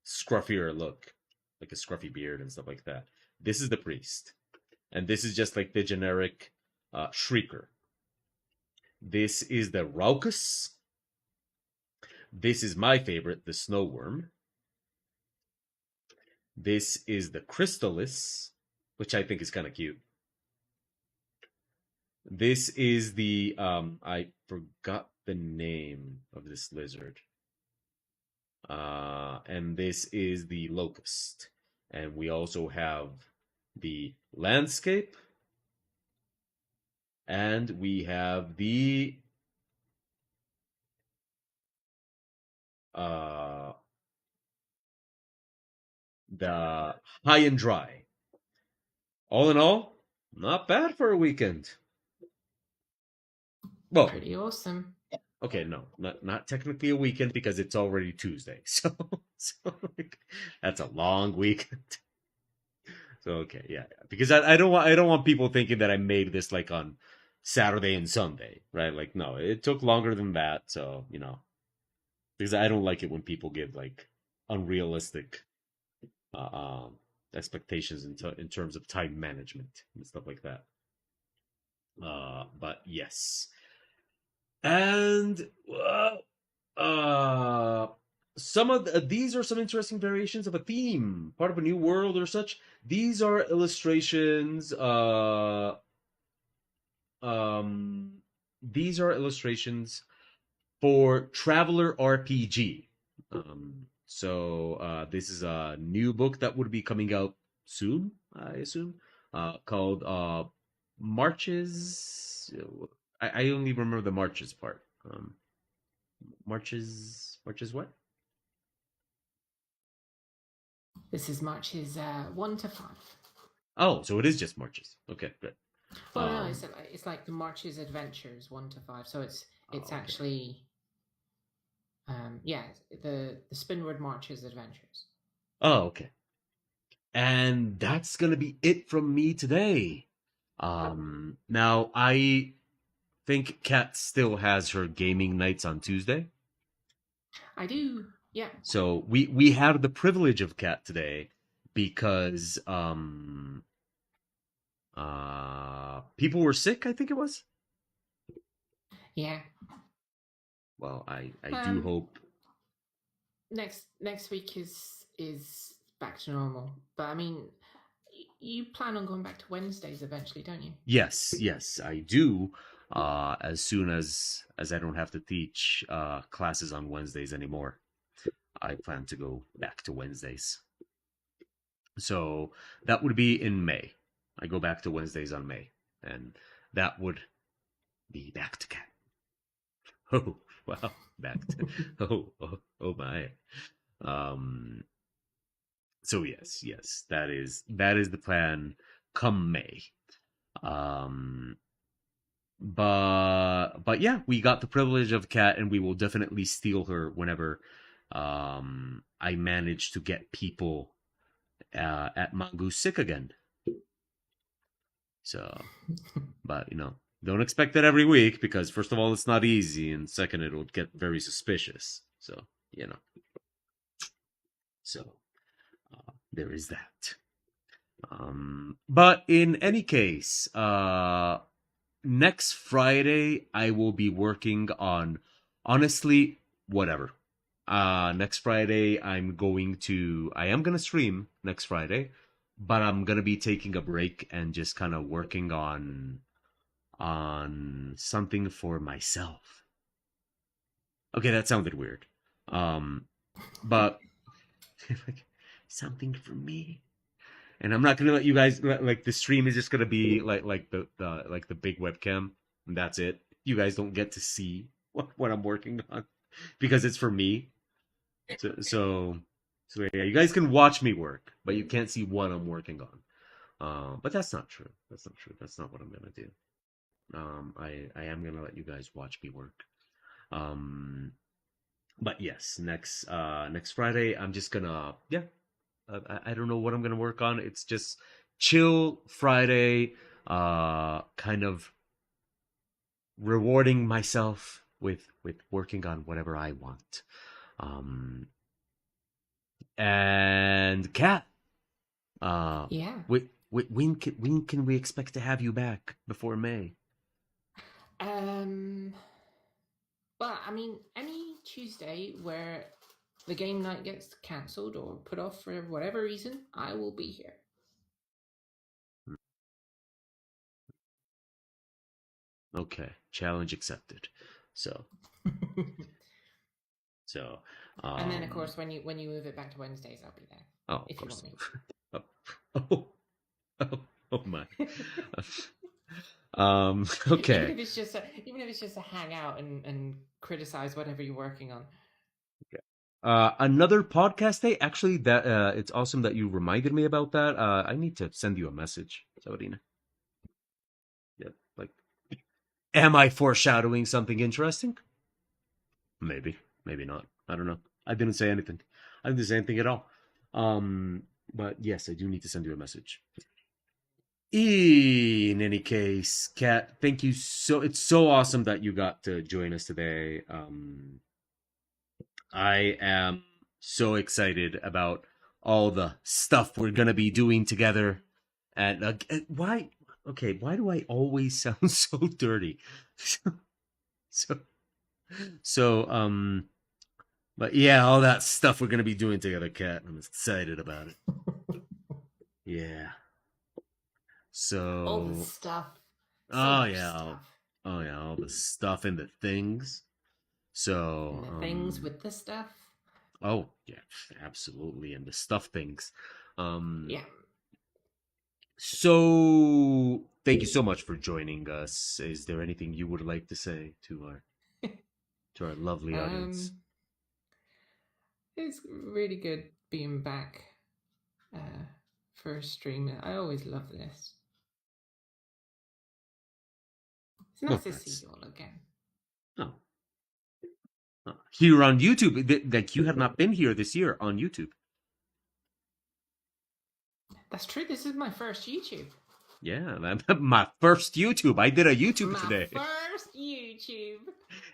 Speaker 1: scruffier look, like a scruffy beard and stuff like that. This is the priest, and this is just like the generic shrieker. This is the raucous. This is my favorite, the snow worm. This is the Crystallis, which I think is kind of cute. This is the I forgot the name of this lizard. And this is the locust. And we also have the landscape, and we have uh the high and dry. All in all, not bad for a weekend. Well,
Speaker 2: Pretty awesome.
Speaker 1: okay, no, not technically a weekend because it's already Tuesday. So like, that's a long weekend. So okay, yeah, yeah. Because I don't want people thinking that I made this like on Saturday and Sunday, right? Like no, it took longer than that. So because I don't like it when people give like unrealistic uh, um, expectations in terms of time management and stuff like that. But yes, and uh, some of these are some interesting variations of a theme, part of a new world or such. These are illustrations. Um, these are illustrations for Traveler RPG. This is a new book that would be coming out soon, I assume, called Marches. I only remember the Marches part. Marches what?
Speaker 2: This is Marches 1 to 5.
Speaker 1: Oh, so it is just Marches. Okay, good.
Speaker 2: Well, no,
Speaker 1: Um,
Speaker 2: it's like the Marches Adventures 1 to 5. So it's
Speaker 1: okay.
Speaker 2: actually yeah, the Spinward Marches Adventures.
Speaker 1: Oh, okay. And that's gonna be it from me today. Now I think Kat still has her gaming nights on Tuesday.
Speaker 2: I do, yeah.
Speaker 1: So we had the privilege of Kat today because people were sick, I think it was.
Speaker 2: Yeah.
Speaker 1: Well, I do
Speaker 2: Um
Speaker 1: hope.
Speaker 2: next week is back to normal. But I mean, you plan on going back to Wednesdays eventually, don't you?
Speaker 1: Yes, yes, I do. As soon as I don't have to teach classes on Wednesdays anymore, I plan to go back to Wednesdays. So that would be in May. I go back to Wednesdays on May, and that would be back to Cat. Oh, wow, back to oh my. Um. So yes, yes, that is the plan. Come May. Um. But yeah, we got the privilege of Cat, and we will definitely steal her whenever I manage to get people at Mongoose sick again. So, but don't expect that every week because first of all, it's not easy, and second, it'll get very suspicious. So, you know, so there is that. But in any case, next Friday I will be working on honestly whatever. Next Friday I am gonna stream next Friday, but I'm gonna be taking a break and just kind of working on something for myself. Okay, that sounded weird. Um, but like something for me. And I'm not gonna let you guys like the stream is just gonna be like the big webcam and that's it. You guys don't get to see what I'm working on because it's for me. So yeah, you guys can watch me work, but you can't see what I'm working on. But that's not true. That's not true. That's not what I'm gonna do. I am gonna let you guys watch me work. Um, but yes, next Friday I'm just gonna yeah. I don't know what I'm gonna work on. It's just chill Friday. Kind of rewarding myself with working on whatever I want. Um, and Kat, uh,
Speaker 2: Yeah.
Speaker 1: when can we expect to have you back before May?
Speaker 2: Um. Well, I mean, any Tuesday where the game night gets cancelled or put off for whatever reason, I will be here.
Speaker 1: Okay, challenge accepted. So so
Speaker 2: And then, of
Speaker 1: um
Speaker 2: course, when you move it back to Wednesdays, I'll be there
Speaker 1: oh of
Speaker 2: if you
Speaker 1: course.
Speaker 2: want me.
Speaker 1: oh, oh oh oh my.
Speaker 2: even
Speaker 1: Okay.
Speaker 2: if it's just even if it's just a hang out and criticize whatever you're working on.
Speaker 1: Another podcast day. Actually, that it's awesome that you reminded me about that. I need to send you a message, Sabrina. Yeah, like, am I foreshadowing something interesting? Maybe, maybe not. I don't know. I didn't say anything. I didn't say anything at all. But yes, I do need to send you a message. In any case, Kat, thank you so. It's so awesome that you got to join us today. I am so excited about all the stuff we're gonna be doing together. And why? Okay, why do I always sound so dirty? so, so, but yeah, all that stuff we're gonna be doing together, Kat. I'm excited about it. Yeah.
Speaker 2: All the
Speaker 1: So,
Speaker 2: stuff. So
Speaker 1: oh
Speaker 2: much
Speaker 1: yeah,
Speaker 2: stuff.
Speaker 1: oh yeah, all the stuff and the things.
Speaker 2: And
Speaker 1: So,
Speaker 2: the things with the stuff.
Speaker 1: oh yeah, absolutely, and the stuff things. Um,
Speaker 2: Yeah.
Speaker 1: so thank you so much for joining us. Is there anything you would like to say to our lovely audience?
Speaker 2: um, it's really good being back uh, for a stream. I always love this. It's
Speaker 1: Well,
Speaker 2: nice to see
Speaker 1: that's
Speaker 2: you all again.
Speaker 1: oh, here on YouTube. That you have not been here this year on YouTube.
Speaker 2: That's true. This is my first YouTube.
Speaker 1: Yeah, my first YouTube. I did a YouTube
Speaker 2: My
Speaker 1: today,
Speaker 2: first YouTube.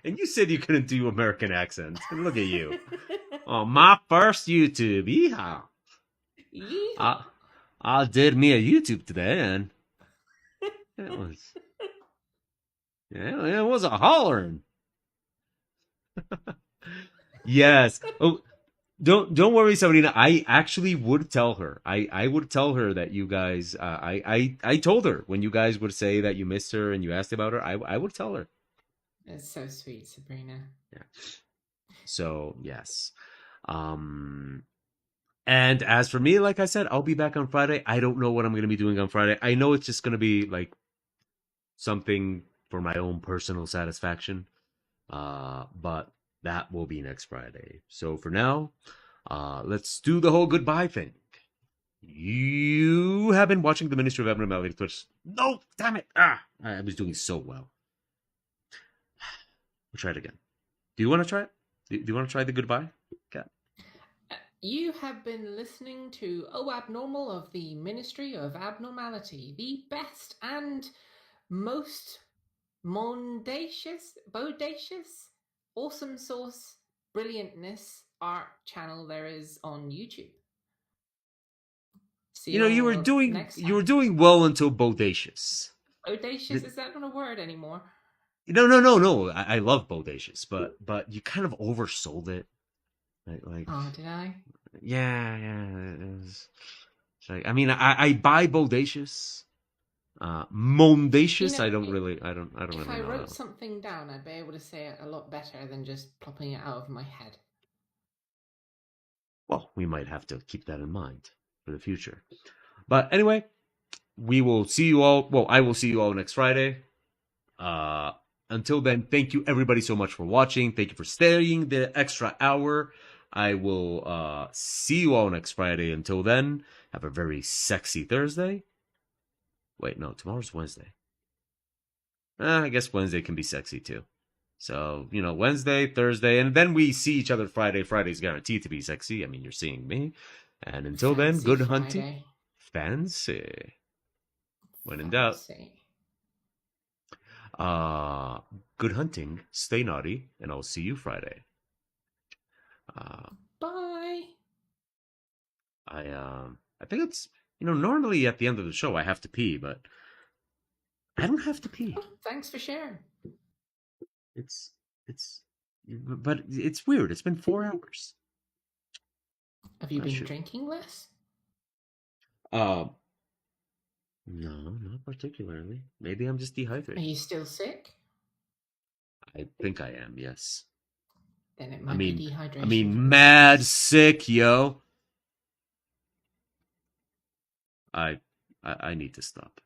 Speaker 1: and you said you couldn't do American accents. And look at you. Oh, my first YouTube. Yeehaw!
Speaker 2: Yeehaw.
Speaker 1: I I did me a YouTube today, and it was yeah, it was a hollering. Yes. Oh, don't worry, Sabrina. I actually would tell her. I would tell her that you guys. I told her when you guys would say that you missed her and you asked about her. I would tell her.
Speaker 2: That's so sweet, Sabrina.
Speaker 1: Yeah. So yes. Um. And as for me, like I said, I'll be back on Friday. I don't know what I'm going to be doing on Friday. I know it's just going to be like something for my own personal satisfaction. But that will be next Friday. So for now, let's do the whole goodbye thing. You have been watching the Ministry of Abnormality Twitch. No, damn it! I was doing so well. We'll try it again. Do you want to try it? Do you want to try the goodbye? Okay.
Speaker 2: You have been listening to Oh Abnormal of the Ministry of Abnormality, the best and most bodacious, awesome sauce, brilliantness art channel there is on YouTube. See
Speaker 1: You
Speaker 2: you
Speaker 1: know,
Speaker 2: all next
Speaker 1: you were
Speaker 2: time.
Speaker 1: doing well until bodacious.
Speaker 2: Bodacious, is that not a word anymore?
Speaker 1: No. I love bodacious, but you kind of oversold it. Like
Speaker 2: Oh, did I?
Speaker 1: yeah. It was, it's like, I mean, I buy bodacious. Mondacious, I don't
Speaker 2: if
Speaker 1: really
Speaker 2: I
Speaker 1: know
Speaker 2: wrote
Speaker 1: that one.
Speaker 2: something down, I'd be able to say it a lot better than just plopping it out of my head.
Speaker 1: Well, we might have to keep that in mind for the future. But anyway, we will see you all. Well, I will see you all next Friday. Uh, until then, thank you everybody so much for watching. Thank you for staying the extra hour. I will see you all next Friday. Until then, have a very sexy Thursday. Wait, no, tomorrow's Wednesday. I guess Wednesday can be sexy too. So, Wednesday, Thursday, and then we see each other Friday. Friday's guaranteed to be sexy. I mean, you're seeing me. And until then,
Speaker 2: Fancy
Speaker 1: good hunting.
Speaker 2: Friday.
Speaker 1: Fancy. When in doubt.
Speaker 2: Fancy.
Speaker 1: Uh, good hunting. Stay naughty, and I'll see you Friday. Uh,
Speaker 2: Bye.
Speaker 1: I think it's normally at the end of the show I have to pee, but I don't have to pee.
Speaker 2: Oh, thanks for sharing.
Speaker 1: It's it's, but it's weird. It's been 4 hours.
Speaker 2: Have you
Speaker 1: I
Speaker 2: been
Speaker 1: should.
Speaker 2: drinking less?
Speaker 1: Uh, no, not particularly. Maybe I'm just
Speaker 2: Are
Speaker 1: dehydrated.
Speaker 2: you still sick?
Speaker 1: I think I am. Yes.
Speaker 2: Then it
Speaker 1: I
Speaker 2: might be
Speaker 1: mean,
Speaker 2: dehydration from the
Speaker 1: mad
Speaker 2: drinks.
Speaker 1: sick, yo. I I need to stop.